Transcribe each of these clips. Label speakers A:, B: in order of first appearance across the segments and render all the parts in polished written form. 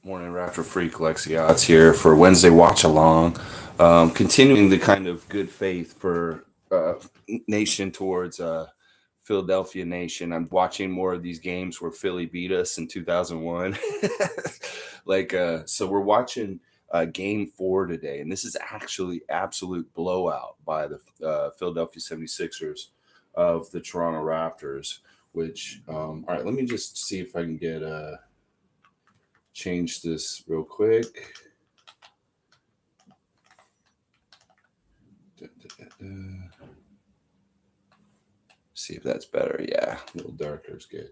A: Morning, Raptor Freak Lexiot's here for Wednesday Watchalong. Continuing the kind of good faith for nation towards Philadelphia Nation. I'm watching more of these games where Philly beat us in 2001. So we're watching game 4 today, and this is actually absolute blowout by the Philadelphia 76ers of the Toronto Raptors. All right, let me just see if I can get change this real quick. See if that's better. Yeah, a little darker is good.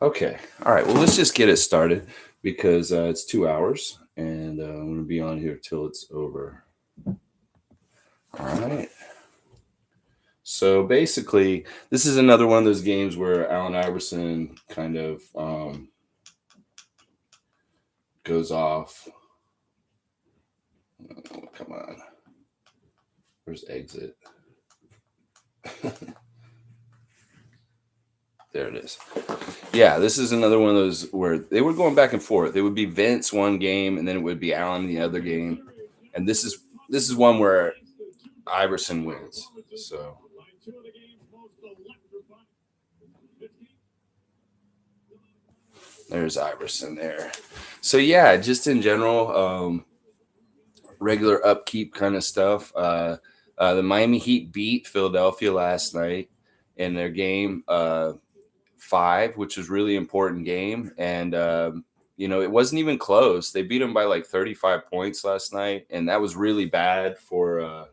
A: Okay. All right. Well, let's just get it started because it's 2 hours and I'm going to be on here till it's over. All right. So basically, this is another one of those games where Allen Iverson kind of goes off. Oh, come on. Where's exit? There it is. Yeah, this is another one of those where they were going back and forth. It would be Vince one game, and then it would be Allen the other game. And this is one where Iverson wins. So there's Iverson there. So yeah, just in general, regular upkeep kind of stuff. The Miami Heat beat Philadelphia last night in their game 5, which was really important game, and it wasn't even close. They beat them by like 35 points last night, and that was really bad for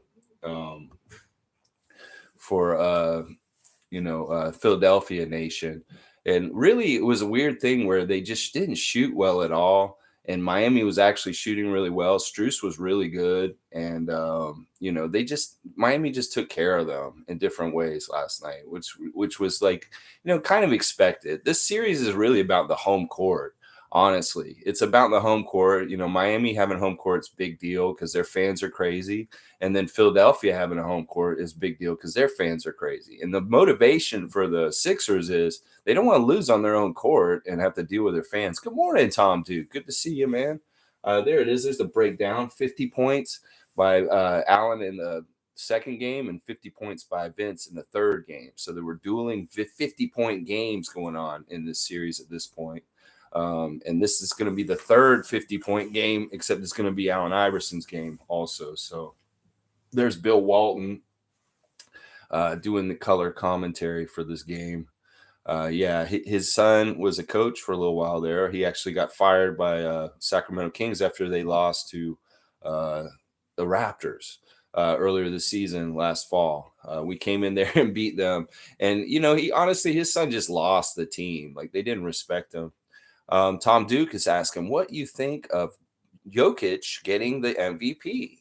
A: Philadelphia Nation. And really, it was a weird thing where they just didn't shoot well at all. And Miami was actually shooting really well. Struess was really good, and Miami just took care of them in different ways last night, which was like kind of expected. This series is really about the home court. Honestly, it's about the home court. Miami having home court's big deal because their fans are crazy, and then Philadelphia having a home court is a big deal because their fans are crazy. And the motivation for the Sixers is they don't want to lose on their own court and have to deal with their fans. Good morning, Tom Duke. Good to see you, man. There it is. There's the breakdown. 50 points by Allen in the second game and 50 points by Vince in the third game. So there were dueling 50-point games going on in this series at this point. And this is going to be the third 50-point game, except it's going to be Allen Iverson's game also. So there's Bill Walton doing the color commentary for this game. His son was a coach for a little while there. He actually got fired by Sacramento Kings after they lost to the Raptors earlier this season, last fall. We came in there and beat them. And, his son just lost the team. Like, they didn't respect him. Tom Duke is asking, what you think of Jokic getting the MVP?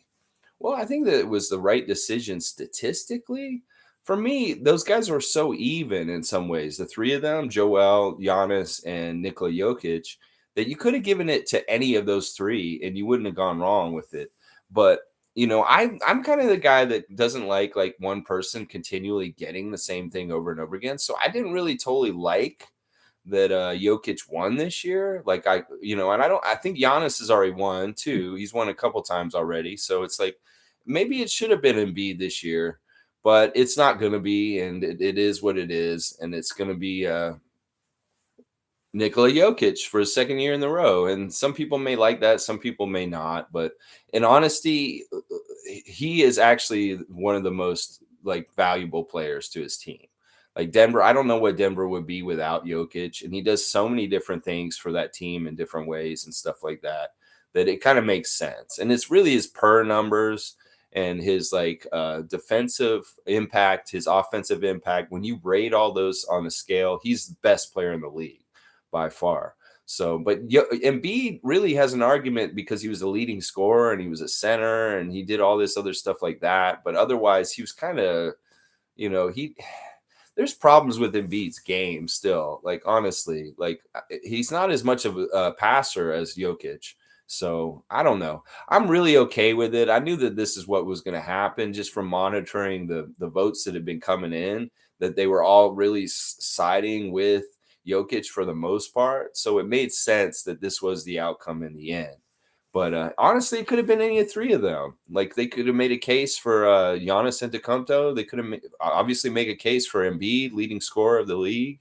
A: Well, I think that it was the right decision statistically. For me, those guys were so even in some ways. The three of them, Joel, Giannis, and Nikola Jokic, that you could have given it to any of those three and you wouldn't have gone wrong with it. But I'm kind of the guy that doesn't like one person continually getting the same thing over and over again. So I didn't really totally like that Jokic won this year. I think Giannis has already won too. He's won a couple times already. So it's like maybe it should have been Embiid this year, but it's not going to be, and it is what it is, and it's going to be Nikola Jokic for a second year in a row. And some people may like that, some people may not. But in honesty, he is actually one of the most valuable players to his team. Like Denver, I don't know what Denver would be without Jokic, and he does so many different things for that team in different ways and stuff like that, that it kind of makes sense. And it's really his per numbers and his defensive impact, his offensive impact. When you rate all those on a scale, he's the best player in the league by far. So, but Embiid really has an argument because he was a leading scorer and he was a center and he did all this other stuff like that. But otherwise, he was kind of, there's problems with Embiid's game still. Like, honestly, he's not as much of a passer as Jokic. So I don't know. I'm really okay with it. I knew that this is what was going to happen just from monitoring the votes that had been coming in, that they were all really siding with Jokic for the most part. So it made sense that this was the outcome in the end. But honestly, it could have been any of three of them. Like they could have made a case for Giannis Antetokounmpo. They could have obviously make a case for Embiid, leading scorer of the league,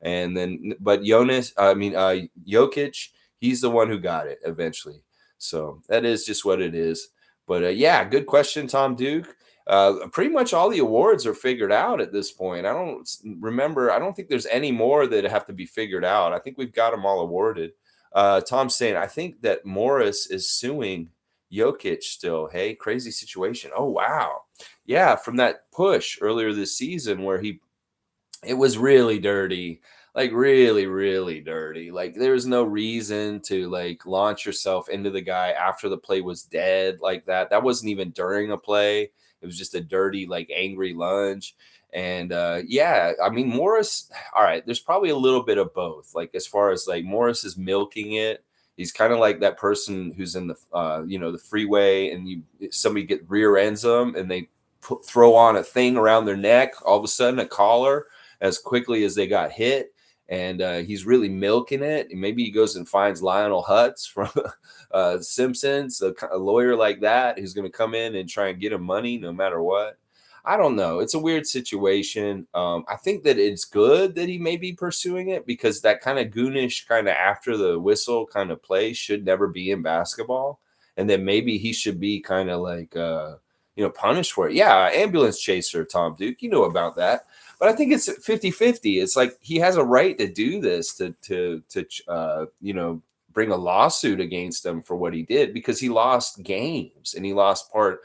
A: and then but Jokic, he's the one who got it eventually. So that is just what it is. But yeah, good question, Tom Duke. Pretty much all the awards are figured out at this point. I don't remember. I don't think there's any more that have to be figured out. I think we've got them all awarded. Tom's saying, I think that Morris is suing Jokic still. Hey, crazy situation. Oh, wow. Yeah, from that push earlier this season where it was really dirty, like really, really dirty. Like there was no reason to like launch yourself into the guy after the play was dead like that. That wasn't even during a play. It was just a dirty, like angry lunge. And yeah, I mean Morris. All right, there's probably a little bit of both. Like as far as like Morris is milking it. He's kind of like that person who's in the the freeway and somebody get rear ends them and they throw on a thing around their neck. All of a sudden, a collar as quickly as they got hit. And he's really milking it. And maybe he goes and finds Lionel Hutz from Simpsons, a lawyer like that, who's going to come in and try and get him money no matter what. I don't know. It's a weird situation. I think that it's good that he may be pursuing it because that kind of goonish, kind of after the whistle kind of play should never be in basketball. And then maybe he should be kind of like, punished for it. Yeah, ambulance chaser, Tom Duke. You know about that. But I think it's 50-50. It's like he has a right to do this, to bring a lawsuit against him for what he did because he lost games and he lost part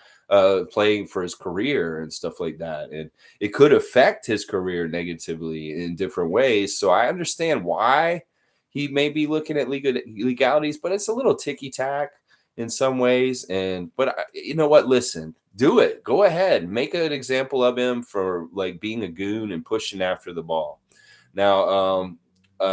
A: playing for his career and stuff like that. And it could affect his career negatively in different ways. So I understand why he may be looking at legalities, but it's a little ticky-tack in some ways. But you know what? Listen, do it. Go ahead. Make an example of him for like being a goon and pushing after the ball. Now,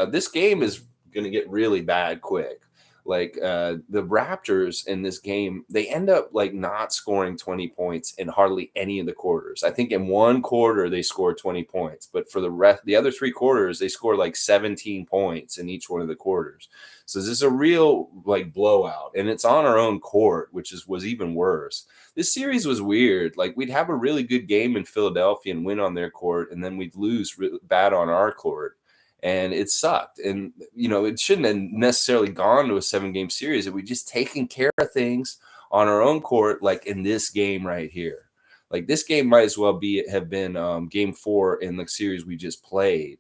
A: this game is going to get really bad quick. Like the Raptors in this game, they end up like not scoring 20 points in hardly any of the quarters. I think in one quarter they scored 20 points, but for the other three quarters, they scored like 17 points in each one of the quarters. So this is a real like blowout, and it's on our own court, which was even worse. This series was weird. Like we'd have a really good game in Philadelphia and win on their court, and then we'd lose bad on our court. And it sucked. And, it shouldn't have necessarily gone to a 7-game series. If we just taken care of things on our own court, like in this game right here. Like this game might as well have been game 4 in the series we just played.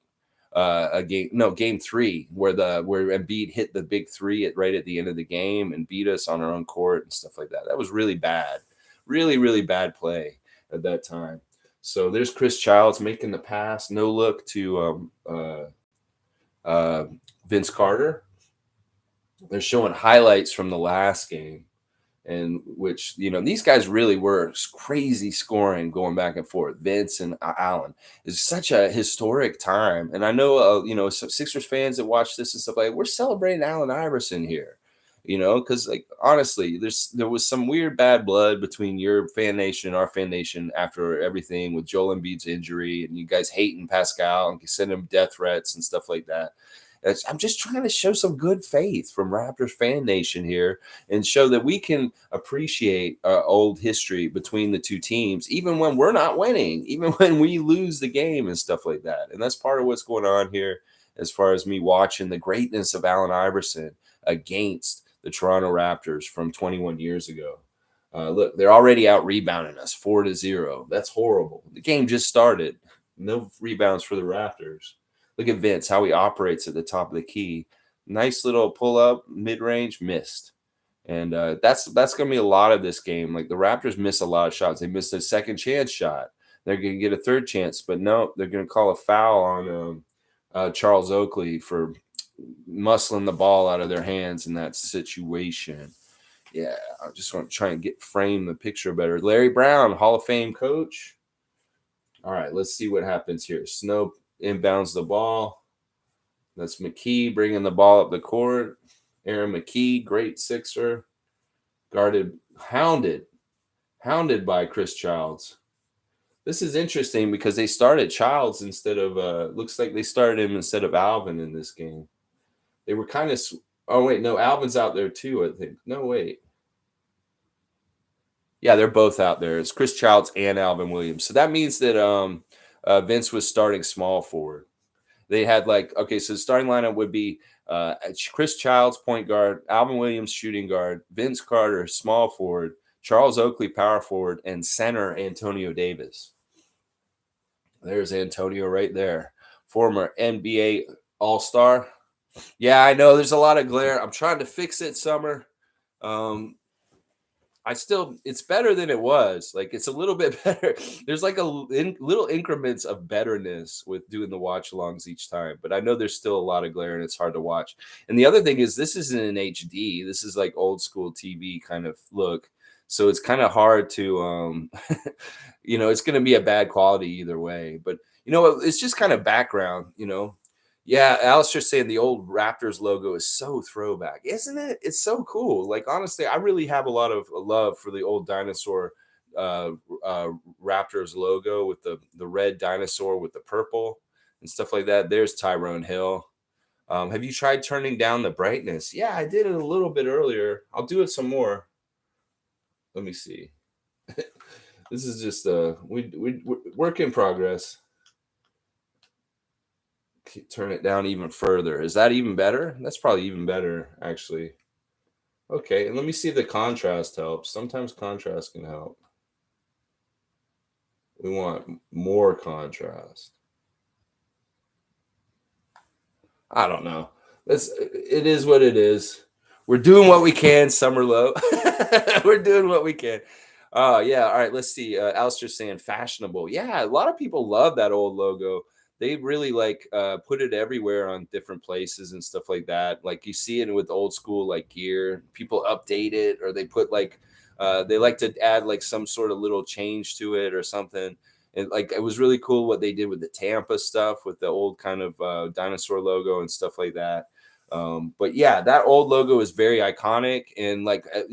A: Game 3, where Embiid hit the big three right at the end of the game and beat us on our own court and stuff like that. That was really bad. Really, really bad play at that time. So there's Chris Childs making the pass. No look to Vince Carter. They're showing highlights from the last game, and which these guys really were crazy scoring, going back and forth. Vince and Allen is such a historic time, and I know some Sixers fans that watch this and stuff like that, we're celebrating Allen Iverson here. Because like honestly, there was some weird bad blood between your fan nation and our fan nation after everything with Joel Embiid's injury, and you guys hating Pascal and sending him death threats and stuff like that. I'm just trying to show some good faith from Raptors fan nation here and show that we can appreciate old history between the two teams, even when we're not winning, even when we lose the game and stuff like that. And that's part of what's going on here as far as me watching the greatness of Allen Iverson against the Toronto Raptors from 21 years ago. Look, they're already out rebounding us 4-0. That's horrible. The game just started. No rebounds for the Raptors. Look at Vince, how he operates at the top of the key. Nice little pull up, mid range, missed. And that's going to be a lot of this game. Like the Raptors miss a lot of shots. They missed a second chance shot. They're going to get a third chance, but no, they're going to call a foul on Charles Oakley for muscling the ball out of their hands in that situation. Yeah, I just want to try and frame the picture better. Larry Brown, Hall of Fame coach. All right, let's see what happens here. Snow inbounds the ball. That's McKee bringing the ball up the court. Aaron McKee, great Sixer. Hounded by Chris Childs. This is interesting because they started Childs instead of looks like they started him instead of Alvin in this game. They were kind of oh wait, no, Alvin's out there too, I think. No, wait. Yeah, they're both out there. It's Chris Childs and Alvin Williams. So that means that Vince was starting small forward. They had like okay, so the starting lineup would be Chris Childs point guard, Alvin Williams shooting guard, Vince Carter small forward, Charles Oakley power forward, and center Antonio Davis. There's Antonio right there, former NBA All Star. Yeah, I know there's a lot of glare. I'm trying to fix it, Summer. Um, it's better than it was. Like it's a little bit better. There's like little increments of betterness with doing the watch alongs each time, but I know there's still a lot of glare and it's hard to watch. And the other thing is, this isn't in HD. This is like old school TV kind of look, so it's kind of hard to, it's going to be a bad quality either way. But it's just kind of background. Yeah, Alistair's saying the old Raptors logo is so throwback, isn't it? It's so cool. Like honestly, I really have a lot of love for the old dinosaur uh, Raptors logo with the red dinosaur with the purple and stuff like that. There's Tyrone Hill. Have you tried turning down the brightness? Yeah, I did it a little bit earlier. I'll do it some more. Let me see. This is just we work in progress. Turn it down even further. Is that even better? That's probably even better, actually. Okay, and let me see if the contrast helps. Sometimes contrast can help. We want more contrast. I don't know. It is what it is. We're doing what we can, Summer Low. We're doing what we can. Yeah. All right. Let's see. Alistair's saying fashionable. Yeah, a lot of people love that old logo. They really like put it everywhere on different places and stuff like that. Like you see it with old school like gear. People update it or they put like they like to add like some sort of little change to it or something. And like it was really cool what they did with the Tampa stuff with the old kind of dinosaur logo and stuff like that. But yeah, that old logo is very iconic. And like, at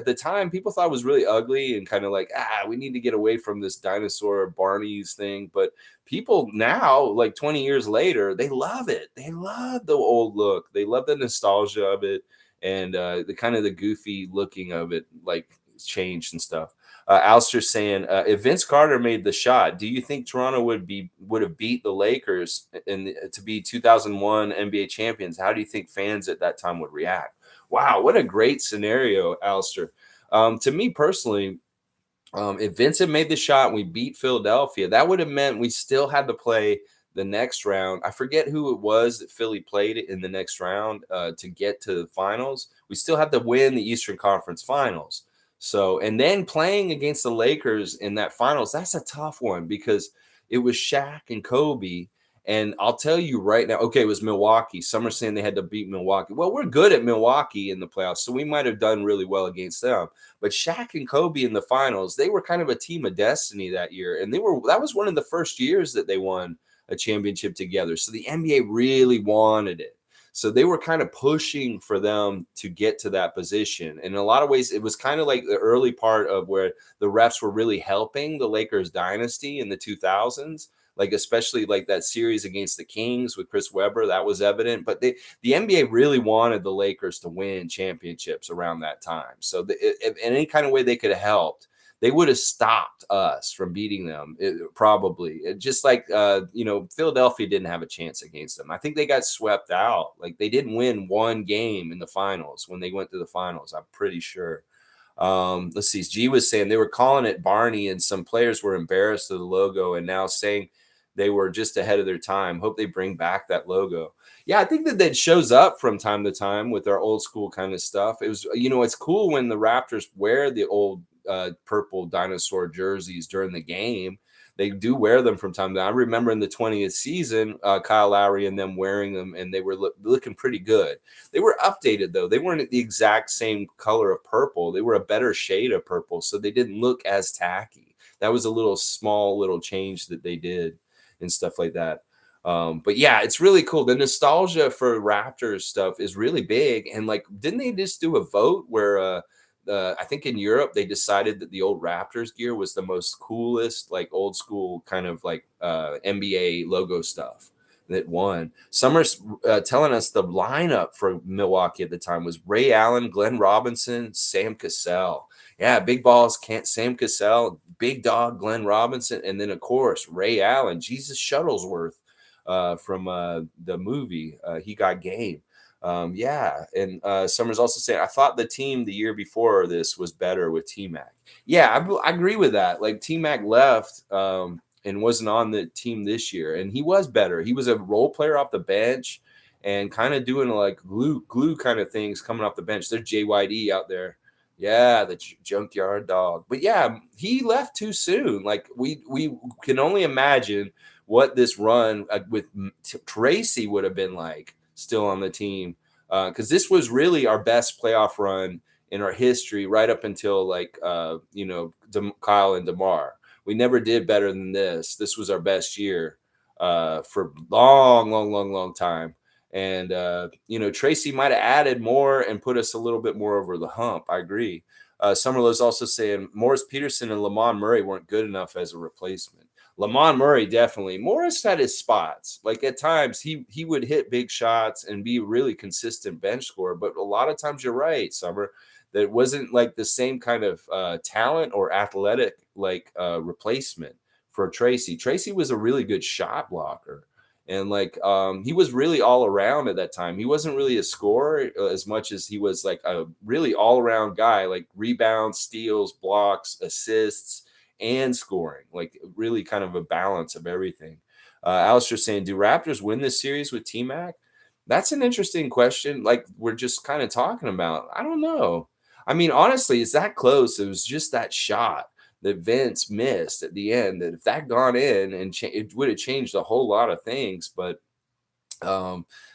A: the time, people thought it was really ugly and kind of like, we need to get away from this dinosaur Barney's thing. But people now, like 20 years later, they love it. They love the old look. They love the nostalgia of it and the kind of the goofy looking of it, like changed and stuff. Alistair's saying, if Vince Carter made the shot, do you think Toronto would have beat the Lakers to be 2001 NBA champions? How do you think fans at that time would react? Wow, what a great scenario, Alistair. To me personally, if Vince had made the shot and we beat Philadelphia, that would have meant we still had to play the next round. I forget who it was that Philly played in the next round to get to the finals. We still had to win the Eastern Conference Finals. So, and then playing against the Lakers in that finals, that's a tough one because it was Shaq and Kobe. And I'll tell you right now, okay, it was Milwaukee. Some are saying they had to beat Milwaukee. Well, we're good at Milwaukee in the playoffs, so we might have done really well against them. But Shaq and Kobe in the finals, they were kind of a team of destiny that year. And that was one of the first years that they won a championship together. So the NBA really wanted it. So they were kind of pushing for them to get to that position. And in a lot of ways, it was kind of like the early part of where the refs were really helping the Lakers dynasty in the 2000s. Like especially like that series against the Kings with Chris Webber, that was evident. But the NBA really wanted the Lakers to win championships around that time. So if in any kind of way they could have helped, they would have stopped us from beating them. Just like Philadelphia didn't have a chance against them. I think they got swept out. Like they didn't win one game in the finals when they went to the finals. I'm pretty sure. Let's see. G was saying they were calling it Barney, and some players were embarrassed of the logo and now saying they were just ahead of their time. Hope they bring back that logo. Yeah, I think that shows up from time to time with our old school kind of stuff. It was, it's cool when the Raptors wear the old purple dinosaur jerseys during the game. They do wear them from time to time. I remember in the 20th season, Kyle Lowry and them wearing them, and they were looking pretty good. They were updated, though. They weren't the exact same color of purple. They were a better shade of purple, so they didn't look as tacky. That was a small little change that they did and stuff like that. But yeah, it's really cool. The nostalgia for Raptors stuff is really big. And like, didn't they just do a vote where I think in Europe they decided that the old Raptors gear was the most coolest, like old school kind of like NBA logo stuff that won. Summer's telling us the lineup for Milwaukee at the time was Ray Allen, Glenn Robinson, Sam Cassell. Yeah, big balls, can't Sam Cassell, big dog Glenn Robinson, and then of course Ray Allen, Jesus Shuttlesworth from the movie. He got game. Yeah, and Summers also saying, I thought the team the year before this was better with T Mac. Yeah, I agree with that. Like T Mac left and wasn't on the team this year, and he was better. He was a role player off the bench and kind of doing like glue kind of things coming off the bench. There's JYD out there. Yeah, the junkyard dog. But yeah, he left too soon. Like we can only imagine what this run with Tracy would have been like still on the team, because this was really our best playoff run in our history right up until like Kyle and DeMar. We never did better than this. This was our best year for long time. And Tracy might have added more and put us a little bit more over the hump. I agree. Summerlow's also saying Morris Peterson and Lamont Murray weren't good enough as a replacement. Lamont Murray, definitely. Morris had his spots. Like at times he would hit big shots and be a really consistent bench scorer. But a lot of times you're right, Summer, that it wasn't like the same kind of talent or athletic like replacement for Tracy. Tracy was a really good shot blocker. And like he was really all around at that time. He wasn't really a scorer as much as he was like a really all around guy, like rebounds, steals, blocks, assists, and scoring, like really kind of a balance of everything. Alistair saying, do Raptors win this series with T-Mac? That's an interesting question. Like we're just kind of talking about. I don't know. I mean, honestly, it's that close. It was just that shot that Vince missed at the end. That if that gone in and it would have changed a whole lot of things. But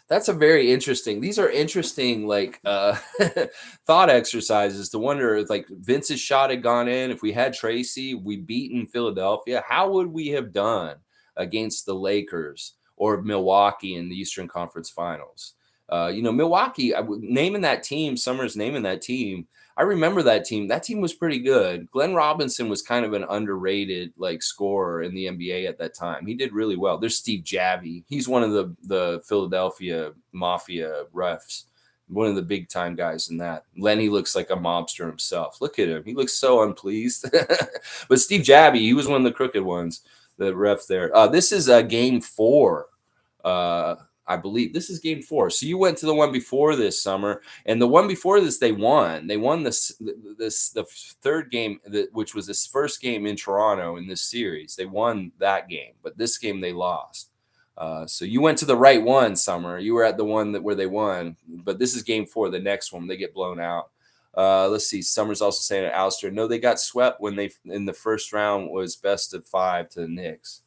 A: that's a very interesting. These are interesting, like thought exercises to wonder if like Vince's shot had gone in. If we had Tracy, we beaten Philadelphia. How would we have done against the Lakers or Milwaukee in the Eastern Conference Finals? Milwaukee, naming that team, Summers naming that team. I remember that team. That team was pretty good. Glenn Robinson was kind of an underrated like scorer in the NBA at that time. He did really well. There's Steve Javie. He's one of the Philadelphia Mafia refs, one of the big time guys in that. Lenny looks like a mobster himself. Look at him. He looks so unpleased. But Steve Javie, he was one of the crooked ones, the refs there. This is game 4. I believe this is game 4. So you went to the one before this, Summer, and the one before this they won. They won the third game, which was this first game in Toronto in this series. They won that game, but this game they lost. So you went to the right one, Summer. You were at the one where they won, but this is game 4. The next one they get blown out. Let's see. Summer's also saying at Alistair, no, they got swept when they in the first round was best of 5 to the Knicks.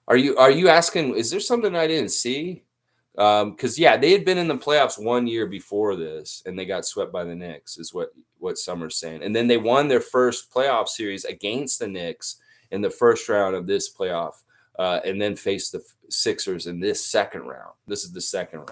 A: Are you asking? Is there something I didn't see? Because yeah, they had been in the playoffs 1 year before this, and they got swept by the Knicks. Is what Summer's saying, and then they won their first playoff series against the Knicks in the first round of this playoff, and then faced the Sixers in this second round. This is the second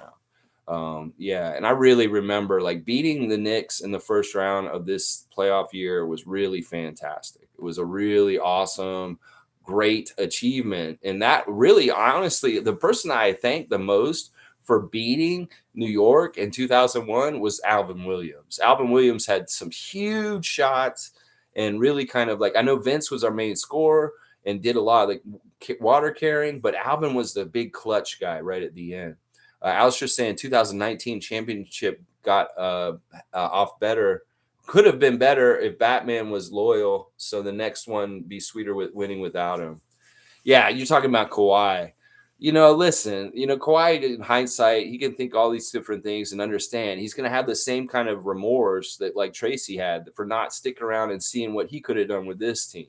A: round. Yeah, and I really remember like beating the Knicks in the first round of this playoff year was really fantastic. It was a really awesome, great achievement. And that really, honestly, the person I thank the most for beating New York in 2001 was Alvin Williams. Alvin Williams had some huge shots and really kind of like, I know Vince was our main scorer and did a lot of like water carrying, but Alvin was the big clutch guy right at the end. Alistair saying 2019 championship got off better. Could have been better if Batman was loyal, so the next one be sweeter with winning without him. Yeah, you're talking about Kawhi. Listen, Kawhi in hindsight, he can think all these different things and understand he's going to have the same kind of remorse that like Tracy had for not sticking around and seeing what he could have done with this team.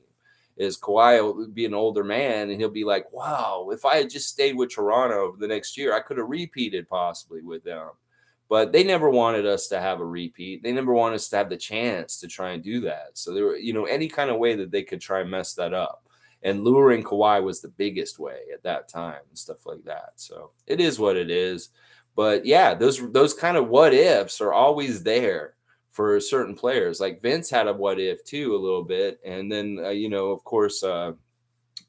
A: Is Kawhi will be an older man and he'll be like, wow, if I had just stayed with Toronto the next year, I could have repeated possibly with them. But they never wanted us to have a repeat. They never wanted us to have the chance to try and do that. So there were, any kind of way that they could try and mess that up. And luring Kawhi was the biggest way at that time and stuff like that. So it is what it is. But yeah, those kind of what ifs are always there for certain players. Like Vince had a what if too a little bit, and then of course,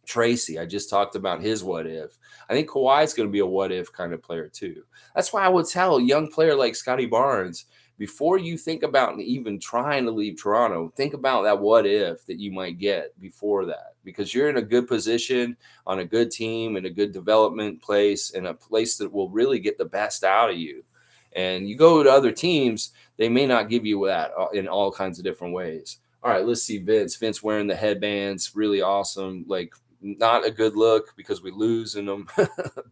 A: Tracy, I just talked about his what if. I think Kawhi's going to be a what if kind of player too. That's why I would tell a young player like Scotty Barnes, before you think about even trying to leave Toronto, think about that what if that you might get before that, because you're in a good position on a good team and a good development place and a place that will really get the best out of you. And you go to other teams, they may not give you that in all kinds of different ways. All right, let's see Vince. Vince wearing the headbands, really awesome. Like, not a good look because we lose in them,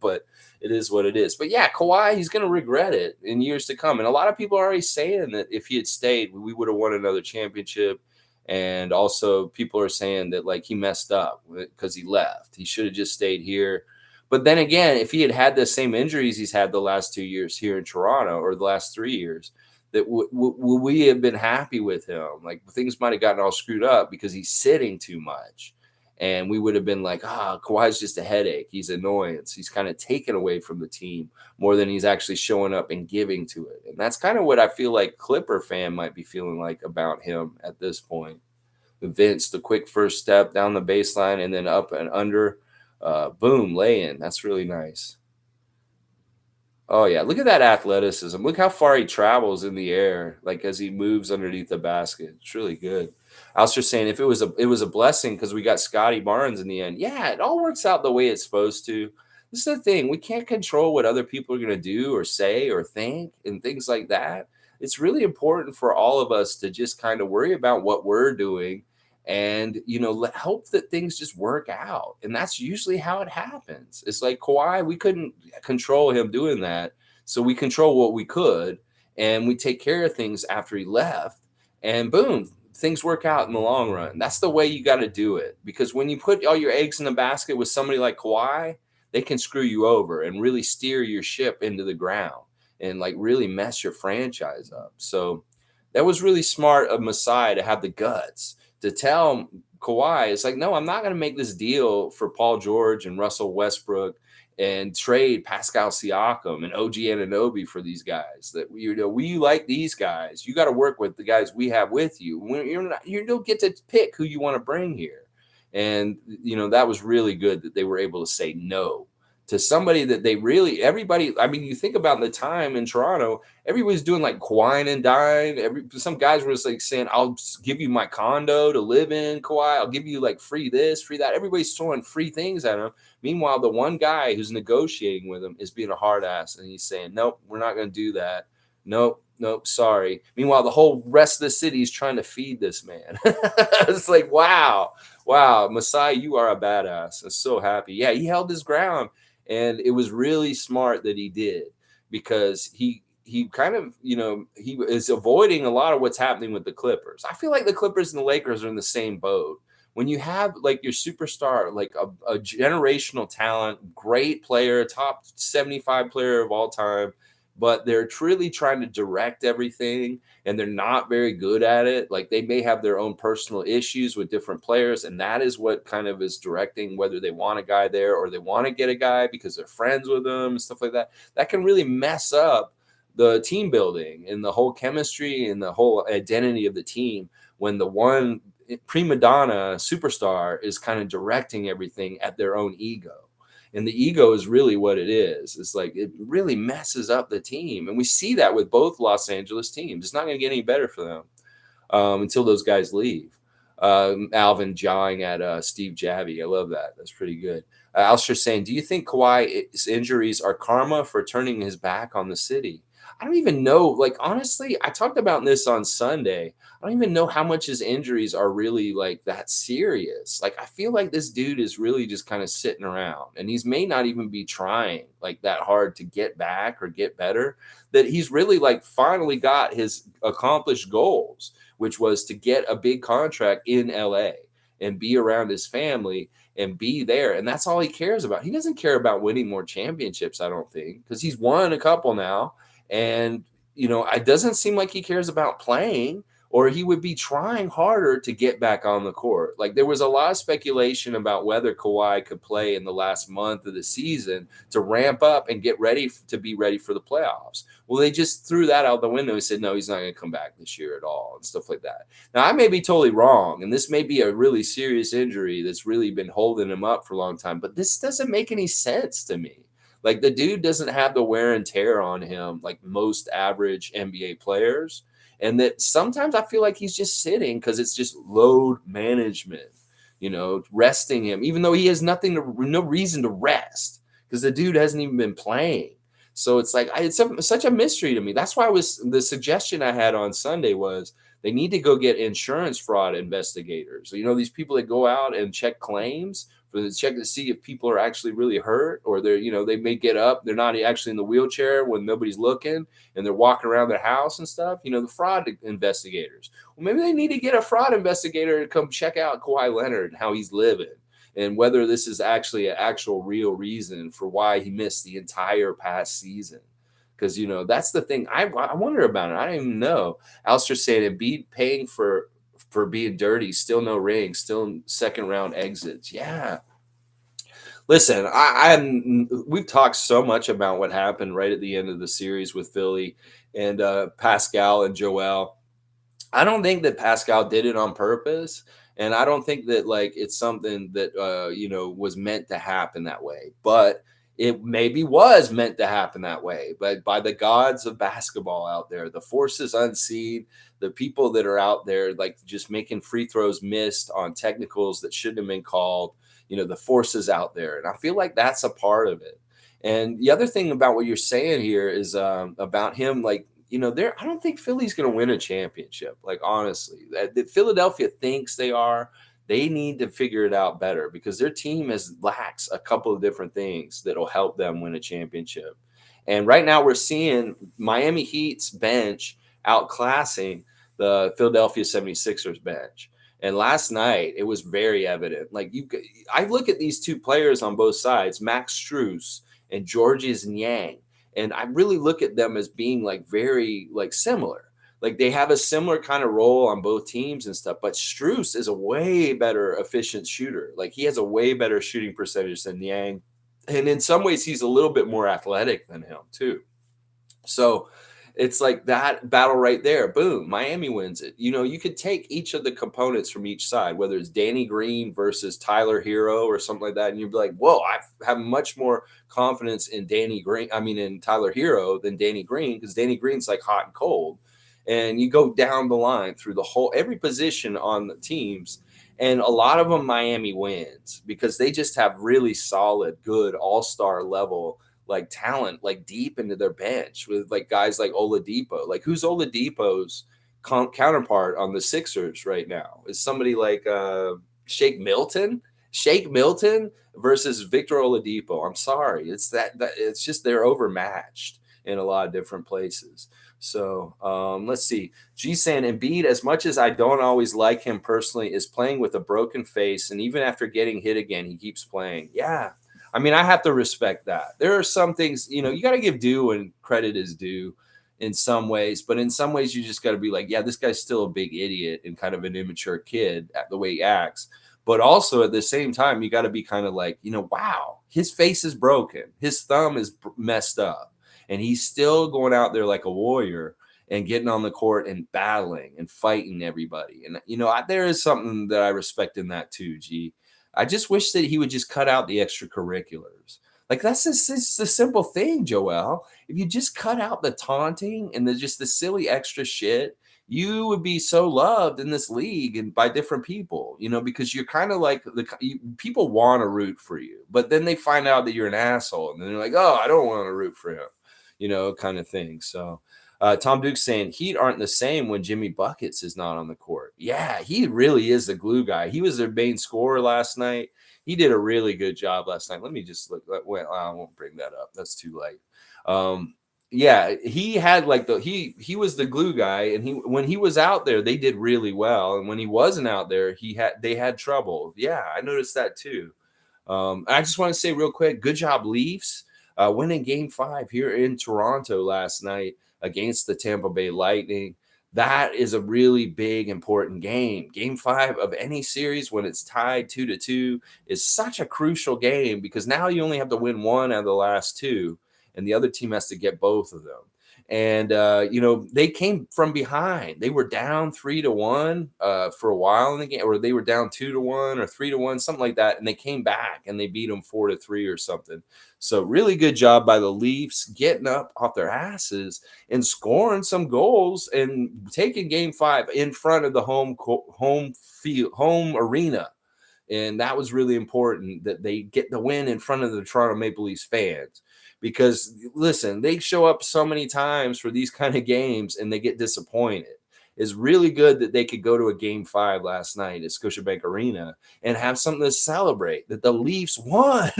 A: but it is what it is. But yeah, Kawhi, he's going to regret it in years to come. And a lot of people are already saying that if he had stayed, we would have won another championship. And also people are saying that like he messed up because he left. He should have just stayed here. But then again, if he had had the same injuries he's had the last 2 years here in Toronto, or the last 3 years, that would we have been happy with him? Like, things might have gotten all screwed up because he's sitting too much. And we would have been like, Kawhi's just a headache. He's annoyance. He's kind of taken away from the team more than he's actually showing up and giving to it. And that's kind of what I feel like Clipper fan might be feeling like about him at this point. Vince, the quick first step down the baseline and then up and under, boom, lay in. That's really nice. Oh, yeah. Look at that athleticism. Look how far he travels in the air, like as he moves underneath the basket. It's really good. I was just saying, if it was a blessing because we got Scotty Barnes in the end. Yeah, it all works out the way it's supposed to. This is the thing. We can't control what other people are going to do or say or think and things like that. It's really important for all of us to just kind of worry about what we're doing and, hope that things just work out. And that's usually how it happens. It's like Kawhi, we couldn't control him doing that. So we control what we could, and we take care of things after he left, and boom, things work out in the long run. That's the way you got to do it, because when you put all your eggs in the basket with somebody like Kawhi, they can screw you over and really steer your ship into the ground and like really mess your franchise up. So that was really smart of Masai to have the guts to tell Kawhi, it's like, no, I'm not going to make this deal for Paul George and Russell Westbrook and trade Pascal Siakam and OG Anunoby for these guys. That we like these guys. You got to work with the guys we have with you. You don't get to pick who you want to bring here. And that was really good that they were able to say no to somebody that everybody. I mean, you think about the time in Toronto, everybody's doing like Kawhi and dine. Some guys were just like saying, "I'll give you my condo to live in, Kawhi. I'll give you like free this, free that." Everybody's throwing free things at him. Meanwhile, the one guy who's negotiating with him is being a hard ass, and he's saying, "Nope, we're not going to do that. Nope, sorry." Meanwhile, the whole rest of the city is trying to feed this man. It's like, wow, Masai, you are a badass. I'm so happy. Yeah, he held his ground, and it was really smart that he did, because he kind of, he is avoiding a lot of what's happening with the Clippers. I feel like the Clippers and the Lakers are in the same boat. When you have like your superstar, like a generational talent, great player, top 75 player of all time, but they're truly trying to direct everything and they're not very good at it. Like, they may have their own personal issues with different players, and that is what kind of is directing whether they want a guy there or they want to get a guy because they're friends with them and stuff like that. That can really mess up the team building and the whole chemistry and the whole identity of the team when the one prima donna superstar is kind of directing everything at their own ego. And the ego is really what it is. It's like, it really messes up the team. And we see that with both Los Angeles teams. It's not going to get any better for them until those guys leave. Alvin jawing at Steve Javy. I love that. That's pretty good. Alster saying, do you think Kawhi's injuries are karma for turning his back on the city? I don't even know. Like, honestly, I talked about this on Sunday. I don't even know how much his injuries are really like that serious. Like, I feel like this dude is really just kind of sitting around, and he's may not even be trying like that hard to get back or get better. That he's really like finally got his accomplished goals, which was to get a big contract in LA and be around his family and be there. And that's all he cares about. He doesn't care about winning more championships, I don't think, because he's won a couple now. And, it doesn't seem like he cares about playing or he would be trying harder to get back on the court. Like there was a lot of speculation about whether Kawhi could play in the last month of the season to ramp up and get ready to be ready for the playoffs. Well, they just threw that out the window and said, no, he's not going to come back this year at all and stuff like that. Now, I may be totally wrong, and this may be a really serious injury that's really been holding him up for a long time, but this doesn't make any sense to me. Like the dude doesn't have the wear and tear on him like most average NBA players. And that sometimes I feel like he's just sitting because it's just load management, resting him, even though he has no reason to rest because the dude hasn't even been playing. So it's like, it's such a mystery to me. That's why the suggestion I had on Sunday was they need to go get insurance fraud investigators. These people that go out and check claims check to see if people are actually really hurt, or they may get up, they're not actually in the wheelchair when nobody's looking, and they're walking around their house and stuff. The fraud investigators. Well, maybe they need to get a fraud investigator to come check out Kawhi Leonard and how he's living, and whether this is actually an actual real reason for why he missed the entire past season. Because that's the thing I wonder about it. I don't even know. Alistair saying Embiid paying for being dirty, still no ring, still second round exits. Yeah. Listen, we've talked so much about what happened right at the end of the series with Philly and Pascal and Joel. I don't think that Pascal did it on purpose, and I don't think that it's something that was meant to happen that way. But it maybe was meant to happen that way, but by the gods of basketball out there, the forces unseen, the people that are out there just making free throws missed on technicals that shouldn't have been called, the forces out there. And I feel like that's a part of it. And the other thing about what you're saying here is about him, I don't think Philly's going to win a championship. Honestly, that Philadelphia thinks they are. They need to figure it out better because their team lacks a couple of different things that will help them win a championship. And right now we're seeing Miami Heat's bench outclassing the Philadelphia 76ers bench. And last night it was very evident. I look at these two players on both sides, Max Strus and Georges Niang, and I really look at them as being very similar. They have a similar kind of role on both teams and stuff, but Strus is a way better efficient shooter. He has a way better shooting percentage than Niang. And in some ways, he's a little bit more athletic than him too. So it's that battle right there. Boom, Miami wins it. You could take each of the components from each side, whether it's Danny Green versus Tyler Hero or something like that. And you'd be like, whoa, I have much more confidence in in Tyler Hero than Danny Green, because Danny Green's hot and cold. And you go down the line through every position on the teams. And a lot of them Miami wins because they just have really solid, good all-star level talent deep into their bench with guys like Oladipo. Who's Oladipo's counterpart on the Sixers right now? Is somebody like Shake Milton? Shake Milton versus Victor Oladipo. I'm sorry. It's just they're overmatched in a lot of different places. So let's see. G saying Embiid, as much as I don't always like him personally, is playing with a broken face. And even after getting hit again, he keeps playing. Yeah. I have to respect that. There are some things, you got to give due when credit is due in some ways. But in some ways, you just got to be yeah, this guy's still a big idiot and kind of an immature kid at the way he acts. But also at the same time, you got to be kind of wow, his face is broken. His thumb is messed up. And he's still going out there like a warrior and getting on the court and battling and fighting everybody. And, there is something that I respect in that too, G. I just wish that he would just cut out the extracurriculars. That's just a simple thing, Joel. If you just cut out the taunting and the silly extra shit, you would be so loved in this league and by different people, because you're kind of people want to root for you, but then they find out that you're an asshole and then they're like, oh, I don't want to root for him, kind of thing. So Tom Duke's saying Heat aren't the same when Jimmy Buckets is not on the court. Yeah, he really is the glue guy. He was their main scorer last night. He did a really good job last night. Let me just look. Well, I won't bring that up. That's too late. Yeah, he had he was the glue guy, and when he was out there, they did really well, and when he wasn't out there, they had trouble. Yeah, I noticed that too. I just want to say real quick, good job, Leafs, winning Game 5 here in Toronto last night against the Tampa Bay Lightning. that is a really big, important game. Game 5 of any series when it's tied 2-2 is such a crucial game because now you only have to win one out of the last two, and the other team has to get both of them. And they came from behind. They were down 3-1 for a while in the game, or they were down 2-1 or 3-1, something like that, and they came back and they beat them 4-3 or something. So really good job by the Leafs getting up off their asses and scoring some goals and taking Game 5 in front of the home arena. And that was really important that they get the win in front of the Toronto Maple Leafs fans. Because listen, they show up so many times for these kind of games and they get disappointed. It's really good that they could go to a Game 5 last night at Scotiabank Arena and have something to celebrate that the Leafs won.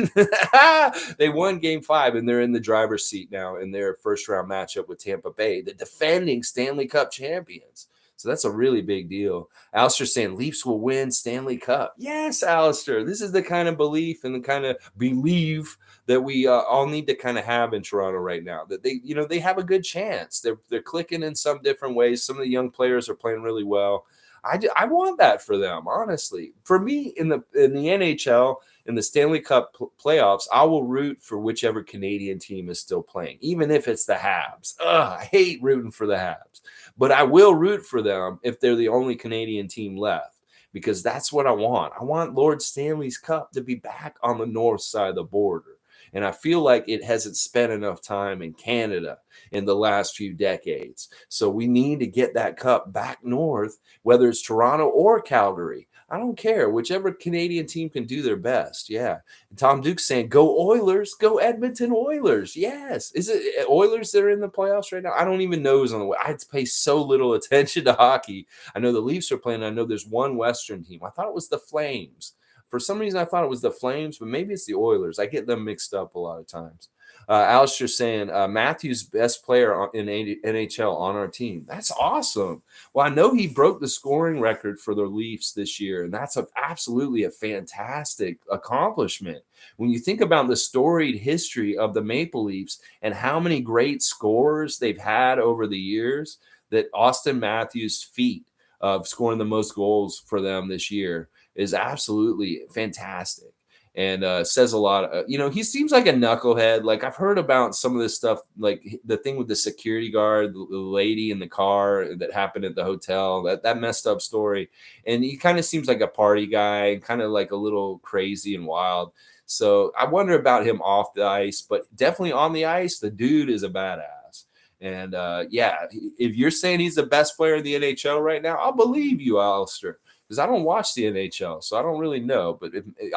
A: They won Game 5 and they're in the driver's seat now in their first round matchup with Tampa Bay, the defending Stanley Cup champions. So that's a really big deal. Alistair saying Leafs will win Stanley Cup. Yes, Alistair. This is the kind of belief and the kind of belief that we all need to kind of have in Toronto right now. That they have a good chance. They're clicking in some different ways. Some of the young players are playing really well. I want that for them, honestly. For me, in the NHL, in the Stanley Cup playoffs, I will root for whichever Canadian team is still playing, even if it's the Habs. I hate rooting for the Habs, but I will root for them if they're the only Canadian team left, because that's what I want. I want Lord Stanley's Cup to be back on the north side of the border. And I feel like it hasn't spent enough time in Canada in the last few decades. So we need to get that cup back north, whether it's Toronto or Calgary. I don't care. Whichever Canadian team can do their best. Yeah. And Tom Duke's saying, go Oilers, go Edmonton Oilers. Yes. Is it Oilers that are in the playoffs right now? I don't even know who's on the way. I pay so little attention to hockey. I know the Leafs are playing. I know there's one Western team. I thought it was the Flames. For some reason, I thought it was the Flames, but maybe it's the Oilers. I get them mixed up a lot of times. Alistair saying, Matthews, best player in NHL on our team. That's awesome. Well, I know he broke the scoring record for the Leafs this year, and that's absolutely a fantastic accomplishment. When you think about the storied history of the Maple Leafs and how many great scorers they've had over the years, that Austin Matthews' feat of scoring the most goals for them this year is absolutely fantastic, and says a lot. He seems like a knucklehead. Like, I've heard about some of this stuff, like the thing with the security guard, the lady in the car that happened at the hotel, that messed up story. And he kind of seems like a party guy, kind of like a little crazy and wild. So I wonder about him off the ice, but definitely on the ice, the dude is a badass. And if you're saying he's the best player in the NHL right now, I'll believe you, Alistair, because I don't watch the NHL, so I don't really know. But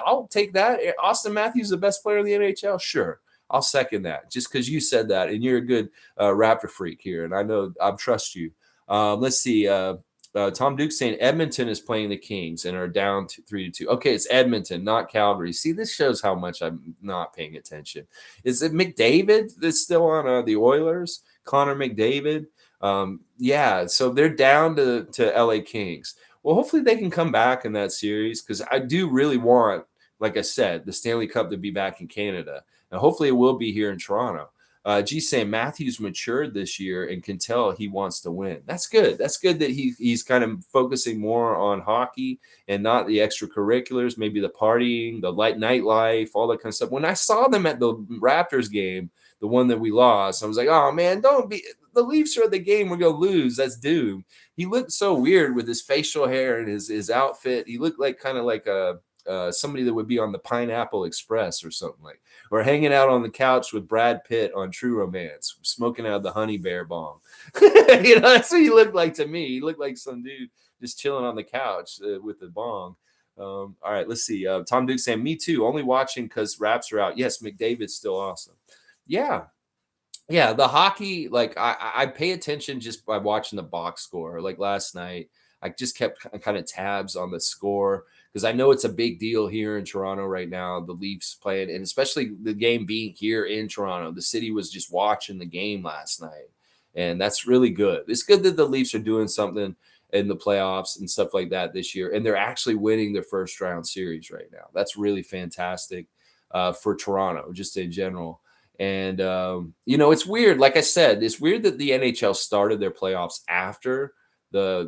A: I'll take that. Austin Matthews, the best player in the NHL? Sure. I'll second that just because you said that, and you're a good Raptor freak here, and I know I trust you. Let's see. Tom Duke saying Edmonton is playing the Kings and are down 3-2. Okay, it's Edmonton, not Calgary. See, this shows how much I'm not paying attention. Is it McDavid that's still on the Oilers? Connor McDavid? So they're down to LA Kings. Well, hopefully they can come back in that series, because I do really want, like I said, the Stanley Cup to be back in Canada. And hopefully it will be here in Toronto. Saying Matthews matured this year and can tell he wants to win. That's good. That's good that he's kind of focusing more on hockey and not the extracurriculars, maybe the partying, the nightlife, all that kind of stuff. When I saw them at the Raptors game, the one that we lost, I was like, oh, man, don't be – the Leafs are at the game we're going to lose. That's doomed. He looked so weird with his facial hair and his outfit. He looked like kind of like somebody that would be on the Pineapple Express or something, like, or hanging out on the couch with Brad Pitt on True Romance, smoking out of the Honey Bear bong. That's what he looked like to me. He looked like some dude just chilling on the couch with the bong. All right, let's see. Tom Duke saying, me too, only watching because Raps are out. Yes, McDavid's still awesome. Yeah, the hockey, like I pay attention just by watching the box score. Like last night, I just kept kind of tabs on the score because I know it's a big deal here in Toronto right now. The Leafs playing, and especially the game being here in Toronto. The city was just watching the game last night, and that's really good. It's good that the Leafs are doing something in the playoffs and stuff like that this year, and they're actually winning their first round series right now. That's really fantastic for Toronto, just in general. And, it's weird. Like I said, it's weird that the NHL started their playoffs after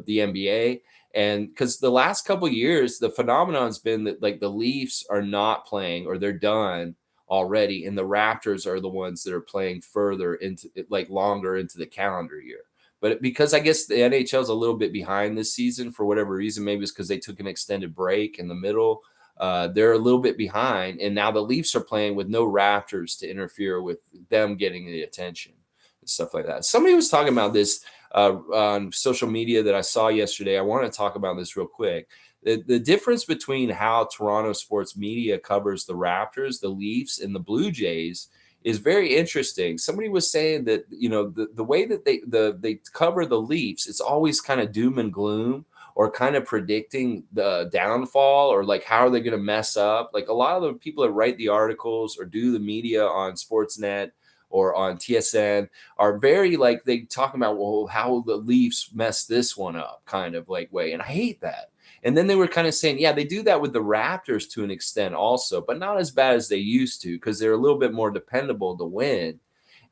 A: the NBA. And because the last couple of years, the phenomenon's been that like the Leafs are not playing or they're done already, and the Raptors are the ones that are playing further into like longer into the calendar year. But because I guess the NHL is a little bit behind this season for whatever reason, maybe it's because they took an extended break in the middle. They're a little bit behind, and now the Leafs are playing with no Raptors to interfere with them getting the attention and stuff like that. Somebody was talking about this on social media that I saw yesterday. I want to talk about this real quick. The difference between how Toronto sports media covers the Raptors, the Leafs, and the Blue Jays is very interesting. Somebody was saying that the way that they cover the Leafs, it's always kind of doom and gloom or kind of predicting the downfall or like how are they going to mess up. Like a lot of the people that write the articles or do the media on Sportsnet or on TSN are very like they talk about, well, how the Leafs messed this one up kind of like way. And I hate that. And then they were kind of saying, yeah, they do that with the Raptors to an extent also, but not as bad as they used to because they're a little bit more dependable to win.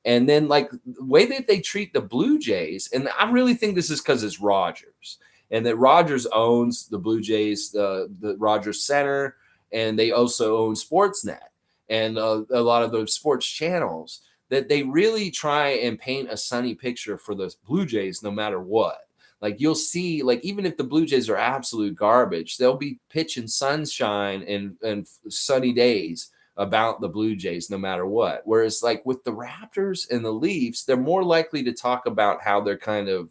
A: And then like the way that they treat the Blue Jays, and I really think this is because it's Rogers and that Rogers owns the Blue Jays, the Rogers Center, and they also own Sportsnet and a lot of those sports channels that they really try and paint a sunny picture for the Blue Jays no matter what. Like you'll see, like even if the Blue Jays are absolute garbage, they'll be pitching sunshine and sunny days about the Blue Jays no matter what. Whereas like with the Raptors and the Leafs, they're more likely to talk about how they're kind of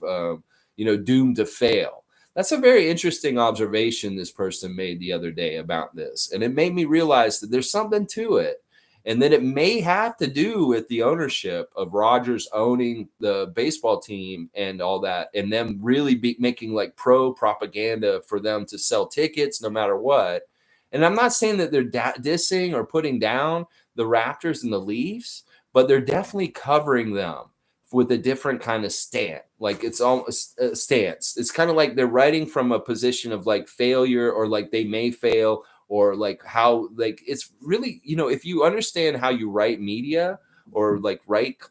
A: doomed to fail. That's a very interesting observation this person made the other day about this, and it made me realize that there's something to it. And then it may have to do with the ownership of Rogers owning the baseball team and all that, and them really making like pro propaganda for them to sell tickets no matter what. And I'm not saying that they're dissing or putting down the Raptors and the Leafs, but they're definitely covering them with a different kind of stance. Like it's almost a stance. It's kind of like they're writing from a position of like failure or like they may fail or like how like it's really if you understand how you write media or like write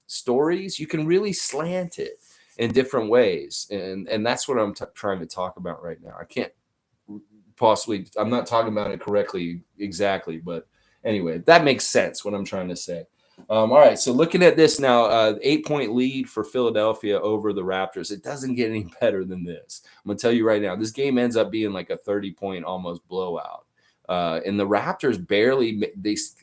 A: stories, you can really slant it in different ways, and that's what I'm trying to talk about right now. I can't possibly, I'm not talking about it correctly exactly, but anyway, that makes sense what I'm trying to say. All right, so looking at this now, 8-point lead for Philadelphia over the Raptors. It doesn't get any better than this. I'm going to tell you right now, this game ends up being like a 30-point almost blowout. And the Raptors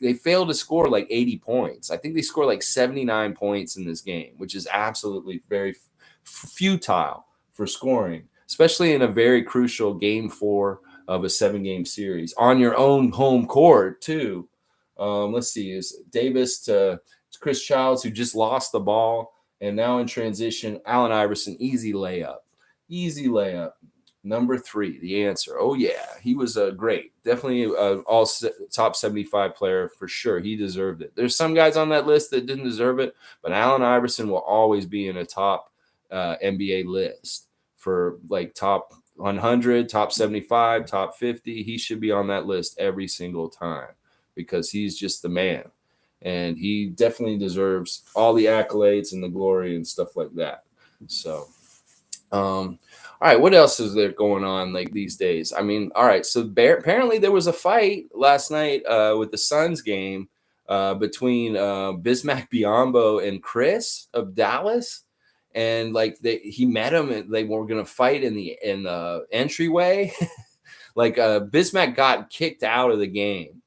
A: they failed to score like 80 points. I think they scored like 79 points in this game, which is absolutely very futile for scoring, especially in a very crucial game 4 of a 7-game series on your own home court too. Let's see, is Davis to Chris Childs, who just lost the ball, and now in transition, Allen Iverson, easy layup. Number 3, the answer. Oh yeah, he was great, definitely all top 75 player for sure. He deserved it. There's some guys on that list that didn't deserve it, but Allen Iverson will always be in a top NBA list for like top 100, top 75, top 50. He should be on that list every single time because he's just the man, and he definitely deserves all the accolades and the glory and stuff like that. So, all right, what else is there going on like these days? I mean, all right, so apparently there was a fight last night with the Suns game between Bismack Biyombo and Chris of Dallas. And like he met him and they were gonna fight in the entryway. Like Bismack got kicked out of the game,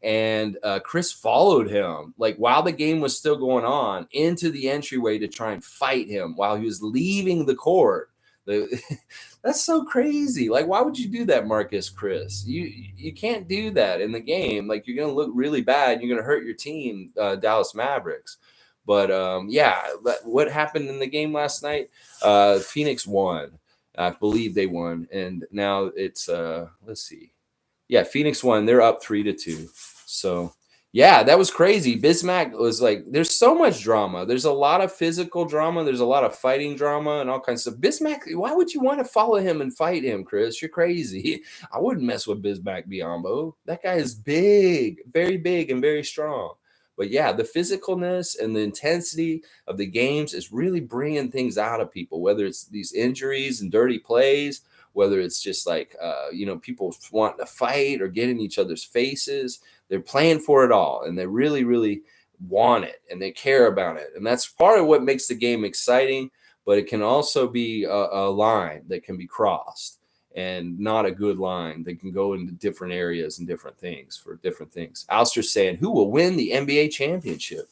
A: and Chris followed him like while the game was still going on into the entryway to try and fight him while he was leaving the court. That's so crazy. Like, why would you do that, Marcus Chris? You can't do that in the game. Like, you're gonna look really bad. You're gonna hurt your team, Dallas Mavericks. But yeah, what happened in the game last night? Phoenix won. I believe they won, and now it's let's see. Yeah, Phoenix won. They're up 3-2. So yeah, that was crazy. Bismack was like, there's so much drama. There's a lot of physical drama. There's a lot of fighting drama and all kinds of stuff. Bismack, why would you want to follow him and fight him, Chris? You're crazy. I wouldn't mess with Bismack Biyombo. That guy is big, very big, and very strong. But yeah, the physicalness and the intensity of the games is really bringing things out of people, whether it's these injuries and dirty plays, whether it's just like, people wanting to fight or get in each other's faces. They're playing for it all, and they really, really want it, and they care about it. And that's part of what makes the game exciting, but it can also be a line that can be crossed, and not a good line that can go into different areas and different things for different things. Alistair's saying, who will win the NBA championship?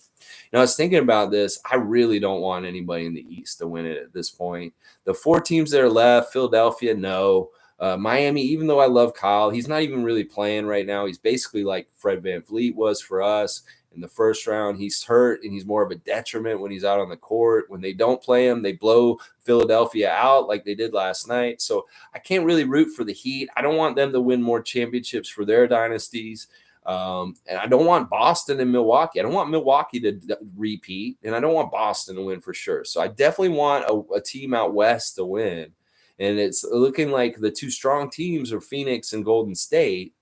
A: I was thinking about this. I really don't want anybody in the East to win it at this point. The 4 teams that are left, Philadelphia, no. Miami, even though I love Kyle, he's not even really playing right now. He's basically like Fred VanVleet was for us in the first round. He's hurt, and he's more of a detriment when he's out on the court. When they don't play him, they blow Philadelphia out like they did last night. So I can't really root for the Heat. I don't want them to win more championships for their dynasties. And I don't want Boston and Milwaukee. I don't want Milwaukee to repeat, and I don't want Boston to win for sure. So I definitely want a team out west to win. And it's looking like the 2 strong teams are Phoenix and Golden State.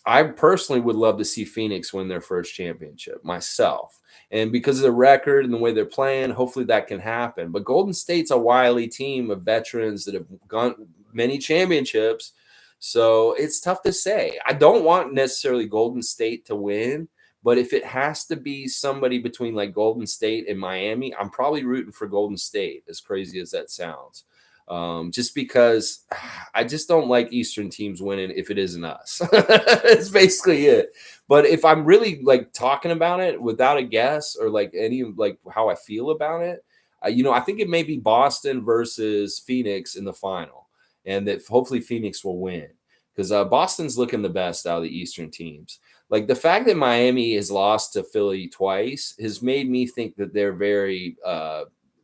A: I personally would love to see Phoenix win their first championship myself. And because of the record and the way they're playing, hopefully that can happen. But Golden State's a wily team of veterans that have gone many championships. So it's tough to say. I don't want necessarily Golden State to win, but if it has to be somebody between like Golden State and Miami, I'm probably rooting for Golden State, as crazy as that sounds. Just because I just don't like Eastern teams winning if it isn't us. It's basically it. But if I'm really like talking about it without a guess, or like any like how I feel about it, I think it may be Boston versus Phoenix in the final, and that hopefully Phoenix will win, because Boston's looking the best out of the Eastern teams. Like the fact that Miami has lost to Philly twice has made me think that they're very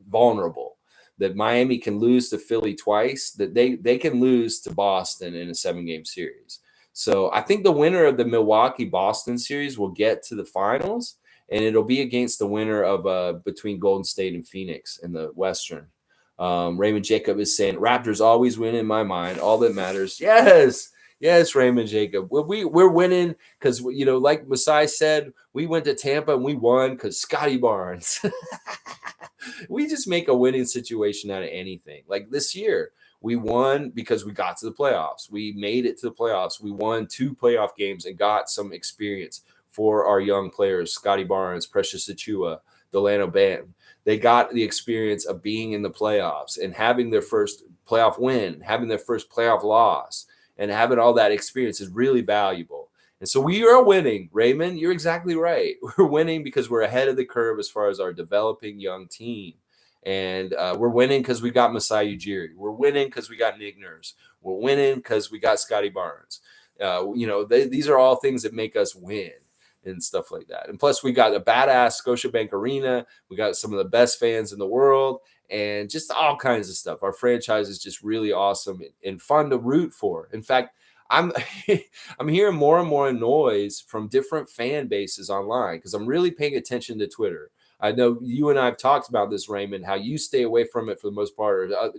A: vulnerable. That Miami can lose to Philly twice, that they can lose to Boston in a 7-game series. So I think the winner of the Milwaukee-Boston series will get to the finals, and it'll be against the winner of between Golden State and Phoenix in the Western. Raymond Jacob is saying, Raptors always win in my mind. All that matters. Yes, Raymond Jacob. We're winning because, like Masai said, we went to Tampa and we won because Scotty Barnes. We just make a winning situation out of anything. Like this year, we won because we got to the playoffs. We made it to the playoffs. We won 2 playoff games and got some experience for our young players, Scotty Barnes, Precious Achiuwa, Delano Banton. They got the experience of being in the playoffs and having their first playoff win, having their first playoff loss, and having all that experience is really valuable. And so we are winning, Raymond. You're exactly right. We're winning because we're ahead of the curve as far as our developing young team. And we're winning because we got Masai Ujiri. We're winning because we got Nick Nurse. We're winning because we got Scotty Barnes. These are all things that make us win and stuff like that. And plus, we got a badass Scotiabank Arena. We got some of the best fans in the world, and just all kinds of stuff. Our franchise is just really awesome and fun to root for. In fact, I'm hearing more and more noise from different fan bases online because I'm really paying attention to Twitter. I know you and I have talked about this, Raymond, how you stay away from it for the most part. Or,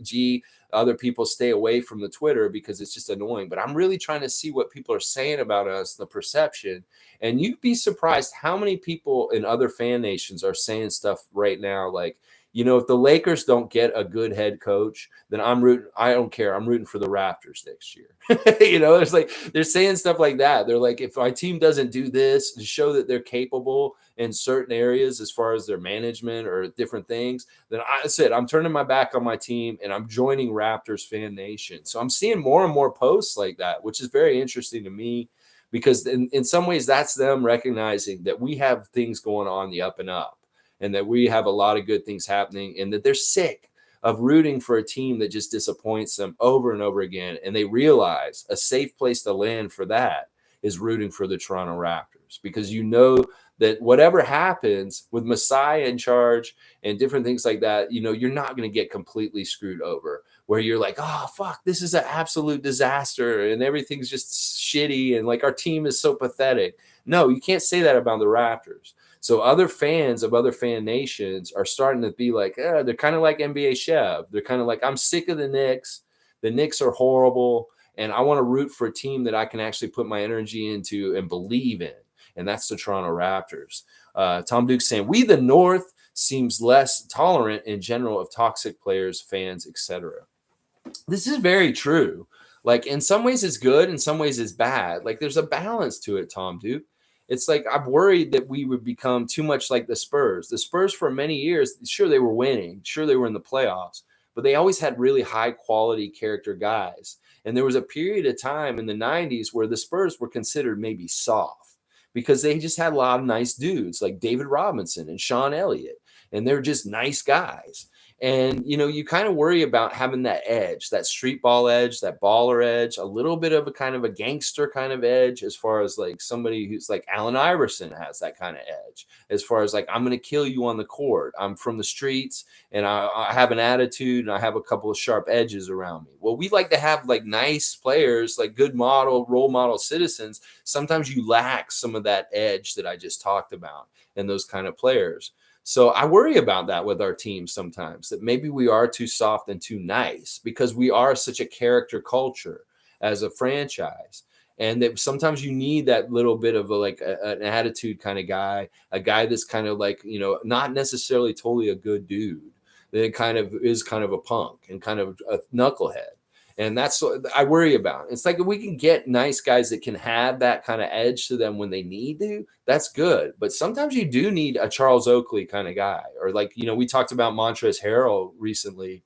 A: other people stay away from the Twitter because it's just annoying. But I'm really trying to see what people are saying about us, the perception. And you'd be surprised how many people in other fan nations are saying stuff right now like, if the Lakers don't get a good head coach, then I don't care. I'm rooting for the Raptors next year. There's like, they're saying stuff like that. They're like, if my team doesn't do this and show that they're capable in certain areas as far as their management or different things, then I'm turning my back on my team and I'm joining Raptors fan nation. So I'm seeing more and more posts like that, which is very interesting to me, because in some ways that's them recognizing that we have things going on the up and up, and that we have a lot of good things happening, and that they're sick of rooting for a team that just disappoints them over and over again. And they realize a safe place to land for that is rooting for the Toronto Raptors, because that whatever happens with Masai in charge and different things like that, you're not going to get completely screwed over where you're like, oh, fuck, this is an absolute disaster and everything's just shitty and like our team is so pathetic. No, you can't say that about the Raptors. So other fans of other fan nations are starting to be like, they're kind of like NBA Chev. They're kind of like, I'm sick of the Knicks. The Knicks are horrible, and I want to root for a team that I can actually put my energy into and believe in. and that's the Toronto Raptors. Tom Duke saying, we the North seems less tolerant in general of toxic players, fans, etc. This is very true. Like in some ways it's good, in some ways it's bad. Like there's a balance to it, Tom Duke. It's like I'm worried that we would become too much like the Spurs. The Spurs for many years, sure they were winning, sure they were in the playoffs, but they always had really high quality character guys. And there was a period of time in the 90s where the Spurs were considered maybe soft because they just had a lot of nice dudes like David Robinson and Sean Elliott, and they're just nice guys. And, you know, you kind of worry about having that edge, that street ball edge, that baller edge, a little bit of a kind of a gangster kind of edge, as far as like somebody who's like Allen Iverson has that kind of edge, as far as like, I'm going to kill you on the court. I'm from the streets and I have an attitude and I have a couple of sharp edges around me. Well, we like to have like nice players, like good model, role model citizens. Sometimes you lack some of that edge that I just talked about in those kind of players. So I worry about that with our team sometimes, that maybe we are too soft and too nice because we are such a character culture as a franchise. And that sometimes you need that little bit of an attitude kind of guy, a guy that's kind of like, you know, not necessarily totally a good dude, that kind of is kind of a punk and kind of a knucklehead. And that's what I worry about. It's like if we can get nice guys that can have that kind of edge to them when they need to, that's good. But sometimes you do need a Charles Oakley kind of guy. Or like, you know, we talked about Montrezl Harrell recently,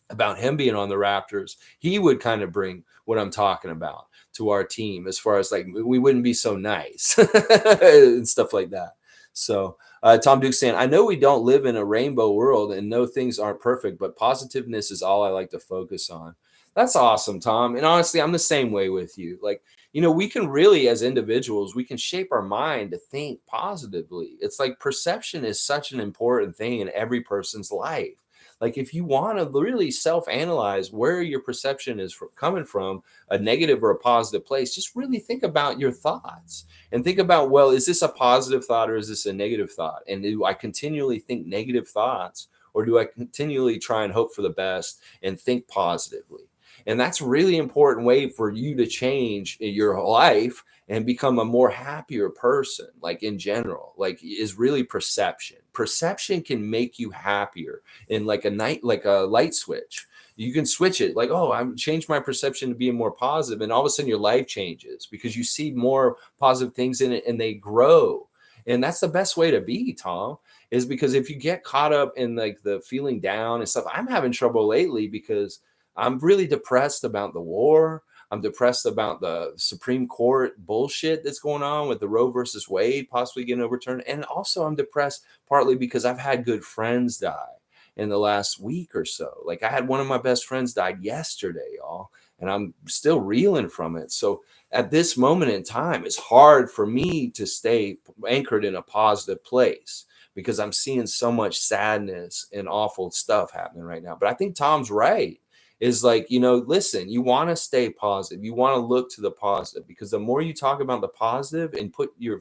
A: about him being on the Raptors. He would kind of bring what I'm talking about to our team, as far as like we wouldn't be so nice and stuff like that. So Tom Duke saying, I know we don't live in a rainbow world and know things aren't perfect, but positiveness is all I like to focus on. That's awesome, Tom. And honestly, I'm the same way with you. Like, you know, we can really, as individuals, we can shape our mind to think positively. It's like perception is such an important thing in every person's life. Like, if you want to really self-analyze where your perception is coming from, a negative or a positive place, just really think about your thoughts and think about, well, is this a positive thought or is this a negative thought? And do I continually think negative thoughts, or do I continually try and hope for the best and think positively? And that's a really important way for you to change your life and become a more happier person, like in general, like is really perception. Perception can make you happier in like a light switch. You can switch it like, oh, I'm changed my perception to being more positive, and all of a sudden your life changes because you see more positive things in it and they grow. And that's the best way to be, Tom, is because if you get caught up in like the feeling down and stuff, I'm having trouble lately because I'm really depressed about the war. I'm depressed about the Supreme Court bullshit that's going on with the Roe versus Wade possibly getting overturned. And also I'm depressed partly because I've had good friends die in the last week or so. Like I had one of my best friends died yesterday, y'all, and I'm still reeling from it. So at this moment in time, it's hard for me to stay anchored in a positive place because I'm seeing so much sadness and awful stuff happening right now. But I think Tom's right. Is like, you know, listen, you want to stay positive. You want to look to the positive, because the more you talk about the positive and put your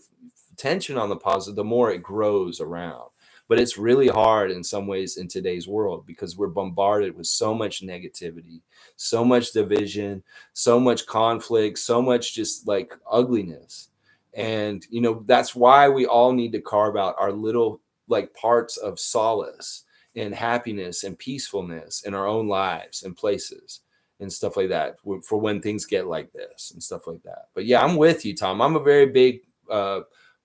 A: attention on the positive, the more it grows around. But it's really hard in some ways in today's world because we're bombarded with so much negativity, so much division, so much conflict, so much just like ugliness. And, you know, that's why we all need to carve out our little like parts of solace and happiness and peacefulness in our own lives and places and stuff like that for when things get like this and stuff like that. But yeah, I'm with you, Tom. I'm a very big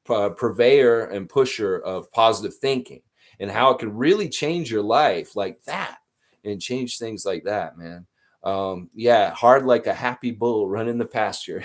A: purveyor and pusher of positive thinking and how it can really change your life like that and change things like that, man. Yeah, hard like a happy bull running the pasture.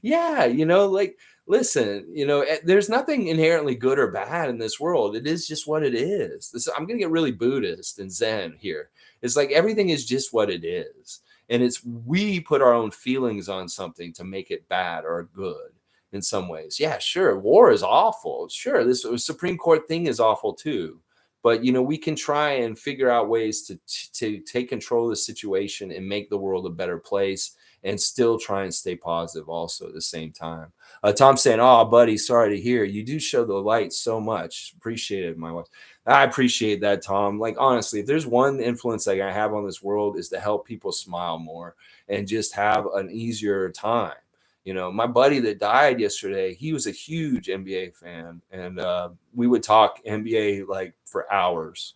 A: Yeah, you know, like, listen, you know, there's nothing inherently good or bad in this world. It is just what it is. I'm going to get really Buddhist and Zen here. It's like everything is just what it is. And it's we put our own feelings on something to make it bad or good in some ways. Yeah, sure. War is awful. Sure. This Supreme Court thing is awful too. But, you know, we can try and figure out ways to take control of the situation and make the world a better place and still try and stay positive also at the same time. Tom saying, oh, buddy, sorry to hear. You do show the light so much. Appreciate it, my wife. I appreciate that, Tom. Like, honestly, if there's one influence like I have on this world is to help people smile more and just have an easier time. My buddy that died yesterday, he was a huge NBA fan, and we would talk NBA like for hours.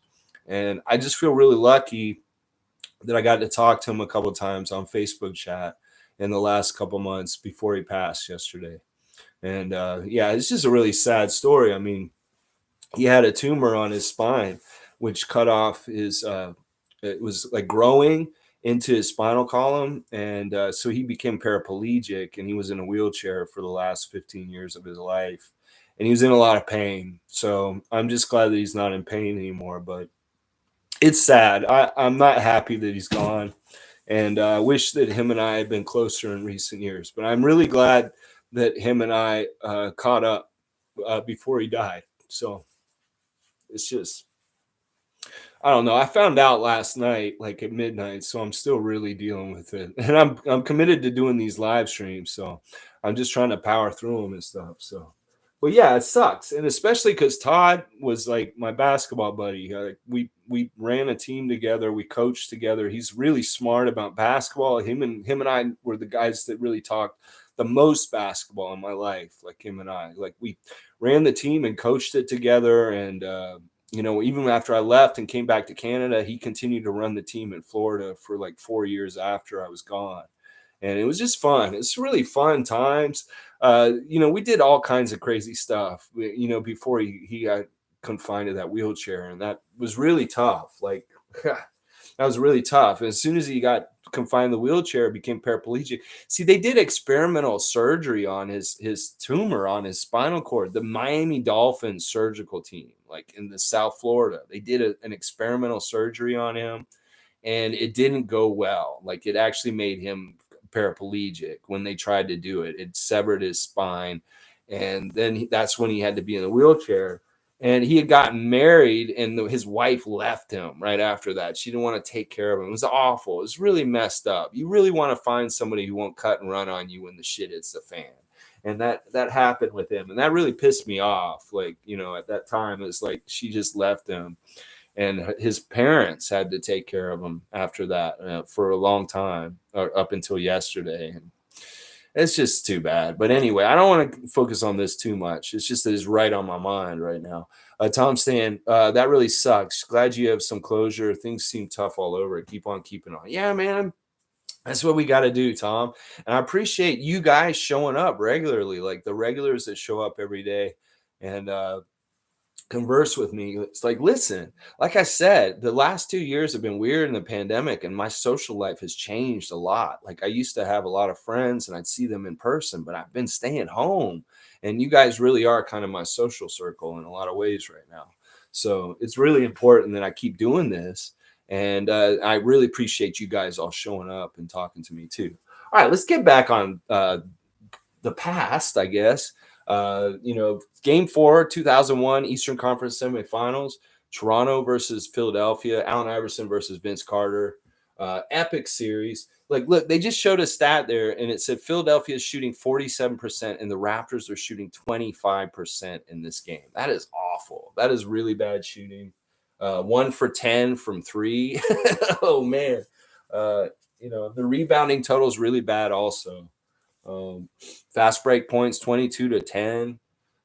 A: And I just feel really lucky that I got to talk to him a couple of times on Facebook chat in the last couple months before he passed yesterday. And yeah, it's just a really sad story. I mean, he had a tumor on his spine, which cut off his, it was like growing into his spinal column. And so he became paraplegic, and he was in a wheelchair for the last 15 years of his life. And he was in a lot of pain. So I'm just glad that he's not in pain anymore. But it's sad. I'm not happy that he's gone. And I wish that him and I had been closer in recent years. But I'm really glad that him and I caught up before he died. So it's just, I don't know. I found out last night, like at midnight, so I'm still really dealing with it. And I'm committed to doing these live streams, so I'm just trying to power through them and stuff. So, but yeah, it sucks, and especially because Todd was like my basketball buddy. We ran a team together, we coached together. He's really smart about basketball. Him and I were the guys that really talked the most basketball in my life. Like him and I, like we ran the team and coached it together, and even after I left and came back to Canada, he continued to run the team in Florida for like 4 years after I was gone. And it was just fun. It's really fun times. We did all kinds of crazy stuff, before he got confined to that wheelchair. And that was really tough. Like, that was really tough. As soon as he got confined in the wheelchair, became paraplegic. See, they did experimental surgery on his tumor on his spinal cord. The Miami Dolphins surgical team, like in the South Florida, they did an experimental surgery on him, and it didn't go well. Like it actually made him paraplegic when they tried to do it. It severed his spine, and then that's when he had to be in the wheelchair. And he had gotten married, and his wife left him right after that. She didn't want to take care of him. It was awful. It was really messed up. You really want to find somebody who won't cut and run on you when the shit hits the fan. And that happened with him. And that really pissed me off. Like, at that time, it was like she just left him. And his parents had to take care of him after that for a long time, or up until yesterday. And it's just too bad. But anyway, I don't want to focus on this too much. It's just that it's right on my mind right now. Tom's saying, that really sucks. Glad you have some closure. Things seem tough all over. Keep on keeping on. Yeah, man. That's what we got to do, Tom. And I appreciate you guys showing up regularly, like the regulars that show up every day and converse with me. It's like, listen, like I said, the last 2 years have been weird in the pandemic, and my social life has changed a lot. Like I used to have a lot of friends and I'd see them in person, but I've been staying home, and you guys really are kind of my social circle in a lot of ways right now. So it's really important that I keep doing this. And I really appreciate you guys all showing up and talking to me too. All right, let's get back on the past, I guess. Game 4, 2001 Eastern Conference Semifinals, Toronto versus Philadelphia, Allen Iverson versus Vince Carter. Epic series. Like, look, they just showed a stat there, and it said Philadelphia is shooting 47%, and the Raptors are shooting 25% in this game. That is awful. That is really bad shooting. 1 for 10 from 3. Oh, man. The rebounding total is really bad also. Fast break points 22-10.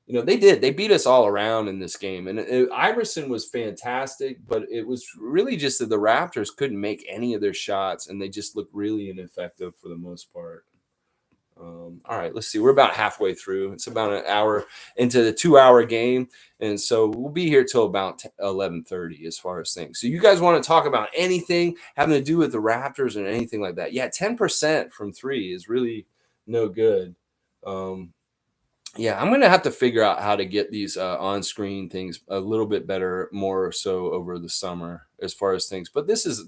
A: They beat us all around in this game, and Iverson was fantastic, but it was really just that the Raptors couldn't make any of their shots, and they just looked really ineffective for the most part. All right, let's see. We're about halfway through. It's about an hour into the 2-hour game, and so we'll be here till about 11:30 as far as things. So you guys want to talk about anything having to do with the Raptors and anything like that? Yeah, 10% from 3 is really no good. Yeah, I'm gonna have to figure out how to get these on-screen things a little bit better, more so over the summer as far as things. But this is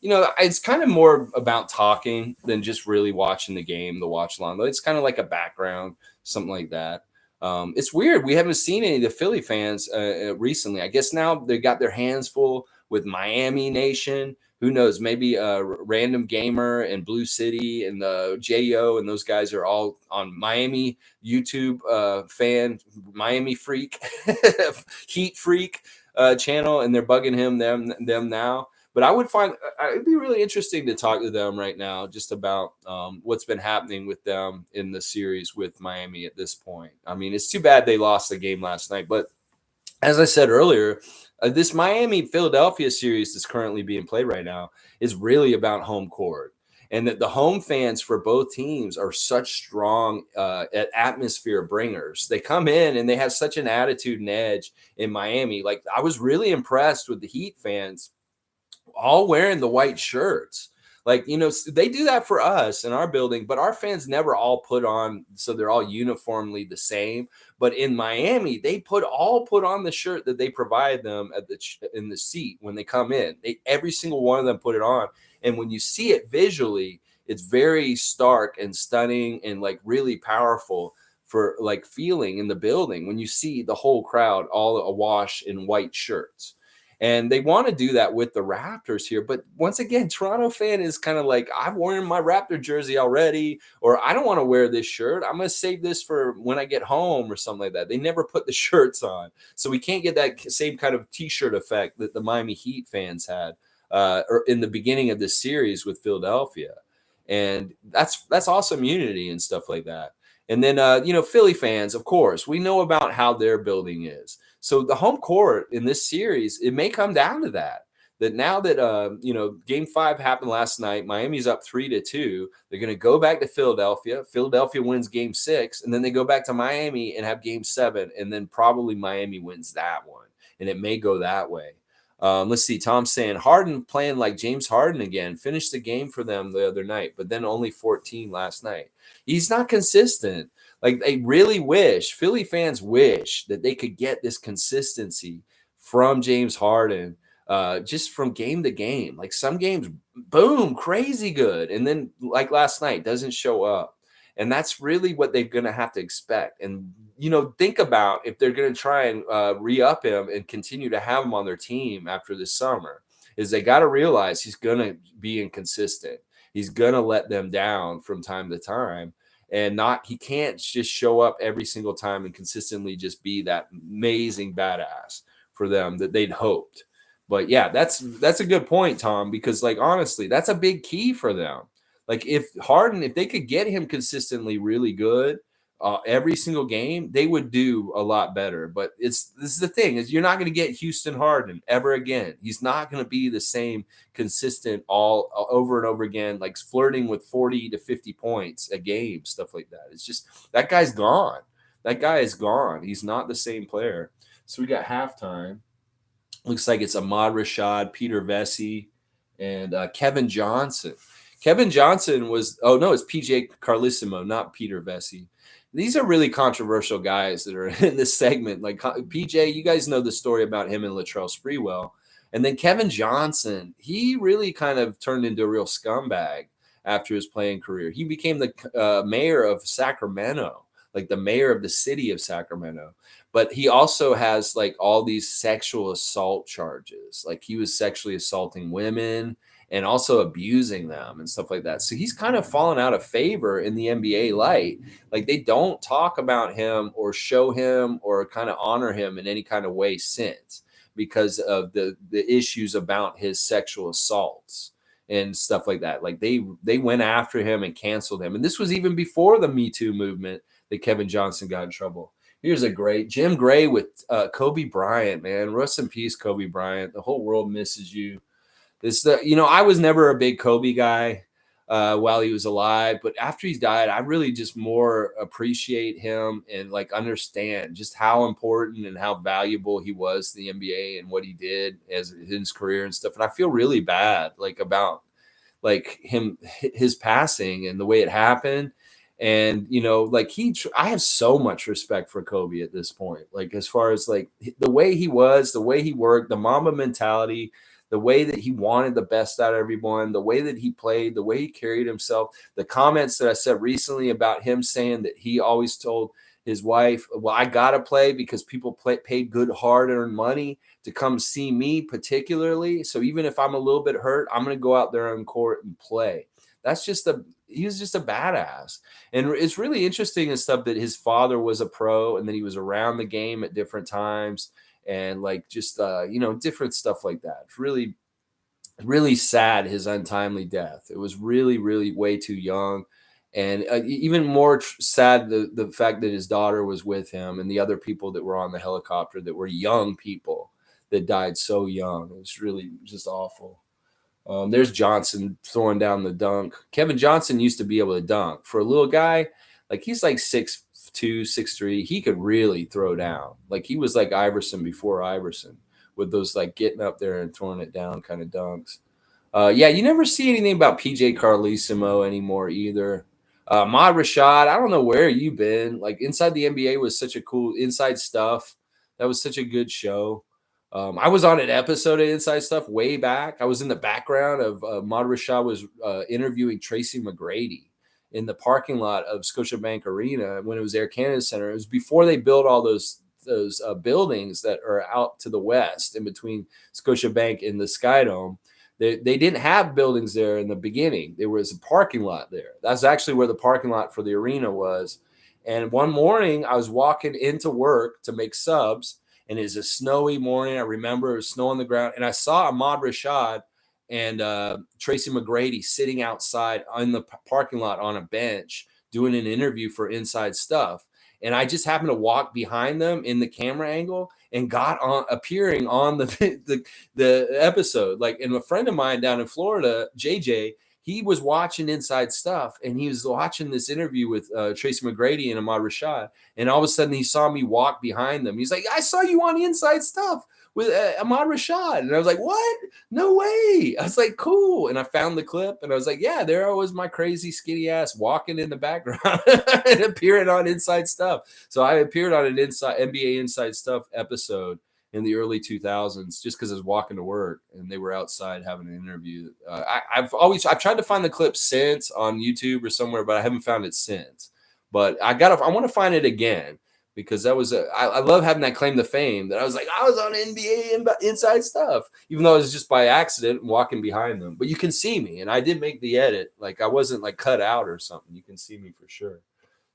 A: it's kind of more about talking than just really watching the game, the watch along. It's kind of like a background, something like that. It's weird. We haven't seen any of the Philly fans recently. I guess now they got their hands full with Miami Nation. Who knows? Maybe a Random Gamer and Blue City and the Jo and those guys are all on Miami YouTube fan, Miami Freak, Heat Freak. channel, and they're bugging them now. But I would find it'd be really interesting to talk to them right now just about what's been happening with them in the series with Miami at this point. I mean, it's too bad they lost the game last night, but as I said earlier, this Miami Philadelphia series that's currently being played right now is really about home court. And that the home fans for both teams are such strong atmosphere bringers. They come in and they have such an attitude and edge in Miami. Like, I was really impressed with the Heat fans all wearing the white shirts. Like, they do that for us in our building, but our fans never all put on, so they're all uniformly the same. But in Miami, they all put on the shirt that they provide them in the seat when they come in. Every single one of them put it on. And when you see it visually, it's very stark and stunning and like really powerful for like feeling in the building when you see the whole crowd all awash in white shirts. And they want to do that with the Raptors here. But once again, Toronto fan is kind of like, I've worn my Raptor jersey already, or I don't want to wear this shirt. I'm going to save this for when I get home or something like that. They never put the shirts on. So we can't get that same kind of T-shirt effect that the Miami Heat fans had or in the beginning of this series with Philadelphia. And that's awesome unity and stuff like that. And then, Philly fans, of course, we know about how their building is. So the home court in this series, it may come down to that. That now that Game 5 happened last night, Miami's up 3-2. They're going to go back to Philadelphia. Philadelphia wins Game 6, and then they go back to Miami and have Game 7, and then probably Miami wins that one, and it may go that way. Let's see. Tom's saying Harden playing like James Harden again. Finished the game for them the other night, but then only 14 last night. He's not consistent. Like, they really wish, Philly fans wish that they could get this consistency from James Harden just from game to game. Like, some games, boom, crazy good. And then like last night, doesn't show up. And that's really what they're going to have to expect. And, think about if they're going to try and re-up him and continue to have him on their team after this summer, is they got to realize he's going to be inconsistent. He's going to let them down from time to time. And he can't just show up every single time and consistently just be that amazing badass for them that they'd hoped. But yeah, that's a good point, Tom, because like, honestly, that's a big key for them. Like, if they could get him consistently really good every single game, they would do a lot better. But this is the thing, is you're not going to get Houston Harden ever again. He's not going to be the same consistent all over and over again, like flirting with 40 to 50 points a game, stuff like that. It's just, that guy's gone. That guy is gone. He's not the same player. So we got halftime. Looks like it's Ahmad Rashad, Peter Vesey, and Kevin Johnson. Kevin Johnson it's PJ Carlissimo, not Peter Vesey. These are really controversial guys that are in this segment. Like PJ, you guys know the story about him and Latrell Sprewell. And then Kevin Johnson, he really kind of turned into a real scumbag after his playing career. He became the mayor of Sacramento, like the mayor of the city of Sacramento. But he also has like all these sexual assault charges. Like, he was sexually assaulting women and also abusing them and stuff like that. So he's kind of fallen out of favor in the NBA light. Like, they don't talk about him or show him or kind of honor him in any kind of way since, because of the issues about his sexual assaults and stuff like that. Like, they went after him and canceled him. And this was even before the Me Too movement that Kevin Johnson got in trouble. Here's a great Jim Gray with Kobe Bryant, man. Rest in peace, Kobe Bryant. The whole world misses you. I was never a big Kobe guy while he was alive, but after he's died, I really just more appreciate him and like understand just how important and how valuable he was to the NBA and what he did as in his career and stuff. And I feel really bad like about like his passing and the way it happened. And, I have so much respect for Kobe at this point. Like, as far as like the way he was, the way he worked, the Mamba mentality, the way that he wanted the best out of everyone, the way that he played, the way he carried himself, the comments that I said recently about him saying that he always told his wife, well, I got to play because people paid good, hard-earned money to come see me particularly. So even if I'm a little bit hurt, I'm going to go out there on court and play. He was just a badass. And it's really interesting and stuff that his father was a pro and then he was around the game at different times. and like just different stuff like that. It's really, really sad, his untimely death. It was really, really way too young. And even more sad, the fact that his daughter was with him and the other people that were on the helicopter that were young people that died so young. It was really just awful. There's Johnson throwing down the dunk. Kevin Johnson used to be able to dunk. For a little guy, like he's like 6'2", 6'3", he could really throw down. Like he was like Iverson before Iverson with those like getting up there and throwing it down kind of dunks. Yeah, you never see anything about PJ Carlesimo anymore either. Ahmad Rashad, I don't know where you've been. Like Inside the NBA was such a cool Inside Stuff. That was such a good show. I was on an episode of Inside Stuff way back. I was in the background of Ahmad Rashad was interviewing Tracy McGrady in the parking lot of Scotiabank Arena when it was Air Canada Center. It was before they built all those buildings that are out to the west in between Scotiabank and the Skydome. They didn't have buildings there in the beginning. There was a parking lot there. That's actually where the parking lot for the arena was. And one morning I was walking into work to make subs, and it's a snowy morning. I remember it was snow on the ground, and I saw Ahmad Rashad and Tracy McGrady sitting outside in the parking lot on a bench doing an interview for Inside Stuff. And I just happened to walk behind them in the camera angle and got on appearing on the episode. Like, and a friend of mine down in Florida, JJ, he was watching Inside Stuff, and he was watching this interview with Tracy McGrady and Ahmad Rashad. And all of a sudden he saw me walk behind them. He's like, I saw you on Inside Stuff with Ahmad Rashad. And I was like, what? No way. I was like, cool. And I found the clip, and I was like, yeah, there was my crazy skinny ass walking in the background and appearing on Inside Stuff. So I appeared on an NBA Inside Stuff episode in the early 2000s just because I was walking to work and they were outside having an interview. I've tried to find the clip since on YouTube or somewhere, but I haven't found it since. But I want to find it again, because that was I love having that claim to fame that I was like, I was on NBA Inside Stuff, even though it was just by accident walking behind them. But you can see me, and I did make the edit. Like I wasn't like cut out or something. You can see me for sure.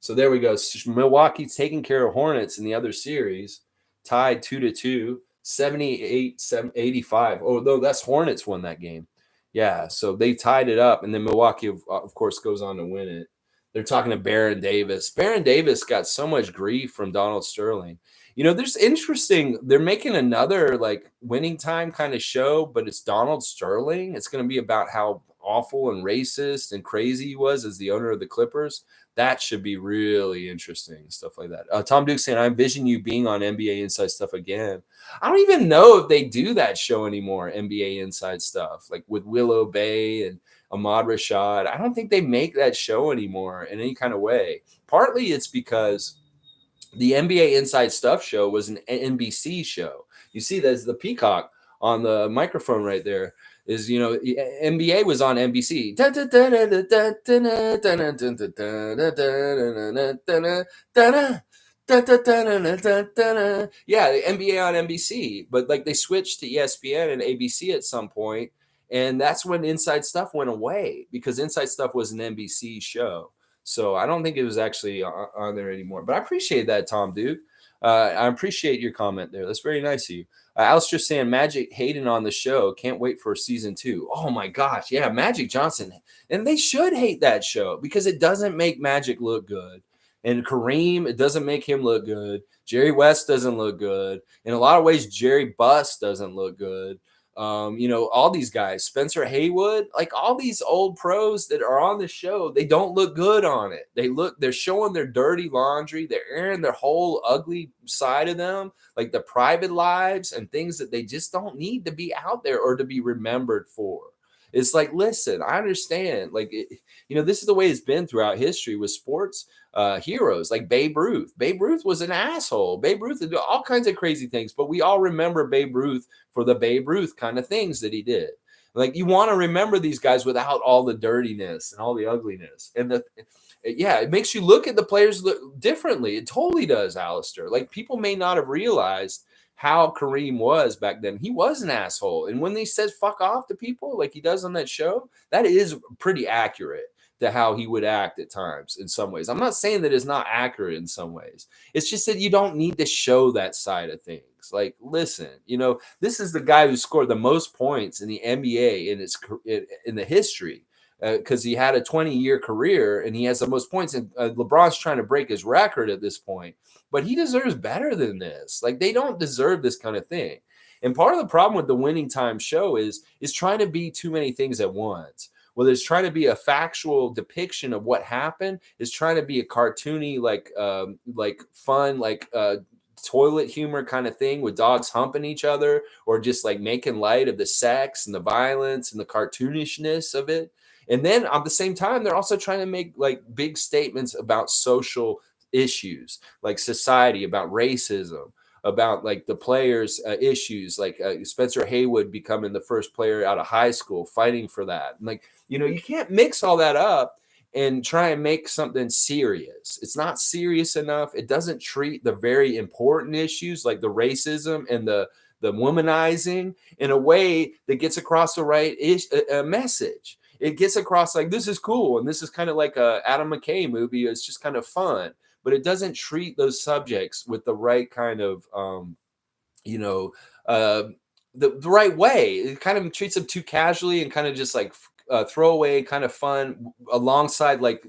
A: So there we go. Milwaukee's taking care of Hornets in the other series, tied 2-2, 78-85. Oh, no, that's Hornets won that game. Yeah, so they tied it up, and then Milwaukee, of course, goes on to win it. They're talking to Baron Davis. Baron Davis got so much grief from Donald Sterling. There's interesting. They're making another like winning time kind of show, but it's Donald Sterling. It's going to be about how awful and racist and crazy he was as the owner of the Clippers. That should be really interesting, stuff like that. Tom Duke saying, I envision you being on NBA Inside Stuff again. I don't even know if they do that show anymore, NBA Inside Stuff, like with Willow Bay and Ahmad Rashad. I don't think they make that show anymore in any kind of way. Partly it's because the NBA Inside Stuff show was an NBC show. You see, there's the peacock on the microphone right there. Is NBA was on NBC. Yeah, the NBA on NBC, but like they switched to ESPN and ABC at some point, and that's when Inside Stuff went away, because Inside Stuff was an NBC show. So I don't think it was actually on there anymore. But I appreciate that, Tom Duke. I appreciate your comment there. That's very nice of you. Alistair saying Magic hating on the show. Can't wait for season 2. Oh my gosh. Yeah, Magic Johnson. And they should hate that show because it doesn't make Magic look good. And Kareem, it doesn't make him look good. Jerry West doesn't look good. In a lot of ways, Jerry Buss doesn't look good. All these guys, Spencer Haywood, like all these old pros that are on the show, they don't look good on it. They're showing their dirty laundry. They're airing their whole ugly side of them, like the private lives and things that they just don't need to be out there or to be remembered for. It's like, listen, I understand. Like, this is the way it's been throughout history with sports heroes like Babe Ruth. Babe Ruth was an asshole. Babe Ruth did all kinds of crazy things, but we all remember Babe Ruth for the Babe Ruth kind of things that he did. Like, you want to remember these guys without all the dirtiness and all the ugliness. And it makes you look at the players differently. It totally does, Alistair. Like, people may not have realized how Kareem was back then. He was an asshole. And when he says fuck off to people like he does on that show, that is pretty accurate. to how he would act at times in some ways. I'm not saying that it's not accurate in some ways. It's just that you don't need to show that side of things. Like, listen, this is the guy who scored the most points in the NBA in the history, because he had a 20-year career and he has the most points. And LeBron's trying to break his record at this point, but he deserves better than this. Like, they don't deserve this kind of thing. And part of the problem with the Winning Time show is trying to be too many things at once. Whether it's trying to be a factual depiction of what happened, is trying to be a cartoony, like fun, toilet humor kind of thing with dogs humping each other, or just like making light of the sex and the violence and the cartoonishness of it. And then at the same time, they're also trying to make like big statements about social issues, like society, about racism, about like the players' issues, like Spencer Haywood becoming the first player out of high school, fighting for that. And like, you can't mix all that up and try and make something serious. It's not serious enough. It doesn't treat the very important issues like the racism and the womanizing in a way that gets across the right message. It gets across like, this is cool, and this is kind of like a Adam McKay movie. It's just kind of fun, but it doesn't treat those subjects with the right kind of, the right way. It kind of treats them too casually and kind of just like throwaway kind of fun alongside like,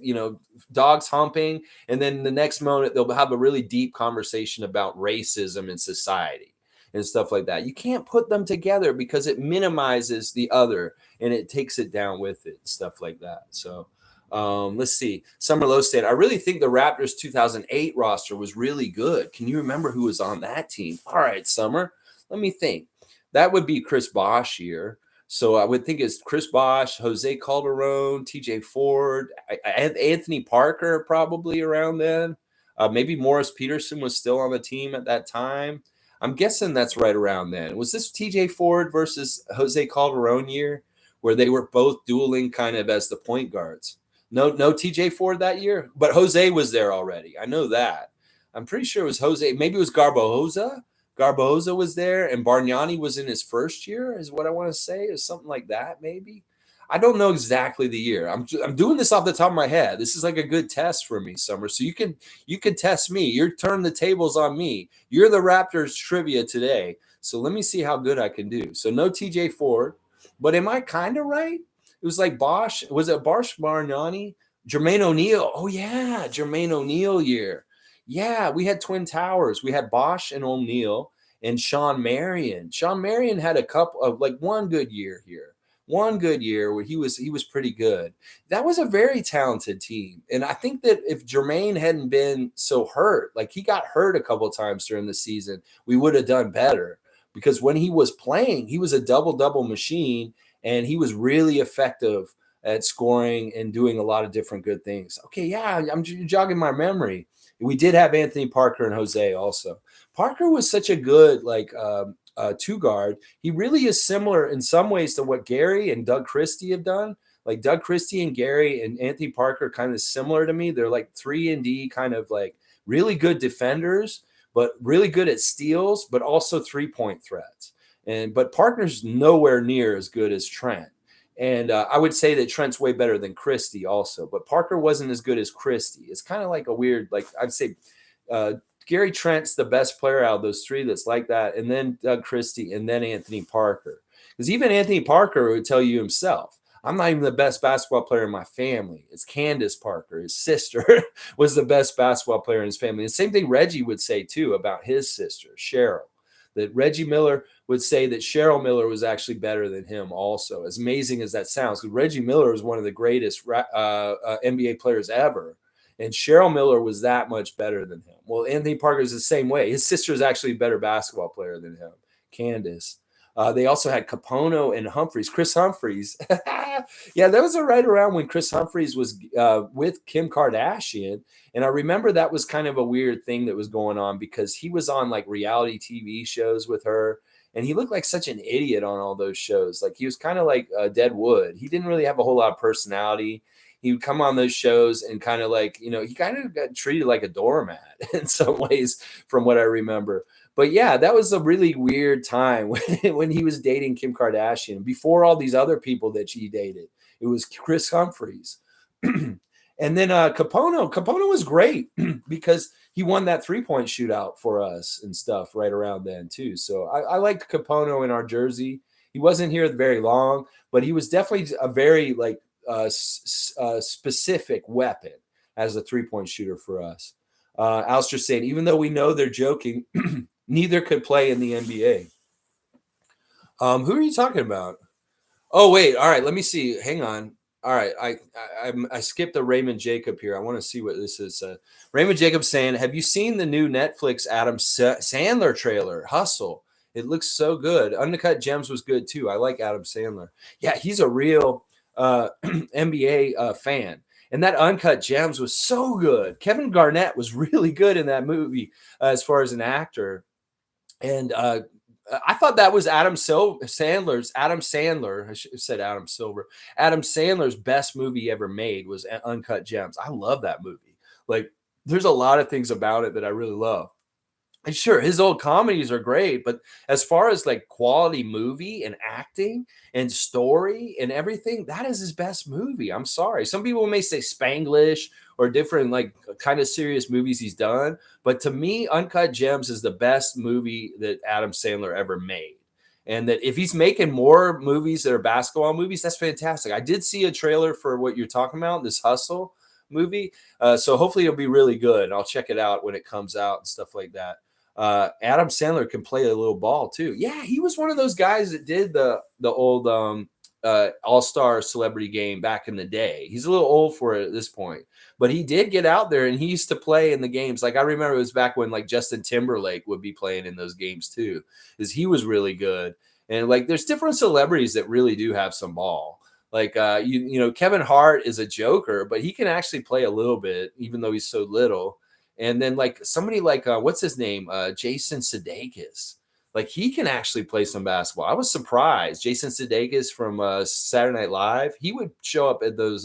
A: dogs humping. And then the next moment they'll have a really deep conversation about racism in society and stuff like that. You can't put them together because it minimizes the other and it takes it down with it and stuff like that. So let's see. Summer Low State. I really think the Raptors 2008 roster was really good. Can you remember who was on that team? All right, Summer. Let me think. That would be Chris Bosh year. So I would think it's Chris Bosh, Jose Calderon, TJ Ford, Anthony Parker probably around then. Maybe Morris Peterson was still on the team at that time. I'm guessing that's right around then. Was this TJ Ford versus Jose Calderon year where they were both dueling kind of as the point guards? No TJ Ford that year, but Jose was there already. I know that. I'm pretty sure it was Jose. Maybe it was Garboza. Garboza was there, and Bargnani was in his first year, is what I want to say, is something like that, maybe. I don't know exactly the year. I'm doing this off the top of my head. This is like a good test for me, Summer. So you can test me. You're turning the tables on me. You're the Raptors trivia today. So let me see how good I can do. So no TJ Ford, but am I kind of right? It was like Bosh. Was it Bosh Bargnani? Jermaine O'Neal. Oh yeah, Jermaine O'Neal year. Yeah, we had Twin Towers. We had Bosh and O'Neal and Sean Marion. Sean Marion had a couple of like one good year here. One good year where he was pretty good. That was a very talented team. And I think that if Jermaine hadn't been so hurt, like he got hurt a couple of times during the season, we would have done better. Because when he was playing, he was a double-double machine, and he was really effective at scoring and doing a lot of different good things. Okay, yeah, I'm jogging my memory. We did have Anthony Parker and Jose also. Parker was such a good two guard. He really is similar in some ways to what Gary and Doug Christie have done. Like Doug Christie and Gary and Anthony Parker kind of similar to me. They're like 3-and-D kind of like really good defenders, but really good at steals, but also three-point threats. But Parker's nowhere near as good as Trent. And I would say that Trent's way better than Christie also, but Parker wasn't as good as Christie. It's kind of like a weird, like I'd say Gary Trent's the best player out of those three that's like that, and then Doug Christie, and then Anthony Parker. Because even Anthony Parker would tell you himself, I'm not even the best basketball player in my family. It's Candace Parker. His sister was the best basketball player in his family. And same thing Reggie would say too about his sister, Cheryl. That Reggie Miller would say that Cheryl Miller was actually better than him also. As amazing as that sounds, because Reggie Miller is one of the greatest NBA players ever. And Cheryl Miller was that much better than him. Well, Anthony Parker is the same way. His sister is actually a better basketball player than him, Candace. They also had Capono and Humphreys, Chris Humphreys. Yeah, that was right around when Chris Humphreys was with Kim Kardashian. And I remember that was kind of a weird thing that was going on because he was on like reality TV shows with her. And he looked like such an idiot on all those shows. Like he was kind of like dead wood. He didn't really have a whole lot of personality. He would come on those shows and kind of like, he kind of got treated like a doormat in some ways from what I remember. But yeah, that was a really weird time when he was dating Kim Kardashian before all these other people that she dated. It was Chris Humphreys. And then Capono was great because he won that 3-point shootout for us and stuff right around then too. So I liked Capono in our jersey. He wasn't here very long, but he was definitely a very like specific weapon as a 3-point shooter for us. Alistair saying, even though we know they're joking, neither could play in the NBA. Who are you talking about? Oh, wait. All right. Let me see. Hang on. All right. I skipped a Raymond Jacob here. I want to see what this is. Raymond Jacob saying, have you seen the new Netflix Adam Sandler trailer, Hustle? It looks so good. Uncut Gems was good too. I like Adam Sandler. Yeah, he's a real NBA fan. And that Uncut Gems was so good. Kevin Garnett was really good in that movie as far as an actor. And I thought that was Adam Sandler's best movie ever made was Uncut Gems. I love that movie. Like, there's a lot of things about it that I really love. And sure, his old comedies are great, but as far as like quality movie and acting and story and everything, that is his best movie. I'm sorry. Some people may say Spanglish or different like kind of serious movies he's done, but to me, Uncut Gems is the best movie that Adam Sandler ever made. And that if he's making more movies that are basketball movies, that's fantastic. I did see a trailer for what you're talking about, this Hustle movie. So hopefully it'll be really good. I'll check it out when it comes out and stuff like that. Adam Sandler can play a little ball too. Yeah, he was one of those guys that did the old All-Star Celebrity Game back in the day. He's a little old for it at this point, but he did get out there and he used to play in the games. Like I remember it was back when like Justin Timberlake would be playing in those games too, because he was really good. And like there's different celebrities that really do have some ball. Like you know, Kevin Hart is a joker, but he can actually play a little bit, even though he's so little. And then like somebody like what's his name? Jason Sudeikis. Like he can actually play some basketball. I was surprised. Jason Sudeikis from Saturday Night Live. He would show up at those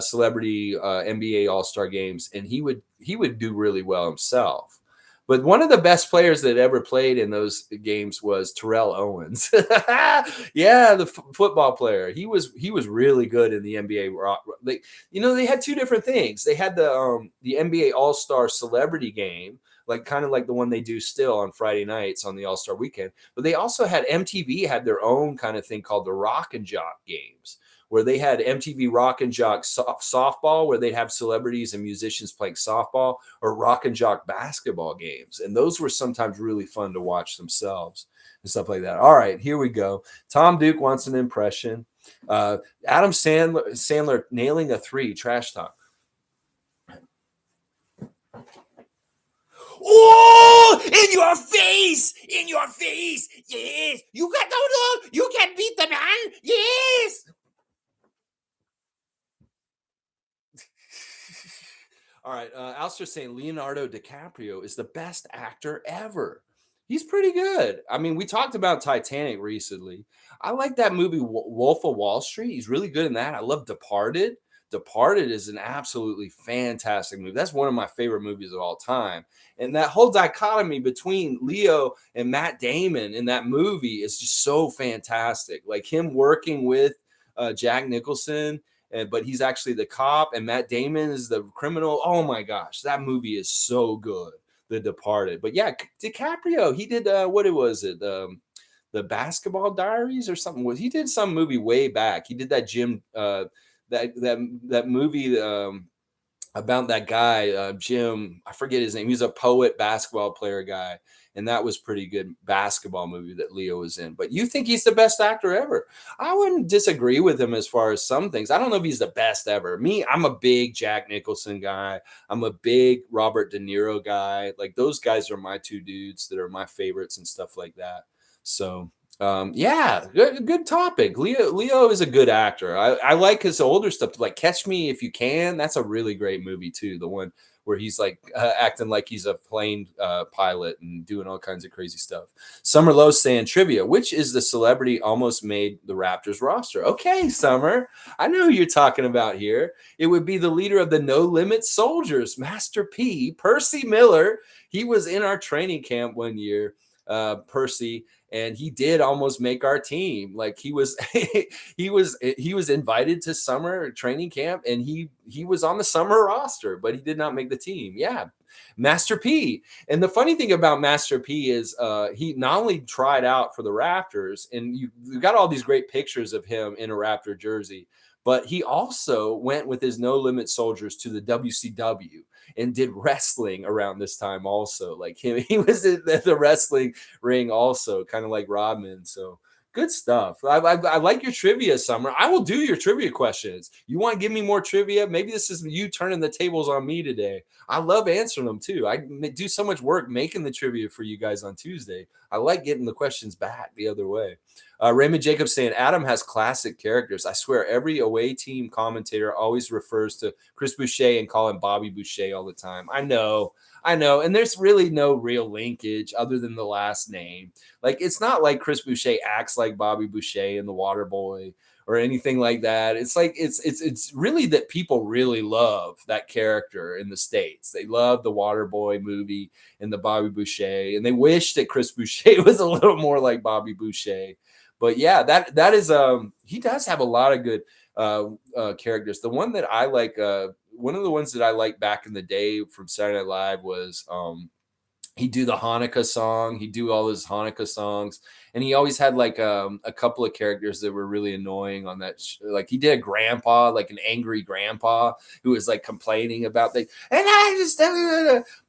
A: celebrity NBA All-Star games, and he would do really well himself. But one of the best players that ever played in those games was Terrell Owens. Yeah, the football player. He was really good in the NBA. They had two different things. They had the NBA All-Star Celebrity Game, like kind of like the one they do still on Friday nights on the All-Star Weekend. But they also had MTV had their own kind of thing called the Rock and Jock Games, where they had MTV Rock and Jock softball, where they'd have celebrities and musicians playing softball, or Rock and Jock basketball games. And those were sometimes really fun to watch themselves and stuff like that. All right, here we go. Tom Duke wants an impression. Adam Sandler nailing a 3, trash talk. Oh, in your face, yes. You can beat the man, yes. All right, Alistair's saying Leonardo DiCaprio is the best actor ever. He's pretty good. I mean, we talked about Titanic recently. I like that movie, Wolf of Wall Street. He's really good in that. I love Departed. Departed is an absolutely fantastic movie. That's one of my favorite movies of all time. And that whole dichotomy between Leo and Matt Damon in that movie is just so fantastic. Like him working with Jack Nicholson, but he's actually the cop, and Matt Damon is the criminal. Oh my gosh, that movie is so good, The Departed. But yeah, DiCaprio, he did what was it? The Basketball Diaries or something. He did some movie way back. He did that that movie about that guy, Jim. I forget his name. He's a poet, basketball player guy. And that was pretty good basketball movie that Leo was in. But you think he's the best actor ever? I wouldn't disagree with him as far as some things. I don't know if he's the best ever. Me, I'm a big Jack Nicholson guy. I'm a big Robert De Niro guy. Like those guys are my two dudes that are my favorites and stuff like that. So yeah, good topic. Leo is a good actor. I like his older stuff, like Catch Me If You Can. That's a really great movie too. The one where he's like acting like he's a plane pilot and doing all kinds of crazy stuff. Summer Lowe saying trivia, which is the celebrity almost made the Raptors roster? Okay, Summer, I know who you're talking about here. It would be the leader of the No Limit Soldiers, Master P, Percy Miller. He was in our training camp one year, Percy. and he did almost make our team. Like he was he was invited to summer training camp, and he was on the summer roster, but he did not make the team. Yeah, Master P. And the funny thing about Master P is he not only tried out for the Raptors, and you got all these great pictures of him in a Raptor jersey, but he also went with his No Limit Soldiers to the WCW and did wrestling around this time also. Like him, he was in the wrestling ring also, kind of like Rodman. So good stuff. I like your trivia, Summer. I will do your trivia questions. You want to give me more trivia? Maybe this is you turning the tables on me today. I love answering them too. I do so much work making the trivia for you guys on Tuesday. I like getting the questions back the other way. Raymond Jacobs saying Adam has classic characters. I swear every away team commentator always refers to Chris Boucher and call him Bobby Boucher all the time. I know. And there's really no real linkage other than the last name. Like, it's not like Chris Boucher acts like Bobby Boucher in The Water Boy or anything like that. It's like, it's really that people really love that character in the States. They love the Water Boy movie and the Bobby Boucher, and they wish that Chris Boucher was a little more like Bobby Boucher. But yeah, that is he does have a lot of good characters. The one that I like, one of the ones that I liked back in the day from Saturday Night Live was he'd do the Hanukkah song. He'd do all his Hanukkah songs, and he always had like a couple of characters that were really annoying on that. Like he did a grandpa, like an angry grandpa who was like complaining about things. And I just,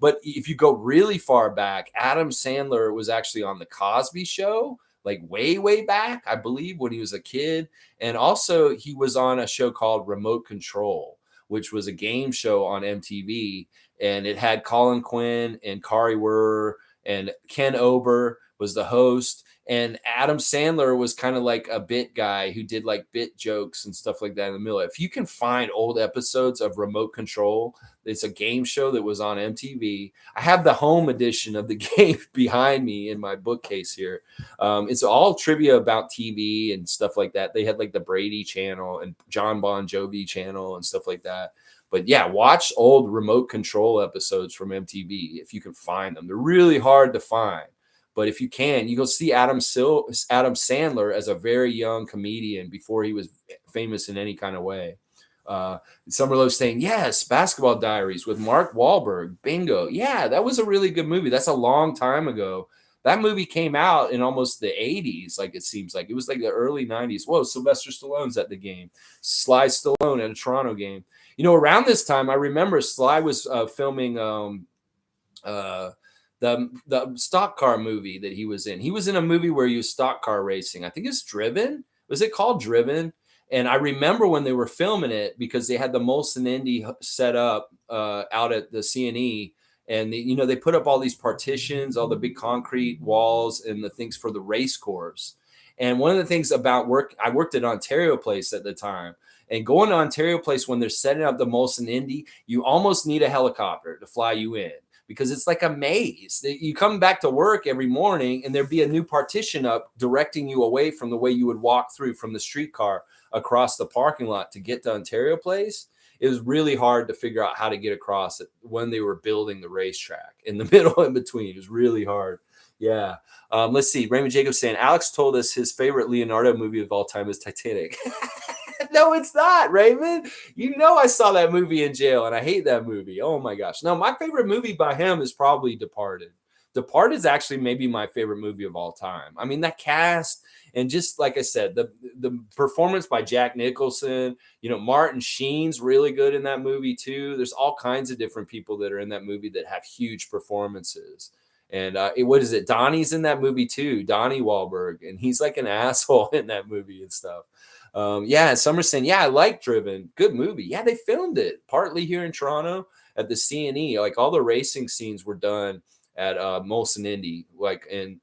A: but if you go really far back, Adam Sandler was actually on the Cosby Show, like way back, I believe, when he was a kid. And also he was on a show called Remote Control, which was a game show on MTV. And it had Colin Quinn and Kari Wuhrer, and Ken Ober was the host. And Adam Sandler was kind of like a bit guy who did like bit jokes and stuff like that in the middle. If you can find old episodes of Remote Control, it's a game show that was on MTV. I have the home edition of the game behind me in my bookcase here. It's all trivia about TV and stuff like that. They had like the Brady channel and John Bon Jovi channel and stuff like that. But yeah, watch old Remote Control episodes from MTV if you can find them. They're really hard to find. But if you can, you go see Adam Sandler as a very young comedian before he was famous in any kind of way. Summerlow saying, yes, Basketball Diaries with Mark Wahlberg. Bingo. Yeah, that was a really good movie. That's a long time ago. That movie came out in almost the 80s, like it seems like. It was like the early 90s. Whoa, Sylvester Stallone's at the game. Sly Stallone at a Toronto game. You know, around this time, I remember Sly was filming the stock car movie that he was in. He was in a movie where he was stock car racing. I think it's Driven. Was it called Driven? And I remember when they were filming it because they had the Molson Indy set up out at the CNE. And they put up all these partitions, all the big concrete walls and the things for the race course. And one of the things about work, I worked at Ontario Place at the time. And going to Ontario Place when they're setting up the Molson Indy, you almost need a helicopter to fly you in because it's like a maze. You come back to work every morning and there'd be a new partition up directing you away from the way you would walk through from the streetcar across the parking lot to get to Ontario Place. It was really hard to figure out how to get across it when they were building the racetrack in the middle in between. It was really hard. Yeah. Let's see. Raymond Jacobs saying, Alex told us his favorite Leonardo movie of all time is Titanic. No, it's not, Raymond. You know I saw that movie in jail, and I hate that movie. Oh, my gosh. No, my favorite movie by him is probably Departed. Departed is actually maybe my favorite movie of all time. I mean, that cast, and just like I said, the performance by Jack Nicholson, Martin Sheen's really good in that movie, too. There's all kinds of different people that are in that movie that have huge performances. And what is it? Donnie's in that movie, too. Donnie Wahlberg. And he's like an asshole in that movie and stuff. Yeah, Summer saying, yeah, I like Driven. Good movie. Yeah, they filmed it partly here in Toronto at the CNE. Like all the racing scenes were done at Molson Indy, like in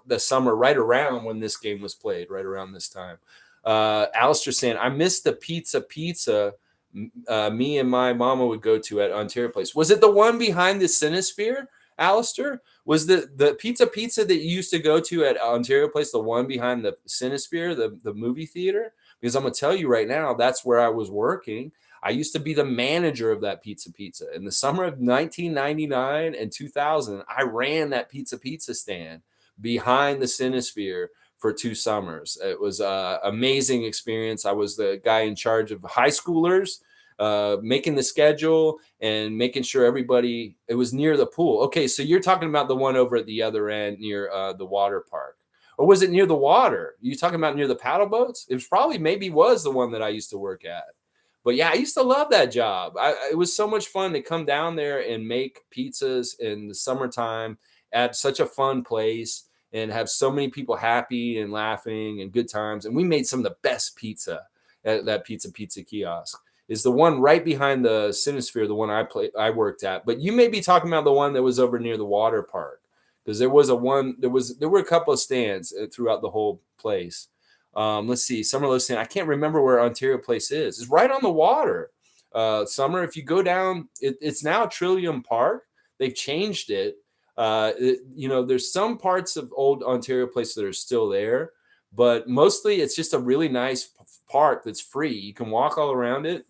A: the summer, right around when this game was played, right around this time. Alistair saying, I missed the pizza me and my mama would go to at Ontario Place. Was it the one behind the Cinesphere, Alistair? Was the pizza that you used to go to at Ontario Place the one behind the Cinesphere, the movie theater? Because I'm going to tell you right now, that's where I was working. I used to be the manager of that pizza. In the summer of 1999 and 2000, I ran that pizza stand behind the Cinesphere for 2 summers. It was an amazing experience. I was the guy in charge of high schoolers, making the schedule and making sure everybody, it was near the pool. Okay, so you're talking about the one over at the other end near the water park. Or was it near the water? You talking about near the paddle boats? It was probably maybe was the one that I used to work at. But yeah, I used to love that job. It was so much fun to come down there and make pizzas in the summertime at such a fun place and have so many people happy and laughing and good times. And we made some of the best pizza at that pizza kiosk. Is the one right behind the Cinesphere, the one I worked at. But you may be talking about the one that was over near the water park, because there were a couple of stands throughout the whole place. Let's see, Summer saying, I can't remember where Ontario Place is. It's right on the water. Summer, if you go down, it's now Trillium Park. They've changed it. There's some parts of old Ontario Place that are still there, but mostly it's just a really nice park that's free. You can walk all around it.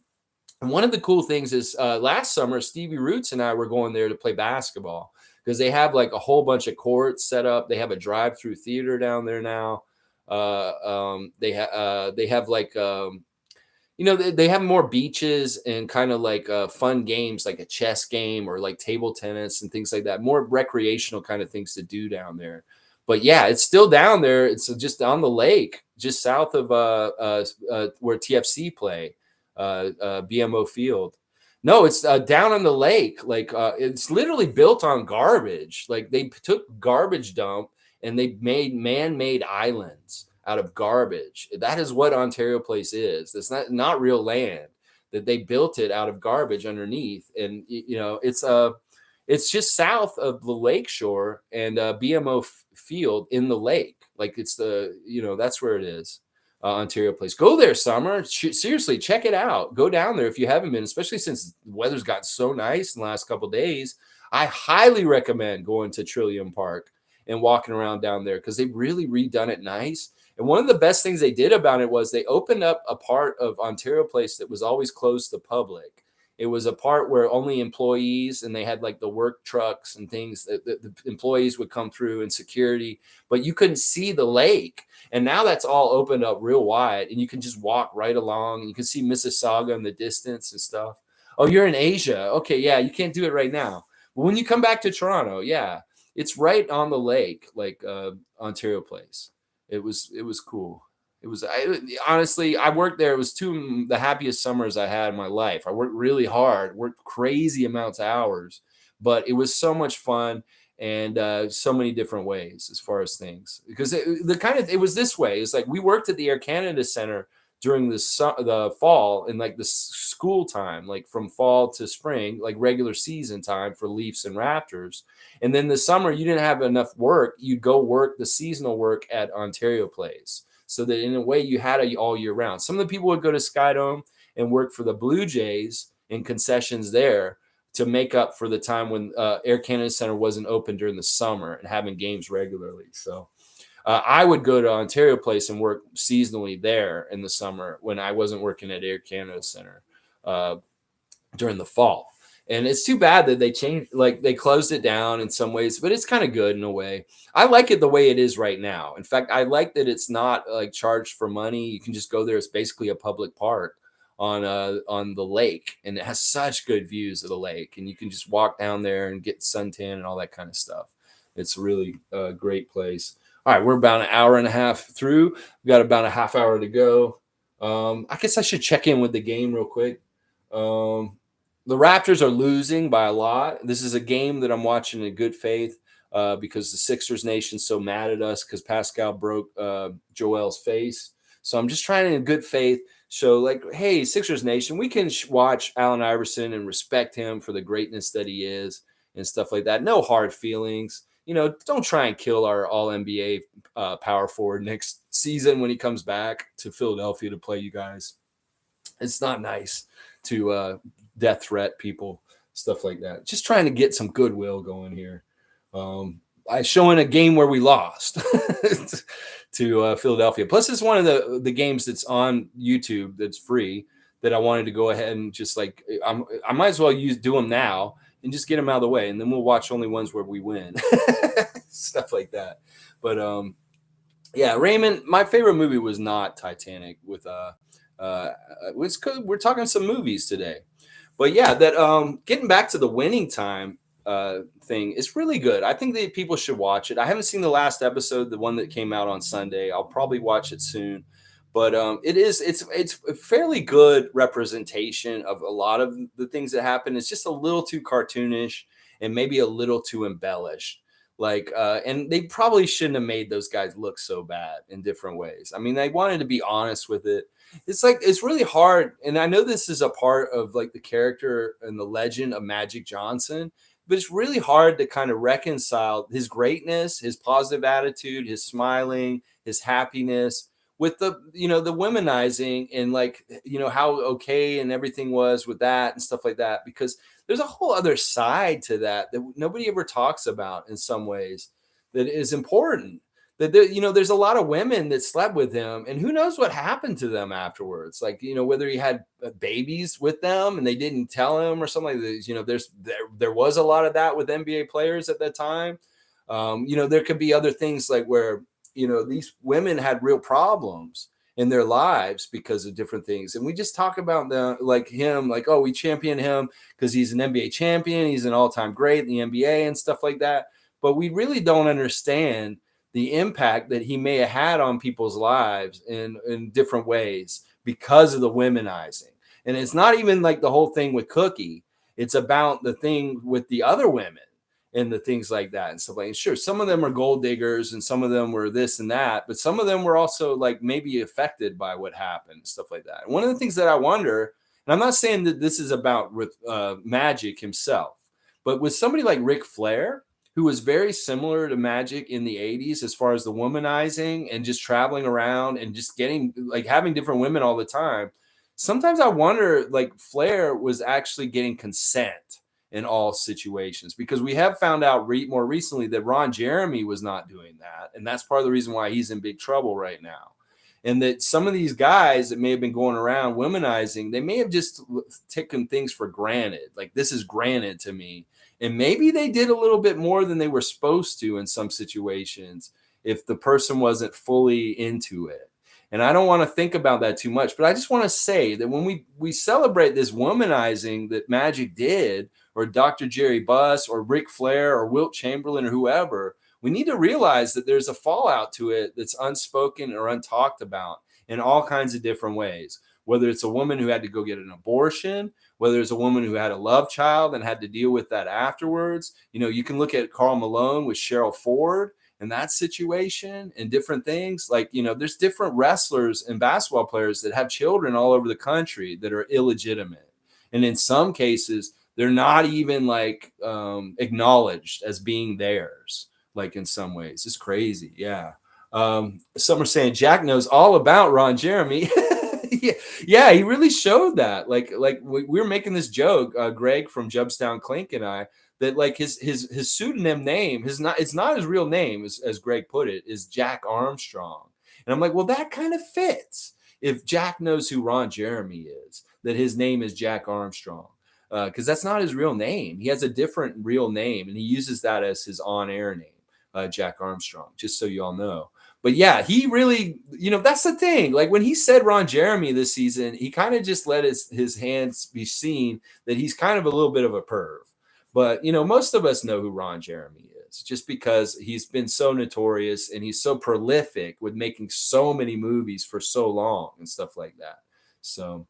A: And one of the cool things is last summer, Stevie Roots and I were going there to play basketball because they have like a whole bunch of courts set up. They have a drive-through theater down there now. They have like they have more beaches and kind of like fun games like a chess game or like table tennis and things like that, more recreational kind of things to do down there. But yeah, it's still down there. It's just on the lake, just south of where TFC play, BMO Field. No, it's down on the lake. Like it's literally built on garbage. Like they took garbage dump and they made man-made islands out of garbage. That is what Ontario Place is. It's not real land. That they built it out of garbage underneath, and it's just south of the lake shore and BMO Field in the lake. Like it's that's where it is. Ontario Place. Go there, Summer. Seriously, check it out. Go down there if you haven't been, especially since the weather's gotten so nice in the last couple of days. I highly recommend going to Trillium Park and walking around down there because they've really redone it nice. And one of the best things they did about it was they opened up a part of Ontario Place that was always closed to the public. It was a part where only employees, and they had like the work trucks and things that the employees would come through and security, but you couldn't see the lake. And now that's all opened up real wide and you can just walk right along. You can see Mississauga in the distance and stuff. Oh, you're in Asia. Okay. Yeah. You can't do it right now. But when you come back to Toronto, yeah, it's right on the lake, like Ontario Place. It was cool. Honestly, I worked there. It was two of the happiest summers I had in my life. I worked really hard, worked crazy amounts of hours, but it was so much fun and so many different ways as far as things. Because it was this way. It's like we worked at the Air Canada Center during the fall and like the school time, like from fall to spring, like regular season time for Leafs and Raptors. And then the summer, you didn't have enough work. You'd go work the seasonal work at Ontario Place. So that in a way you had it all year round. Some of the people would go to Skydome and work for the Blue Jays in concessions there to make up for the time when Air Canada Center wasn't open during the summer and having games regularly. So I would go to Ontario Place and work seasonally there in the summer when I wasn't working at Air Canada Center during the fall. And it's too bad that they changed, like they closed it down in some ways, but it's kind of good in a way. I like it the way it is right now. In fact, I like that it's not like charged for money. You can just go there. It's basically a public park on the lake, and it has such good views of the lake. And you can just walk down there and get suntan and all that kind of stuff. It's really a great place. All right, we're about an hour and a half through. We've got about a half hour to go. I guess I should check in with the game real quick. The Raptors are losing by a lot. This is a game that I'm watching in good faith because the Sixers Nation's so mad at us because Pascal broke Joel's face. So I'm just trying in good faith show like, hey, Sixers Nation, we can watch Allen Iverson and respect him for the greatness that he is and stuff like that. No hard feelings. Don't try and kill our all-NBA power forward next season when he comes back to Philadelphia to play you guys. It's not nice to death threat people, stuff like that. Just trying to get some goodwill going here. I show in a game where we lost to Philadelphia. Plus, it's one of the games that's on YouTube that's free that I wanted to go ahead and just like I might as well do them now and just get them out of the way, and then we'll watch only ones where we win, stuff like that. But yeah, Raymond, my favorite movie was not Titanic. It's we're talking some movies today. But yeah, that getting back to the winning time thing, it's really good. I think that people should watch it. I haven't seen the last episode, the one that came out on Sunday. I'll probably watch it soon. But it's a fairly good representation of a lot of the things that happen. It's just a little too cartoonish and maybe a little too embellished. And they probably shouldn't have made those guys look so bad in different ways. I mean, they wanted to be honest with it. It's like it's really hard, and I know this is a part of like the character and the legend of Magic Johnson, but it's really hard to kind of reconcile his greatness, his positive attitude, his smiling, his happiness with the womanizing and how okay and everything was with that and stuff like that, because there's a whole other side to that nobody ever talks about in some ways that is important. There's a lot of women that slept with him, and who knows what happened to them afterwards. Whether he had babies with them and they didn't tell him or something like this. There was a lot of that with NBA players at that time. There could be other things like where these women had real problems in their lives because of different things. And we just talk about him, oh, we champion him because he's an NBA champion. He's an all-time great in the NBA and stuff like that. But we really don't understand the impact that he may have had on people's lives in different ways because of the womenizing. And it's not even like the whole thing with Cookie. It's about the thing with the other women and the things like that and stuff like that. Sure, some of them are gold diggers and some of them were this and that, but some of them were also like maybe affected by what happened and stuff like that. And one of the things that I wonder, and I'm not saying that this is about with Magic himself, but with somebody like Ric Flair, who was very similar to Magic in the 80s as far as the womanizing and just traveling around and just having different women all the time. Sometimes I wonder, like, Flair was actually getting consent in all situations, because we have found out more recently that Ron Jeremy was not doing that. And that's part of the reason why he's in big trouble right now. And that some of these guys that may have been going around womanizing, they may have just taken things for granted. Like, this is granted to me. And maybe they did a little bit more than they were supposed to in some situations if the person wasn't fully into it. And I don't want to think about that too much, but I just want to say that when we celebrate this womanizing that Magic did, or Dr. Jerry Buss, or Ric Flair, or Wilt Chamberlain, or whoever, we need to realize that there's a fallout to it that's unspoken or untalked about in all kinds of different ways. Whether it's a woman who had to go get an abortion, whether it's a woman who had a love child and had to deal with that afterwards. You can look at Karl Malone with Cheryl Ford and that situation and different things. There's different wrestlers and basketball players that have children all over the country that are illegitimate. And in some cases, they're not even acknowledged as being theirs. In some ways, it's crazy. Yeah. Some are saying Jack knows all about Ron Jeremy. Yeah, he really showed that. We were making this joke, Greg from Jubstown Clink and I, that his pseudonym name it's not his real name, as Greg put it, is Jack Armstrong. And I'm like, well, that kind of fits. If Jack knows who Ron Jeremy is, that his name is Jack Armstrong, because that's not his real name. He has a different real name, and he uses that as his on-air name, Jack Armstrong, just so you all know. But yeah, he really, that's the thing. Like, when he said Ron Jeremy this season, he kind of just let his hands be seen that he's kind of a little bit of a perv. But, most of us know who Ron Jeremy is, just because he's been so notorious and he's so prolific with making so many movies for so long and stuff like that. So,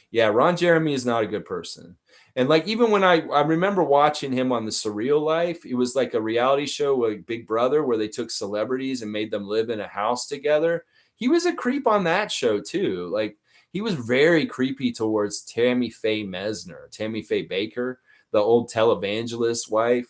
A: yeah, Ron Jeremy is not a good person. And even when I remember watching him on The Surreal Life, it was like a reality show with Big Brother where they took celebrities and made them live in a house together. He was a creep on that show too. He was very creepy towards Tammy Faye Baker, the old televangelist wife.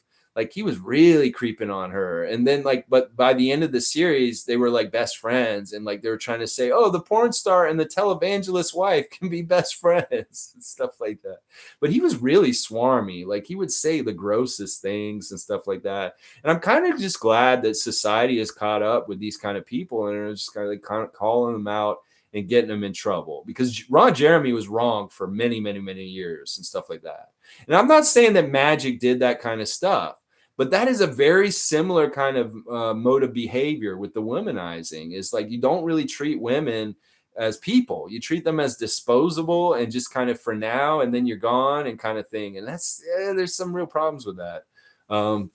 A: He was really creeping on her. And then but by the end of the series, they were best friends. And they were trying to say, oh, the porn star and the televangelist wife can be best friends and stuff like that. But he was really swarmy. He would say the grossest things and stuff like that. And I'm kind of just glad that society has caught up with these kind of people and are just kind of calling them out and getting them in trouble, because Ron Jeremy was wrong for many, many, many years and stuff like that. And I'm not saying that Magic did that kind of stuff, But that is a very similar kind of mode of behavior with the womanizing. Is like you don't really treat women as people. You treat them as disposable and just kind of for now, and then you're gone and kind of thing. And that's there's some real problems with that. Um,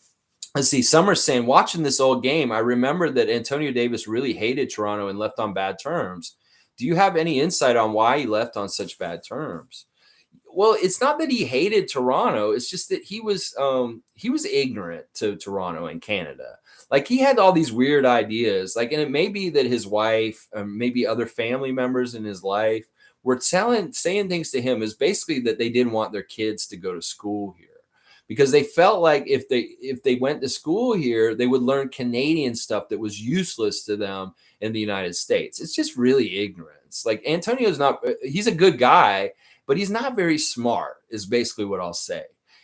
A: let's see. Summer's saying, watching this old game, I remember that Antonio Davis really hated Toronto and left on bad terms. Do you have any insight on why he left on such bad terms? Well, it's not that he hated Toronto. It's just that he was ignorant to Toronto and Canada. Like he had all these weird ideas. Like, and it may be that his wife, maybe other family members in his life, were saying things to him is basically that they didn't want their kids to go to school here because they felt like if they went to school here, they would learn Canadian stuff that was useless to them in the United States. It's just really ignorance. Like Antonio's not. He's a good guy, but he's not very smart, is basically what I'll say.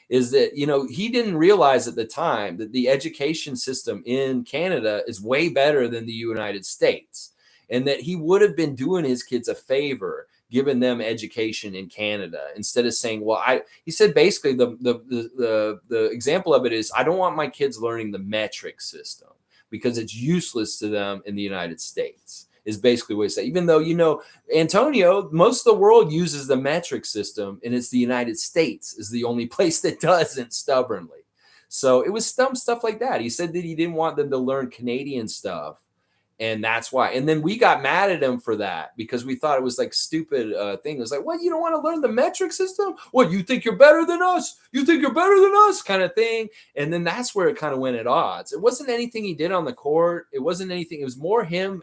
A: Is that, he didn't realize at the time that the education system in Canada is way better than the United States, and that he would have been doing his kids a favor giving them education in Canada instead of saying, well, he said basically the example of it is, I don't want my kids learning the metric system because it's useless to them in the United States. Is basically what he said. Even though, Antonio, most of the world uses the metric system, and it's the United States is the only place that doesn't, stubbornly. So it was stuff like that. He said that he didn't want them to learn Canadian stuff. And that's why. And then we got mad at him for that because we thought it was like stupid thing. It was like, what? You don't want to learn the metric system? What? You think you're better than us? You think you're better than us? Kind of thing. And then that's where it kind of went at odds. It wasn't anything he did on the court. It wasn't anything. It was more him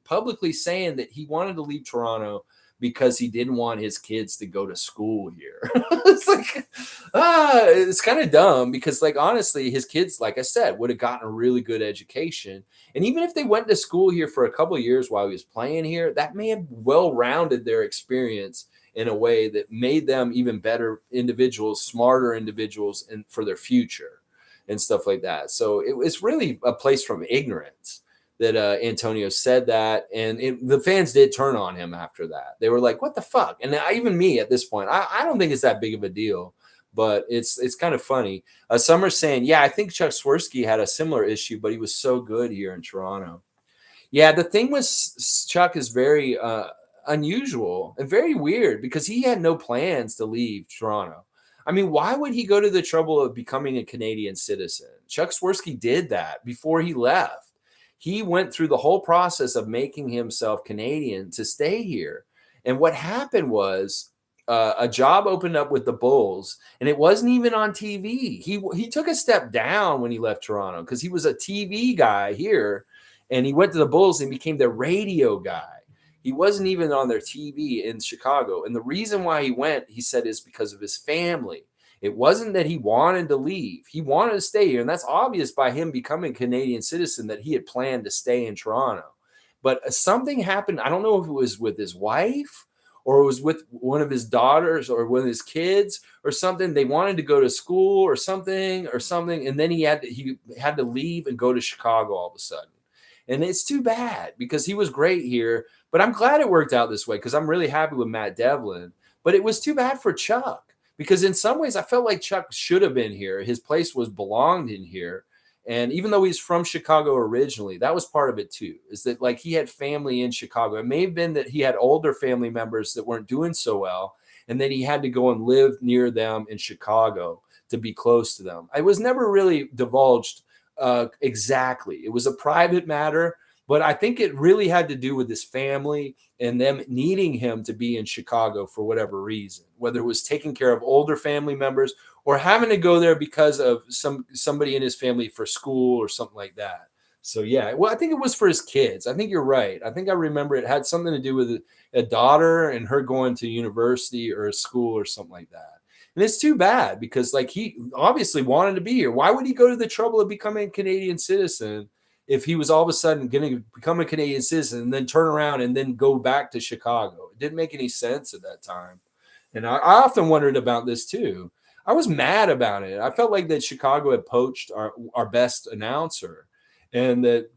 A: publicly saying that he wanted to leave Toronto because he didn't want his kids to go to school here. It's like, it's kind of dumb because, like, honestly, his kids, like I said, would have gotten a really good education. And even if they went to school here for a couple of years while he was playing here, that may have well-rounded their experience in a way that made them even better individuals, smarter individuals, and for their future and stuff like that. So it's really a place from ignorance that Antonio said that, and the fans did turn on him after that. They were like, "What the fuck?" And even me at this point, I don't think it's that big of a deal, but it's kind of funny. Summer's saying, "Yeah, I think Chuck Swirsky had a similar issue, but he was so good here in Toronto." Yeah, the thing with Chuck is very unusual and very weird because he had no plans to leave Toronto. I mean, why would he go to the trouble of becoming a Canadian citizen? Chuck Swirsky did that before he left. He went through the whole process of making himself Canadian to stay here. And what happened was a job opened up with the Bulls, and it wasn't even on TV. He took a step down when he left Toronto because he was a TV guy here, and he went to the Bulls and became the radio guy. He wasn't even on their TV in Chicago. And the reason why he went, he said, is because of his family. It wasn't that he wanted to leave. He wanted to stay here. And that's obvious by him becoming a Canadian citizen that he had planned to stay in Toronto. But something happened. I don't know if it was with his wife or it was with one of his daughters or one of his kids or something. They wanted to go to school or something. And then he had to leave and go to Chicago all of a sudden. And it's too bad because he was great here. But I'm glad it worked out this way because I'm really happy with Matt Devlin. But it was too bad for Chuck. Because in some ways, I felt like Chuck should have been here. His place belonged in here. And even though he's from Chicago originally, that was part of it too, is that like he had family in Chicago. It may have been that he had older family members that weren't doing so well. And then he had to go and live near them in Chicago to be close to them. It was never really divulged exactly. It was a private matter. But I think it really had to do with his family and them needing him to be in Chicago for whatever reason, whether it was taking care of older family members or having to go there because of somebody in his family for school or something like that. So, yeah, well, I think it was for his kids. I think you're right. I think I remember it had something to do with a daughter and her going to university or a school or something like that. And it's too bad because like he obviously wanted to be here. Why would he go to the trouble of becoming a Canadian citizen if he was all of a sudden going to become a Canadian citizen and then turn around and then go back to Chicago? It didn't make any sense at that time. And I often wondered about this too. I was mad about it. I felt like that Chicago had poached our best announcer and that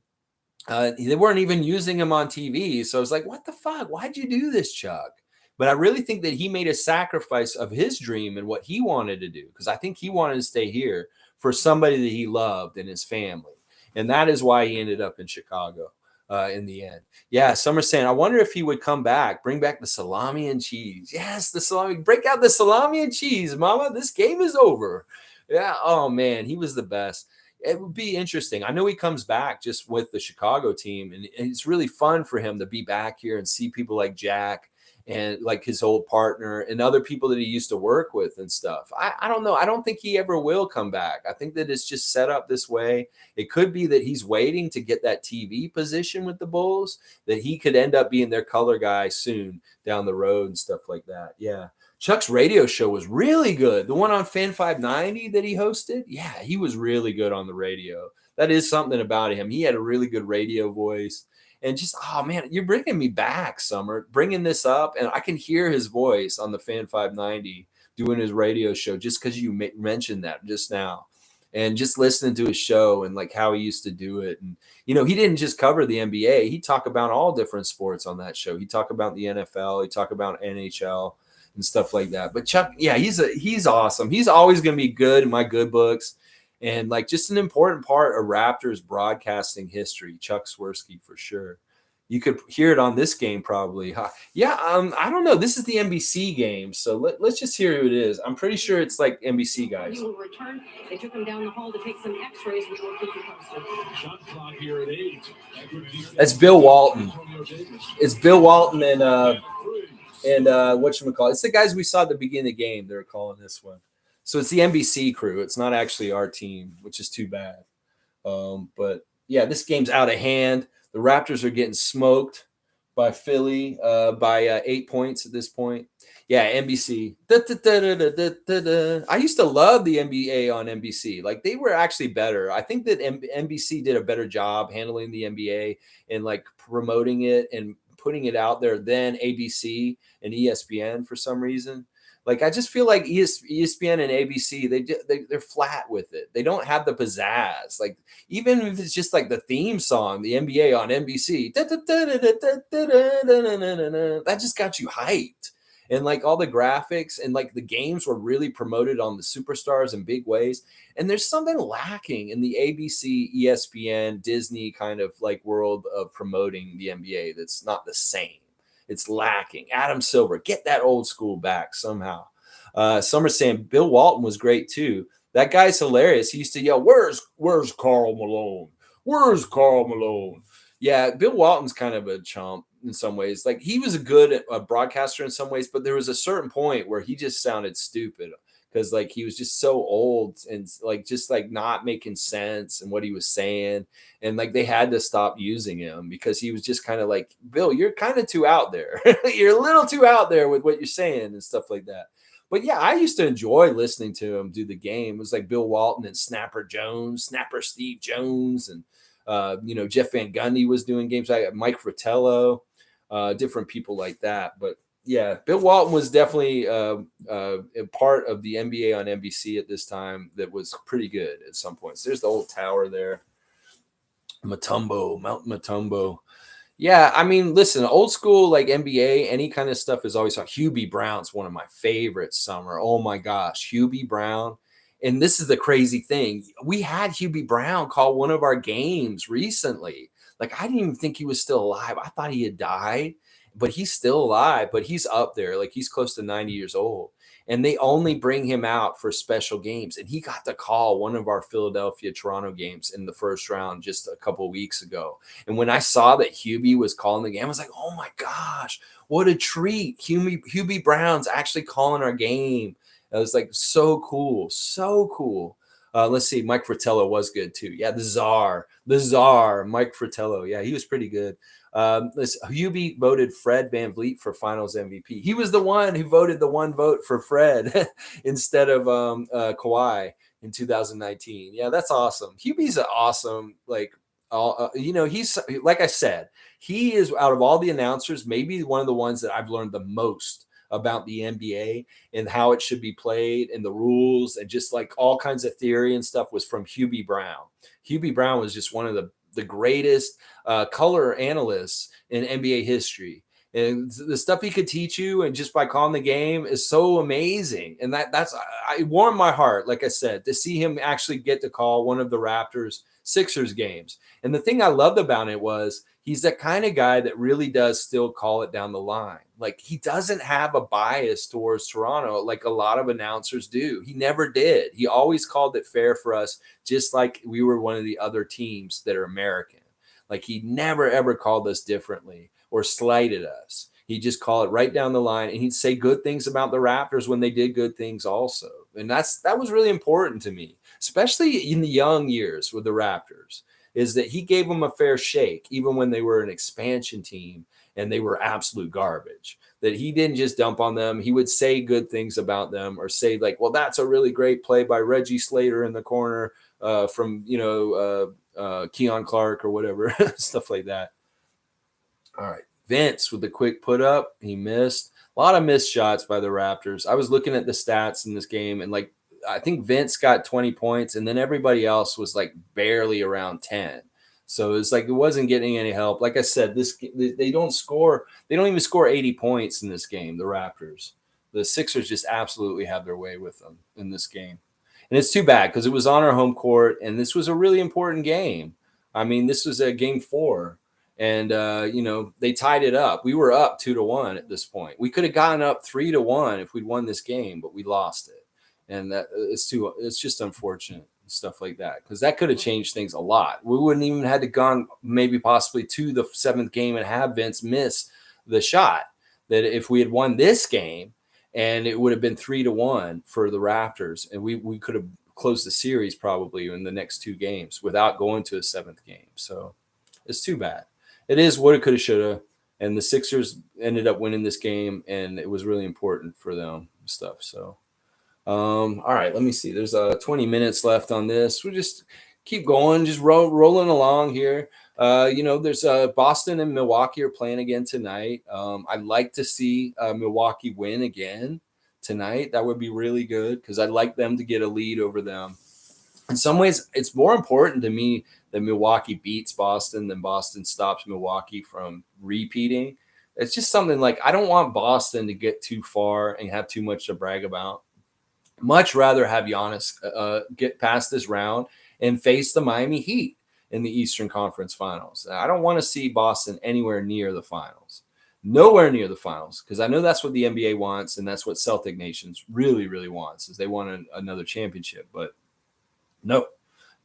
A: they weren't even using him on TV. So I was like, what the fuck? Why'd you do this, Chuck? But I really think that he made a sacrifice of his dream and what he wanted to do because I think he wanted to stay here
B: for somebody that he loved and his family. And that is why he ended up in Chicago in the end. Yeah, some are saying, I wonder if he would come back, bring back the salami and cheese. Yes, the salami, break out the salami and cheese, mama. This game is over. Yeah, oh man, he was the best. It would be interesting. I know he comes back just with the Chicago team, and it's really fun for him to be back here and see people like Jack and like his old partner and other people that he used to work with and stuff. I don't know. I don't think he ever will come back. I think that it's just set up this way. It could be that he's waiting to get that TV position with the Bulls, that he could end up being their color guy soon down the road and stuff like that. Yeah. Chuck's radio show was really good. The one on Fan 590 that he hosted. Yeah, he was really good on the radio. That is something about him. He had a really good radio voice. And just, oh man, you're bringing me back, Summer, bringing this up. And I can hear his voice on the Fan 590 doing his radio show just because you mentioned that just now. And just listening to his show and like how he used to do it. And, you know, he didn't just cover the NBA. He talked about all different sports on that show. He talked about the NFL. He talked about NHL and stuff like that. But Chuck, yeah, he's awesome. He's always going to be good in my good books. And like just an important part of Raptors broadcasting history, Chuck Swirsky for sure. You could hear it on this game probably. Yeah, I don't know. This is the NBC game, so let's just hear who it is. I'm pretty sure it's like NBC guys.
C: He will return. They took him down the hall to take some X-rays, which will keep you posted. Shot clock here at 8.
B: That's Bill Walton. It's Bill Walton and whatchamacallit. It's the guys we saw at the beginning of the game. They're calling this one. So it's the NBC crew. It's not actually our team, which is too bad. But yeah, this game's out of hand. The Raptors are getting smoked by Philly by 8 points at this point. Yeah, NBC. I used to love the NBA on NBC. Like they were actually better. I think that NBC did a better job handling the NBA and like promoting it and putting it out there than ABC and ESPN for some reason. Like I just feel like ESPN and ABC, they're flat with it. They don't have the pizzazz. Like even if it's just like the theme song, the NBA on NBC, that just got you hyped. And like all the graphics and like the games were really promoted on the superstars in big ways. And there's something lacking in the ABC, ESPN, Disney kind of like world of promoting the NBA that's not the same. It's lacking. Adam Silver, get that old school back somehow. Some are saying Bill Walton was great too. That guy's hilarious. He used to yell, "Where's Karl Malone? Where's Karl Malone?" Yeah, Bill Walton's kind of a chump in some ways. Like he was a good broadcaster in some ways, but there was a certain point where he just sounded stupid because like he was just so old and like just like not making sense and what he was saying. And like they had to stop using him because he was just kind of like, Bill, you're kind of too out there. You're a little too out there with what you're saying and stuff like that. But yeah, I used to enjoy listening to him do the game. It was like Bill Walton and Snapper Steve Jones, and Jeff Van Gundy was doing games. I got Mike Fratello, different people like that. But yeah, Bill Walton was definitely a part of the NBA on NBC at this time that was pretty good at some points. There's the old tower there. Mount Matumbo. Yeah, I mean, listen, old school like NBA, any kind of stuff is always fun. Hubie Brown's one of my favorites, Summer. Oh my gosh, Hubie Brown. And this is the crazy thing. We had Hubie Brown call one of our games recently. Like, I didn't even think he was still alive. I thought he had died, but he's still alive, but he's up there. Like, he's close to 90 years old. And they only bring him out for special games. And he got to call one of our Philadelphia-Toronto games in the first round just a couple of weeks ago. And when I saw that Hubie was calling the game, I was like, oh my gosh, what a treat. Hubie Brown's actually calling our game. It was like so cool, so cool. Let's see, Mike Fratello was good too. Yeah, the czar, Mike Fratello. Yeah, he was pretty good. Hubie voted Fred VanVleet for Finals MVP. He was the one who voted the one vote for Fred instead of Kawhi in 2019. Yeah, that's awesome. Hubie's an awesome, he's like I said, he is out of all the announcers, maybe one of the ones that I've learned the most about the NBA and how it should be played and the rules and just like all kinds of theory and stuff was from Hubie Brown. Hubie Brown was just one of the greatest color analysts in NBA history. And the stuff he could teach you, and just by calling the game, is so amazing. And it warmed my heart, like I said, to see him actually get to call one of the Raptors Sixers games. And the thing I loved about it was he's that kind of guy that really does still call it down the line. Like, he doesn't have a bias towards Toronto like a lot of announcers do. He never did. He always called it fair for us, just like we were one of the other teams that are American. Like, he never ever called us differently or slighted us. He'd just call it right down the line, and he'd say good things about the Raptors when they did good things also. And that was really important to me, especially in the young years with the Raptors, is that he gave them a fair shake, even when they were an expansion team and they were absolute garbage. That he didn't just dump on them. He would say good things about them, or say like, well, that's a really great play by Reggie Slater in the corner from, Keon Clark or whatever, stuff like that. All right. Vince with the quick put up. He missed. A lot of missed shots by the Raptors. I was looking at the stats in this game, and like, I think Vince got 20 points, and then everybody else was like barely around 10. So it's like it wasn't getting any help. Like I said, they don't score. They don't even score 80 points in this game, the Raptors. The Sixers just absolutely have their way with them in this game. And it's too bad because it was on our home court, and this was a really important game. I mean, this was a game 4. And, they tied it up. We were up 2-1 at this point. We could have gotten up 3-1 if we'd won this game, but we lost it. And it's just unfortunate, stuff like that, because that could have changed things a lot. We wouldn't even had to gone maybe possibly to the 7th game and have Vince miss the shot. That if we had won this game, and it would have been 3-1 for the Raptors, and we could have closed the series probably in the next 2 games without going to a 7th game. So it's too bad. It is what it could have, should have. And the Sixers ended up winning this game, and it was really important for them and stuff. So, all right, let me see. There's 20 minutes left on this. We'll just keep going, just rolling along here. There's Boston and Milwaukee are playing again tonight. I'd like to see Milwaukee win again tonight. That would be really good because I'd like them to get a lead over them. In some ways, it's more important to me that Milwaukee beats Boston than Boston stops Milwaukee from repeating. It's just something like, I don't want Boston to get too far and have too much to brag about. Much rather have Giannis get past this round and face the Miami Heat in the Eastern Conference Finals. I don't want to see Boston anywhere near the finals. Nowhere near the finals, because I know that's what the NBA wants, and that's what Celtic Nations really, really wants, is they want another championship. But no,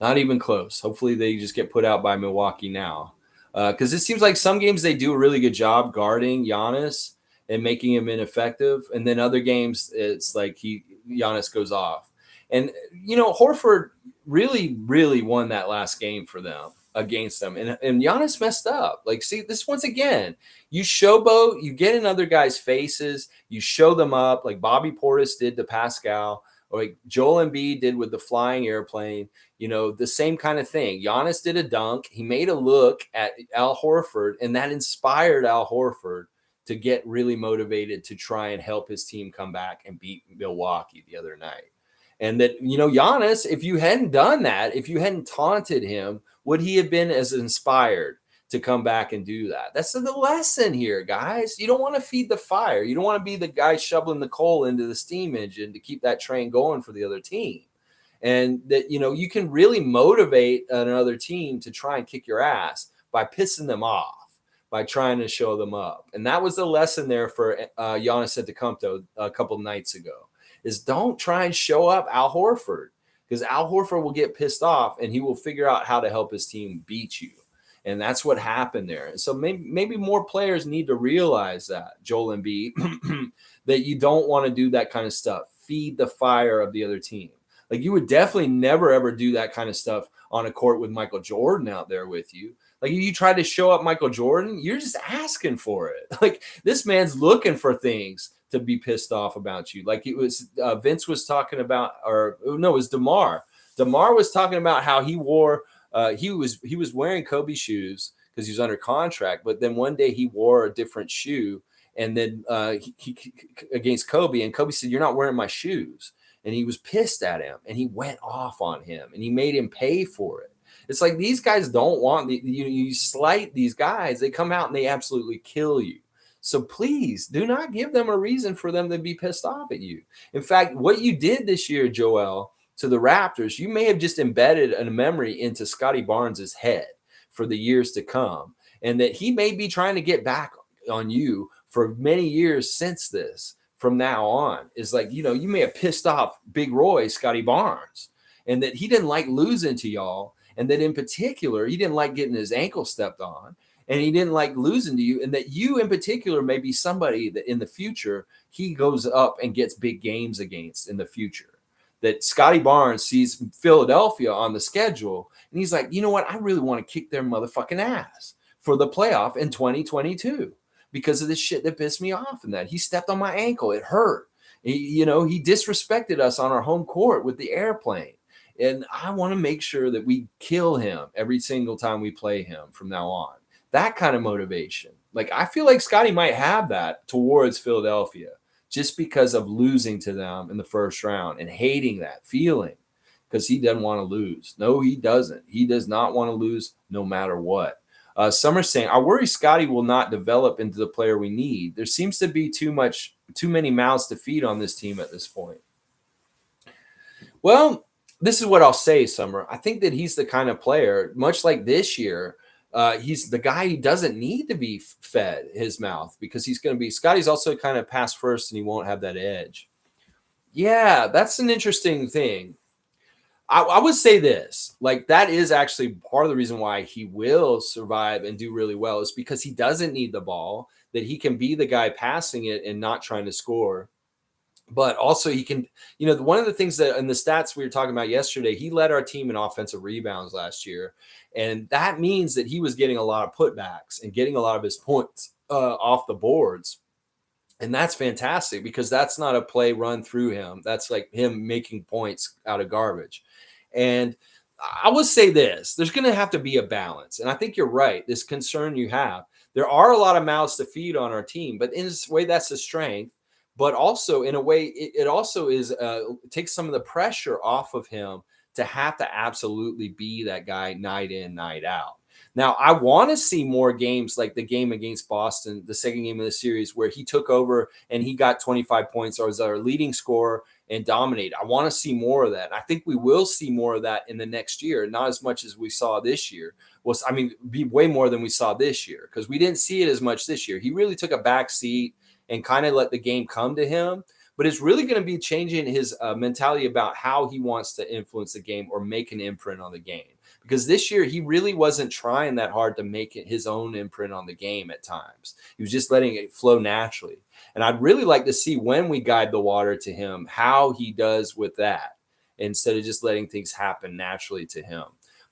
B: not even close. Hopefully they just get put out by Milwaukee now, because it seems like some games they do a really good job guarding Giannis and making him ineffective, and then other games it's like Giannis goes off. And Horford really, really won that last game for them against them, and Giannis messed up. Like, see, this once again, you showboat, you get in other guys' faces, you show them up, like Bobby Portis did to Pascal, or like Joel Embiid did with the flying airplane, the same kind of thing. Giannis did a dunk. He made a look at Al Horford, and that inspired Al Horford to get really motivated to try and help his team come back and beat Milwaukee the other night. And that, Giannis, if you hadn't done that, if you hadn't taunted him, would he have been as inspired to come back and do that? That's the lesson here, guys. You don't want to feed the fire. You don't want to be the guy shoveling the coal into the steam engine to keep that train going for the other team. And that, you can really motivate another team to try and kick your ass by pissing them off, by trying to show them up. And that was the lesson there for Giannis Antetokounmpo a couple nights ago, is don't try and show up Al Horford, because Al Horford will get pissed off and he will figure out how to help his team beat you. And that's what happened there. And so maybe more players need to realize that, Joel Embiid, that you don't want to do that kind of stuff. Feed the fire of the other team. Like, you would definitely never, ever do that kind of stuff on a court with Michael Jordan out there with you. Like, if you try to show up Michael Jordan, you're just asking for it. Like, this man's looking for things to be pissed off about you. Like, it was Vince was talking about, or no, it was DeMar. DeMar was talking about how he wore he was wearing Kobe shoes because he was under contract, but then one day he wore a different shoe, and then he against Kobe, and Kobe said, "You're not wearing my shoes," and he was pissed at him, and he went off on him, and he made him pay for it. It's like, these guys don't want you slight these guys, they come out and they absolutely kill you. So please do not give them a reason for them to be pissed off at you. In fact, what you did this year, Joel, to the Raptors, you may have just embedded a memory into Scotty Barnes's head for the years to come, and that he may be trying to get back on you for many years since this. From now on, is like, you know, you may have pissed off Big Roy, Scotty Barnes, and that he didn't like losing to y'all, and that in particular, he didn't like getting his ankle stepped on, and he didn't like losing to you, and that you in particular may be somebody that in the future he goes up and gets big games against in the future. That Scotty Barnes sees Philadelphia on the schedule, and he's like, you know what? I really want to kick their motherfucking ass for the playoff in 2022 because of this shit that pissed me off. And that he stepped on my ankle, it hurt. He disrespected us on our home court with the airplane. And I want to make sure that we kill him every single time we play him from now on. That kind of motivation. Like, I feel like Scotty might have that towards Philadelphia just because of losing to them in the first round and hating that feeling because he doesn't want to lose. No, he doesn't. He does not want to lose no matter what. Summer's saying, I worry Scotty will not develop into the player we need. There seems to be too many mouths to feed on this team at this point. Well, this is what I'll say, Summer. I think that he's the kind of player, much like this year, he's the guy who doesn't need to be fed his mouth because he's going to be – Scotty's also kind of pass first and he won't have that edge. Yeah, that's an interesting thing. I would say this, like that is actually part of the reason why he will survive and do really well is because he doesn't need the ball, that he can be the guy passing it and not trying to score. But also he can, one of the things that in the stats we were talking about yesterday, he led our team in offensive rebounds last year. And that means that he was getting a lot of putbacks and getting a lot of his points off the boards. And that's fantastic because that's not a play run through him. That's like him making points out of garbage. And I would say this, there's going to have to be a balance. And I think you're right. This concern you have, there are a lot of mouths to feed on our team, but in a way that's a strength. But also in a way, it also is takes some of the pressure off of him to have to absolutely be that guy night in, night out. Now, I want to see more games like the game against Boston, the second game of the series, where he took over and he got 25 points or was our leading scorer and dominated. I want to see more of that. I think we will see more of that in the next year, not as much as we saw this year. Well, I mean, be way more than we saw this year because we didn't see it as much this year. He really took a back seat and kind of let the game come to him. But it's really going to be changing his mentality about how he wants to influence the game or make an imprint on the game. Because this year, he really wasn't trying that hard to make it his own imprint on the game at times. He was just letting it flow naturally. And I'd really like to see when we guide the water to him, how he does with that, instead of just letting things happen naturally to him.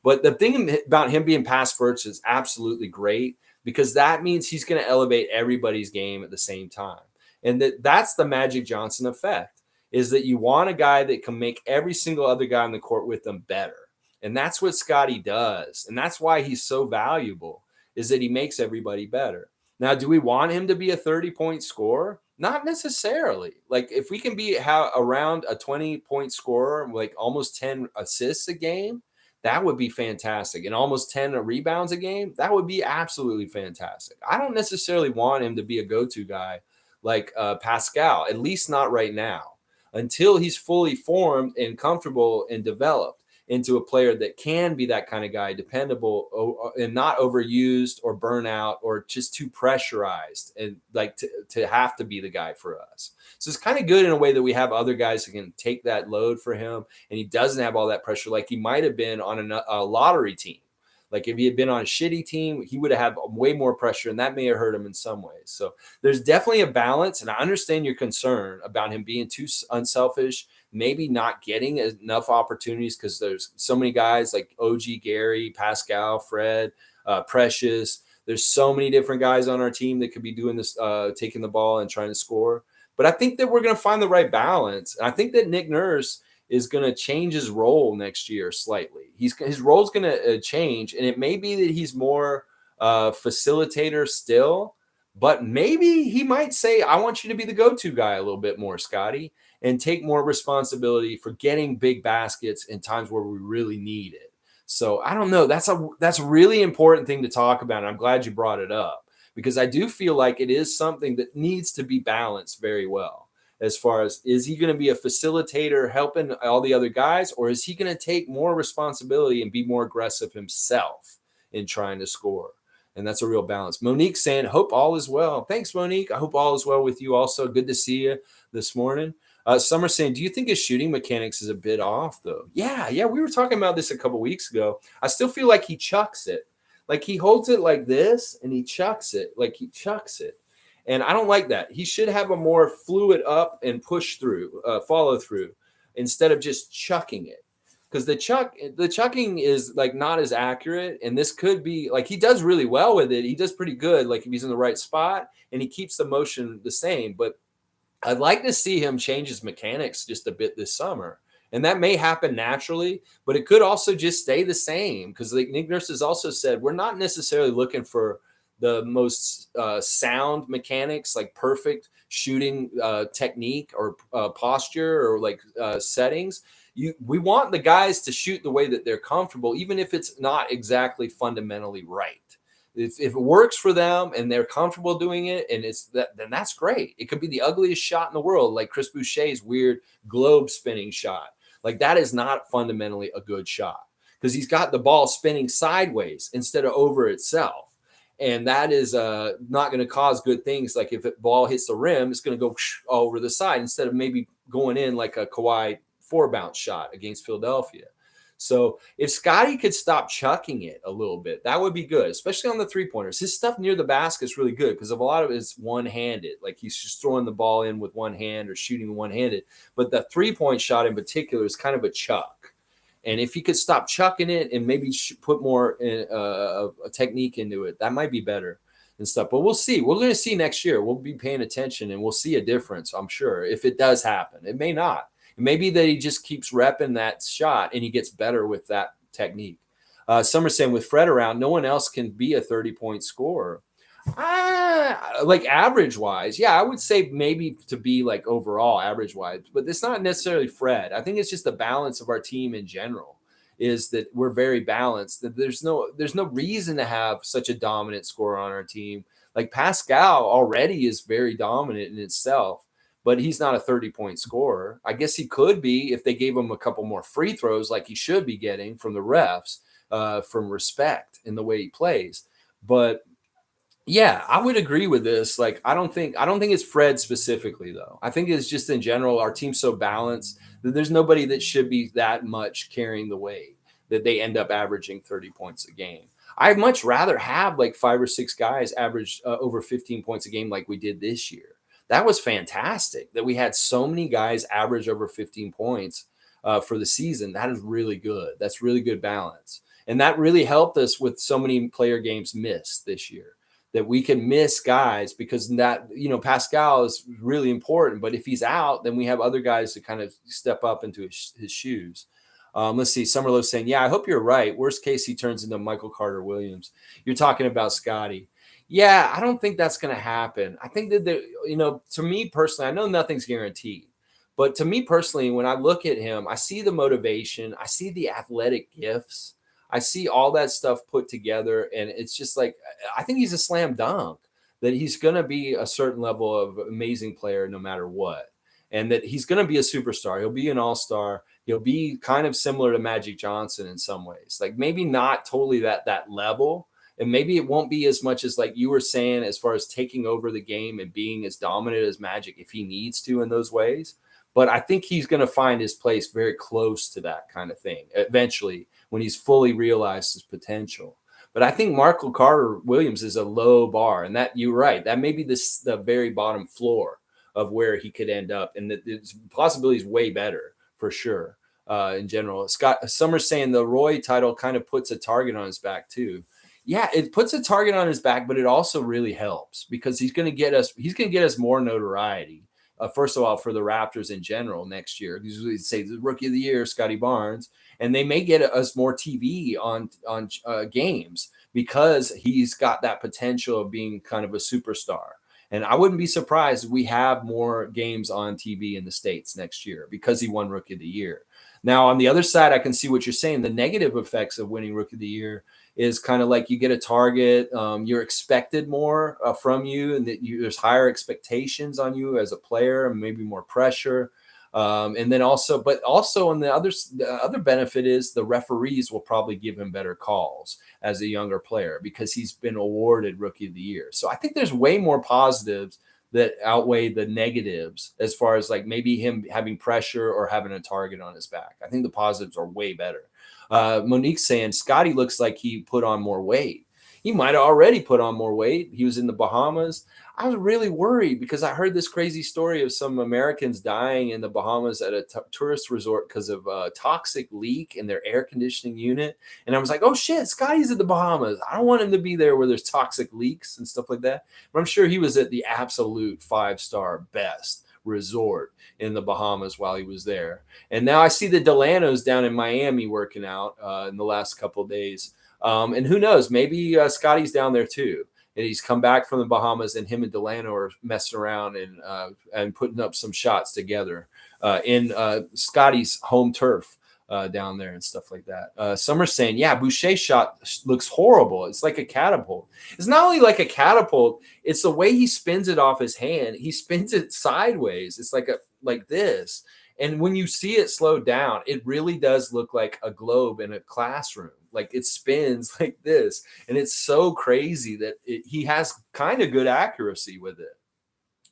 B: But the thing about him being pass first is absolutely great because that means he's going to elevate everybody's game at the same time. And that's the Magic Johnson effect, is that you want a guy that can make every single other guy on the court with them better. And that's what Scotty does. And that's why he's so valuable, is that he makes everybody better. Now, do we want him to be a 30-point scorer? Not necessarily. Like, if we can be around a 20-point scorer, like almost 10 assists a game, that would be fantastic. And almost 10 rebounds a game, that would be absolutely fantastic. I don't necessarily want him to be a go-to guy like Pascal, at least not right now, until he's fully formed and comfortable and developed into a player that can be that kind of guy, dependable and not overused or burnout or just too pressurized and like to have to be the guy for us. So it's kind of good in a way that we have other guys who can take that load for him and he doesn't have all that pressure like he might have been on a lottery team. Like if he had been on a shitty team, he would have had way more pressure, and that may have hurt him in some ways. So there's definitely a balance, and I understand your concern about him being too unselfish, maybe not getting enough opportunities because there's so many guys like OG, Gary, Pascal, Fred, Precious. There's so many different guys on our team that could be doing this, taking the ball and trying to score. But I think that we're going to find the right balance. And I think that Nick Nurse is going to change his role next year slightly. His role is going to change, and it may be that he's more facilitator still, but maybe he might say, I want you to be the go-to guy a little bit more, Scotty, and take more responsibility for getting big baskets in times where we really need it. So I don't know. That's a really important thing to talk about, and I'm glad you brought it up because I do feel like it is something that needs to be balanced very well. As far as, is he going to be a facilitator helping all the other guys, or is he going to take more responsibility and be more aggressive himself in trying to score? And that's a real balance. Monique saying, hope all is well. Thanks, Monique. I hope all is well with you also. Good to see you this morning. Summer saying, do you think his shooting mechanics is a bit off, though? Yeah. We were talking about this a couple weeks ago. I still feel like he chucks it. Like he holds it like this and he chucks it. And I don't like that. He should have a more fluid up and push through, follow through, instead of just chucking it. Because the chucking is like not as accurate. And this could be like, he does really well with it. He does pretty good. Like if he's in the right spot and he keeps the motion the same. But I'd like to see him change his mechanics just a bit this summer. And that may happen naturally, but it could also just stay the same. Because like Nick Nurse has also said, we're not necessarily looking for the most sound mechanics, like perfect shooting technique or posture or like settings. We want the guys to shoot the way that they're comfortable, even if it's not exactly fundamentally right. If it works for them and they're comfortable doing it, and then that's great. It could be the ugliest shot in the world, like Chris Boucher's weird globe spinning shot. Like that is not fundamentally a good shot because he's got the ball spinning sideways instead of over itself. And that is not going to cause good things. Like if the ball hits the rim, it's going to go all over the side instead of maybe going in like a Kawhi 4-bounce shot against Philadelphia. So if Scotty could stop chucking it a little bit, that would be good, especially on the three-pointers. His stuff near the basket is really good because of a lot of it is one-handed. Like he's just throwing the ball in with one hand or shooting one-handed. But the three-point shot in particular is kind of a chuck. And if he could stop chucking it and maybe put more a technique into it, that might be better and stuff. But we'll see. We're going to see next year. We'll be paying attention and we'll see a difference, I'm sure, if it does happen. It may not. It may be that he just keeps repping that shot and he gets better with that technique. Some are saying with Fred around, no one else can be a 30-point scorer. Like average wise, yeah, I would say maybe to be like overall average wise, but it's not necessarily Fred. I think it's just the balance of our team in general is that we're very balanced. That there's no reason to have such a dominant scorer on our team. Like Pascal already is very dominant in itself, but he's not a 30-point scorer. I guess he could be if they gave him a couple more free throws like he should be getting from the refs, from respect in the way he plays. But yeah, I would agree with this. Like, I don't think it's Fred specifically, though. I think it's just in general, our team's so balanced that there's nobody that should be that much carrying the weight that they end up averaging 30 points a game. I'd much rather have like 5 or 6 guys average over 15 points a game like we did this year. That was fantastic that we had so many guys average over 15 points for the season. That is really good. That's really good balance. And that really helped us with so many player games missed this year. That we can miss guys because that, Pascal is really important. But if he's out, then we have other guys to kind of step up into his shoes. Let's see. Summerlow saying, yeah, I hope you're right. Worst case, he turns into Michael Carter Williams. You're talking about Scotty. Yeah, I don't think that's going to happen. I think that, to me personally, I know nothing's guaranteed. But to me personally, when I look at him, I see the motivation. I see the athletic gifts. I see all that stuff put together, and it's just like, I think he's a slam dunk, that he's going to be a certain level of amazing player no matter what, and that he's going to be a superstar. He'll be an all-star. He'll be kind of similar to Magic Johnson in some ways, like maybe not totally that level, and maybe it won't be as much as like you were saying as far as taking over the game and being as dominant as Magic if he needs to in those ways. But I think he's going to find his place very close to that kind of thing eventually when he's fully realized his potential. But I think Michael Carter Williams is a low bar. And that you're right. That may be the very bottom floor of where he could end up. And the possibility is way better for sure in general. Scott Summers saying the Roy title kind of puts a target on his back too. Yeah, it puts a target on his back, but it also really helps because he's going to get us more notoriety. First of all, for the Raptors in general next year, usually say the rookie of the year, Scotty Barnes, and they may get us more TV on games because he's got that potential of being kind of a superstar. And I wouldn't be surprised if we have more games on TV in the States next year because he won rookie of the year. Now, on the other side, I can see what you're saying. The negative effects of winning rookie of the year is kind of like you get a target, you're expected more from you, and that there's higher expectations on you as a player and maybe more pressure. And then also, but also on the other benefit is the referees will probably give him better calls as a younger player because he's been awarded Rookie of the Year. So I think there's way more positives that outweigh the negatives as far as like maybe him having pressure or having a target on his back. I think the positives are way better. Monique's saying Scotty looks like he put on more weight. He might have already put on more weight. He was in the Bahamas. I was really worried because I heard this crazy story of some Americans dying in the Bahamas at a tourist resort because of a toxic leak in their air conditioning unit. And I was like, oh shit, Scotty's at the Bahamas. I don't want him to be there where there's toxic leaks and stuff like that. But I'm sure he was at the absolute 5-star best resort in the Bahamas while he was there. And now I see the Delanos down in Miami working out in the last couple of days. And who knows, maybe Scotty's down there too. And he's come back from the Bahamas, and him and Delano are messing around and putting up some shots together in Scotty's home turf down there and stuff like that. Summer's saying, yeah, Boucher's shot looks horrible. It's like a catapult. It's not only like a catapult, it's the way he spins it off his hand. He spins it sideways. It's like this. And when you see it slowed down, it really does look like a globe in a classroom. Like it spins like this. And it's so crazy that he has kind of good accuracy with it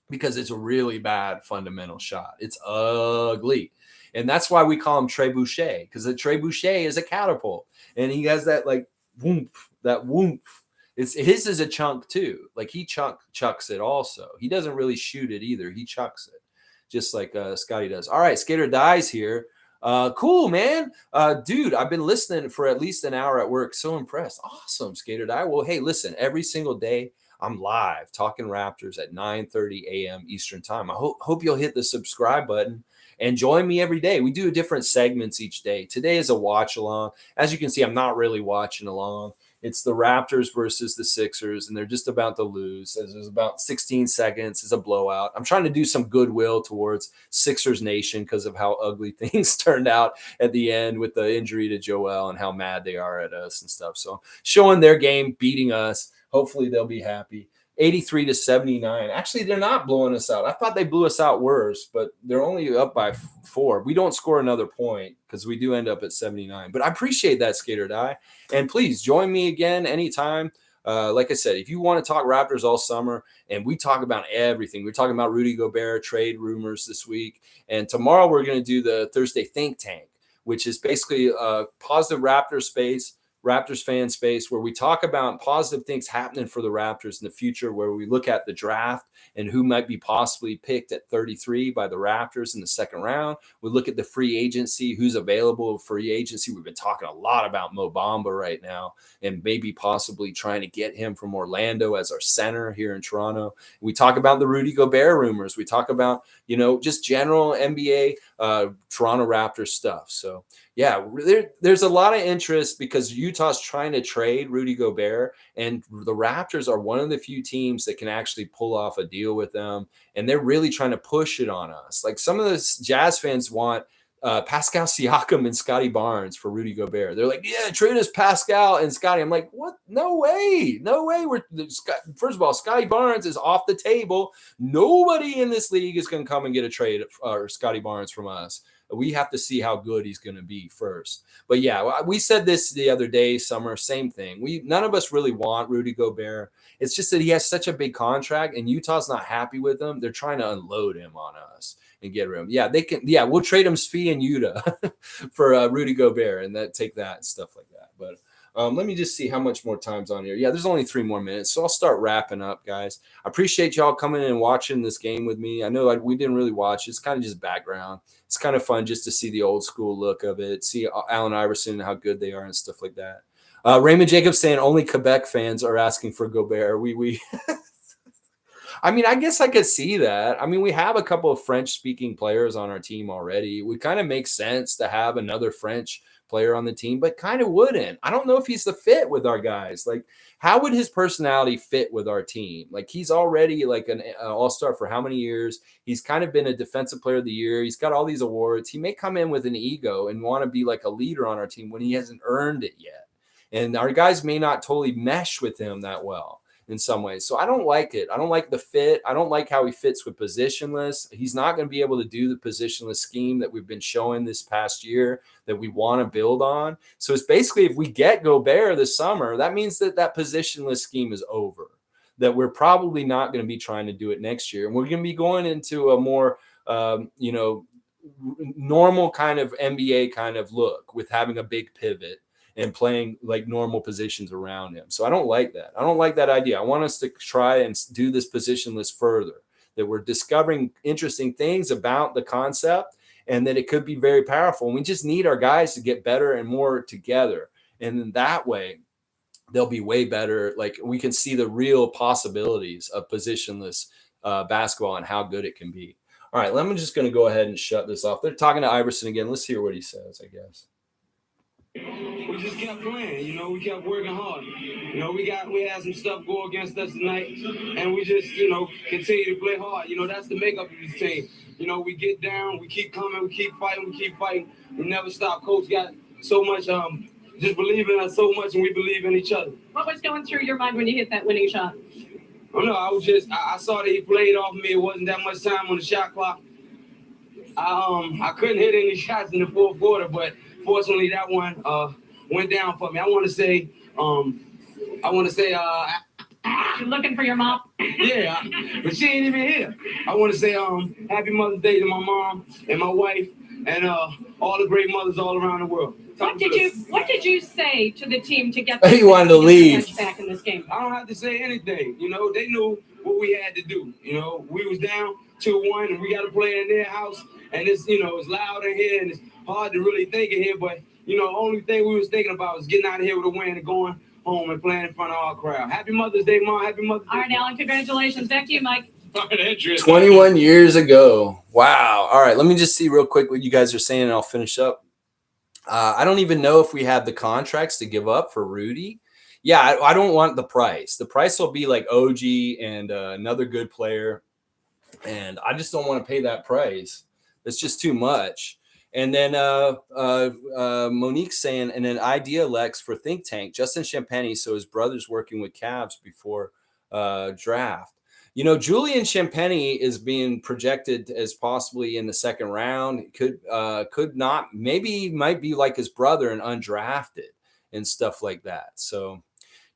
B: because it's a really bad fundamental shot. It's ugly. And that's why we call him Trebuchet, because a Trebuchet is a catapult. And he has that like woomph, that woomph. His is a chunk too. Like he chucks it also. He doesn't really shoot it either. He chucks it. Just like Scotty does. All right, Skater Dies here. Cool, man. Dude, I've been listening for at least an hour at work. So impressed. Awesome, Skater Die. Well, hey, listen, every single day I'm live talking Raptors at 9:30 a.m. Eastern time. I hope you'll hit the subscribe button and join me every day. We do different segments each day. Today is a watch along. As you can see, I'm not really watching along. It's the Raptors versus the Sixers, and they're just about to lose. There's about 16 seconds. It's a blowout. I'm trying to do some goodwill towards Sixers Nation because of how ugly things turned out at the end with the injury to Joel and how mad they are at us and stuff. So showing their game, beating us. Hopefully they'll be happy. 83-79. Actually, they're not blowing us out. I thought they blew us out worse, but they're only up by 4. We don't score another point because we do end up at 79. But I appreciate that, Skater Die. And please join me again anytime. Like I said, if you want to talk Raptors all summer, and we talk about everything. We're talking about Rudy Gobert trade rumors this week. And tomorrow we're going to do the Thursday Think Tank, which is basically a positive Raptors fan space where we talk about positive things happening for the Raptors in the future, where we look at the draft and who might be possibly picked at 33 by the Raptors in the second round. We look at the free agency, who's available free agency. We've been talking a lot about Mo Bamba right now and maybe possibly trying to get him from Orlando as our center here in Toronto. We talk about the Rudy Gobert rumors. We talk about, just general NBA Toronto Raptors stuff. So yeah, there's a lot of interest because Utah's trying to trade Rudy Gobert, and the Raptors are one of the few teams that can actually pull off a deal with them, and they're really trying to push it on us. Like some of the Jazz fans want Pascal Siakam and Scotty Barnes for Rudy Gobert. They're like, yeah, trade us Pascal and Scotty. I'm like, what? No way. First of all, Scotty Barnes is off the table. Nobody in this league is going to come and get a trade or Scotty Barnes from us. We have to see how good he's going to be first. But yeah, we said this the other day, Summer, same thing. None of us really want Rudy Gobert. It's just that he has such a big contract and Utah's not happy with him. They're trying to unload him on us and get rid of him. Yeah, they can. Yeah, we'll trade him Svi and Utah for Rudy Gobert and take that and stuff like that. But let me just see how much more time's on here. Yeah, there's only 3 more minutes, so I'll start wrapping up, guys. I appreciate y'all coming in and watching this game with me. I know we didn't really watch. It's kind of just background. It's kind of fun just to see the old school look of it, see Allen Iverson and how good they are and stuff like that. Raymond Jacobs saying only Quebec fans are asking for Gobert. We I mean, I guess I could see that. I mean, we have a couple of French-speaking players on our team already. It would kind of make sense to have another French player on the team, but kind of wouldn't. I don't know if he's the fit with our guys. Like, how would his personality fit with our team? Like, he's already like an all-star for how many years? He's kind of been a defensive player of the year. He's got all these awards. He may come in with an ego and want to be like a leader on our team when he hasn't earned it yet. And our guys may not totally mesh with him that well in some ways. So I don't like it. I don't like the fit. I don't like how he fits with positionless. He's not going to be able to do the positionless scheme that we've been showing this past year that we want to build on. So it's basically, if we get Gobert this summer, that means that positionless scheme is over, that we're probably not going to be trying to do it next year. And we're going to be going into a more, normal kind of NBA kind of look with having a big pivot and playing like normal positions around him. So I don't like that. I don't like that idea. I want us to try and do this positionless further, that we're discovering interesting things about the concept and that it could be very powerful. And we just need our guys to get better and more together. And in that way, they'll be way better. Like, we can see the real possibilities of positionless basketball and how good it can be. All right, I'm just going to go ahead and shut this off. They're talking to Iverson again. Let's hear what he says, I guess.
C: We just kept playing, we kept working hard. We had some stuff go against us tonight, and we just, continue to play hard. That's the makeup of this team. We get down, we keep coming, we keep fighting. We never stop. Coach got so much, just believe in us so much, and we believe in each other.
D: What was going through your mind when you hit that winning shot?
C: Oh, no, I saw that he played off me. It wasn't that much time on the shot clock. I couldn't hit any shots in the fourth quarter, but fortunately that one went down for me. I want to say,
D: You're looking for your mom?
C: yeah, but she ain't even here. I want to say Happy Mother's Day to my mom and my wife and all the great mothers all around the world.
D: What did you say to the team to get
B: He wanted to leave
D: back in this game?
C: I don't have to say anything. They knew what we had to do. We was down 2-1 and we got to play in their house. And it's, it's loud in here and it's hard to really think in here. But, only thing we was thinking about was getting out of here with a win and going home and playing in front of our crowd. Happy Mother's Day, Mom. Happy Mother's Day.
D: All right, Allen, congratulations. Back to you, Mike.
B: 21 years ago. Wow. All right, let me just see real quick what you guys are saying and I'll finish up. I don't even know if we have the contracts to give up for Rudy. Yeah, I don't want the price. The price will be like OG and another good player. And I just don't want to pay that price. It's just too much. And then Monique's saying, and an idea, Lex, for Think Tank, Justin Champagny, so his brother's working with Cavs before draft. Julian Champagny is being projected as possibly in the second round. Could not, maybe might be like his brother and undrafted and stuff like that. So,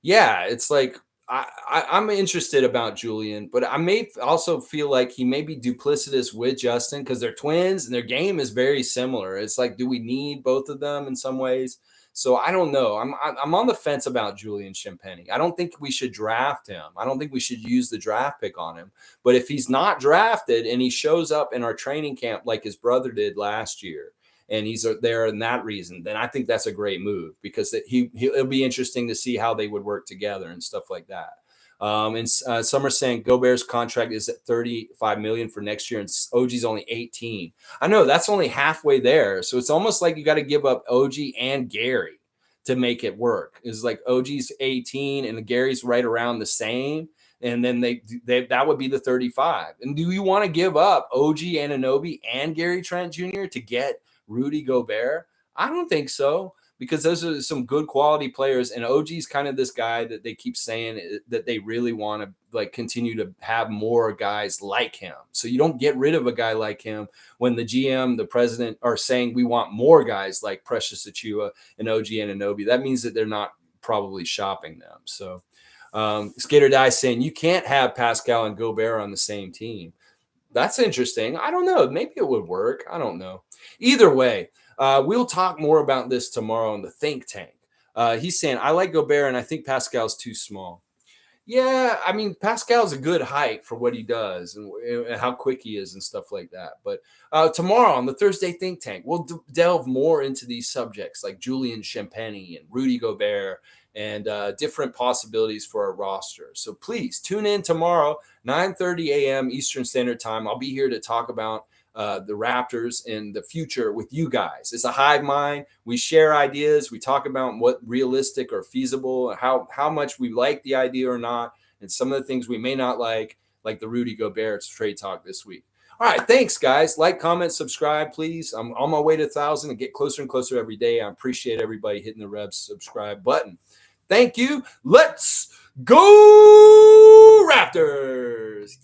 B: yeah, it's like I'm interested about Julian, but I may also feel like he may be duplicitous with Justin because they're twins and their game is very similar. It's like, do we need both of them in some ways? So I don't know. I'm on the fence about Julian Champagny. I don't think we should draft him. I don't think we should use the draft pick on him. But if he's not drafted and he shows up in our training camp like his brother did last year, and he's there in that reason, then I think that's a great move because it'll be interesting to see how they would work together and stuff like that. And some are saying Gobert's contract is at $35 million for next year, and OG's only 18. I know that's only halfway there, so it's almost like you got to give up OG and Gary to make it work. It's like OG's 18 and Gary's right around the same, and then they that would be the 35. And do you want to give up OG Anunoby and Gary Trent Jr. to get Rudy Gobert? I don't think so, because those are some good quality players, and OG's kind of this guy that they keep saying that they really want to like continue to have more guys like him. So you don't get rid of a guy like him when the GM, the president are saying we want more guys like Precious Achiuwa and OG Anunoby. That means that they're not probably shopping them. So Skater Die saying you can't have Pascal and Gobert on the same team. That's interesting. I don't know. Maybe it would work. I don't know. Either way, we'll talk more about this tomorrow in the Think Tank. He's saying, I like Gobert, and I think Pascal's too small. Yeah, I mean, Pascal's a good height for what he does and how quick he is and stuff like that. But tomorrow on the Thursday Think Tank, we'll delve more into these subjects like Julian Champagny and Rudy Gobert and different possibilities for our roster. So please tune in tomorrow, 9:30 a.m. Eastern Standard Time. I'll be here to talk about the Raptors and the future with you guys. It's a hive mind. We share ideas. We talk about what realistic or feasible, how much we like the idea or not, and some of the things we may not like the Rudy Gobert trade talk this week. All right, thanks, guys. Like, comment, subscribe, please. I'm on my way to 1,000 and get closer and closer every day. I appreciate everybody hitting the Rev subscribe button. Thank you. Let's go, Raptors.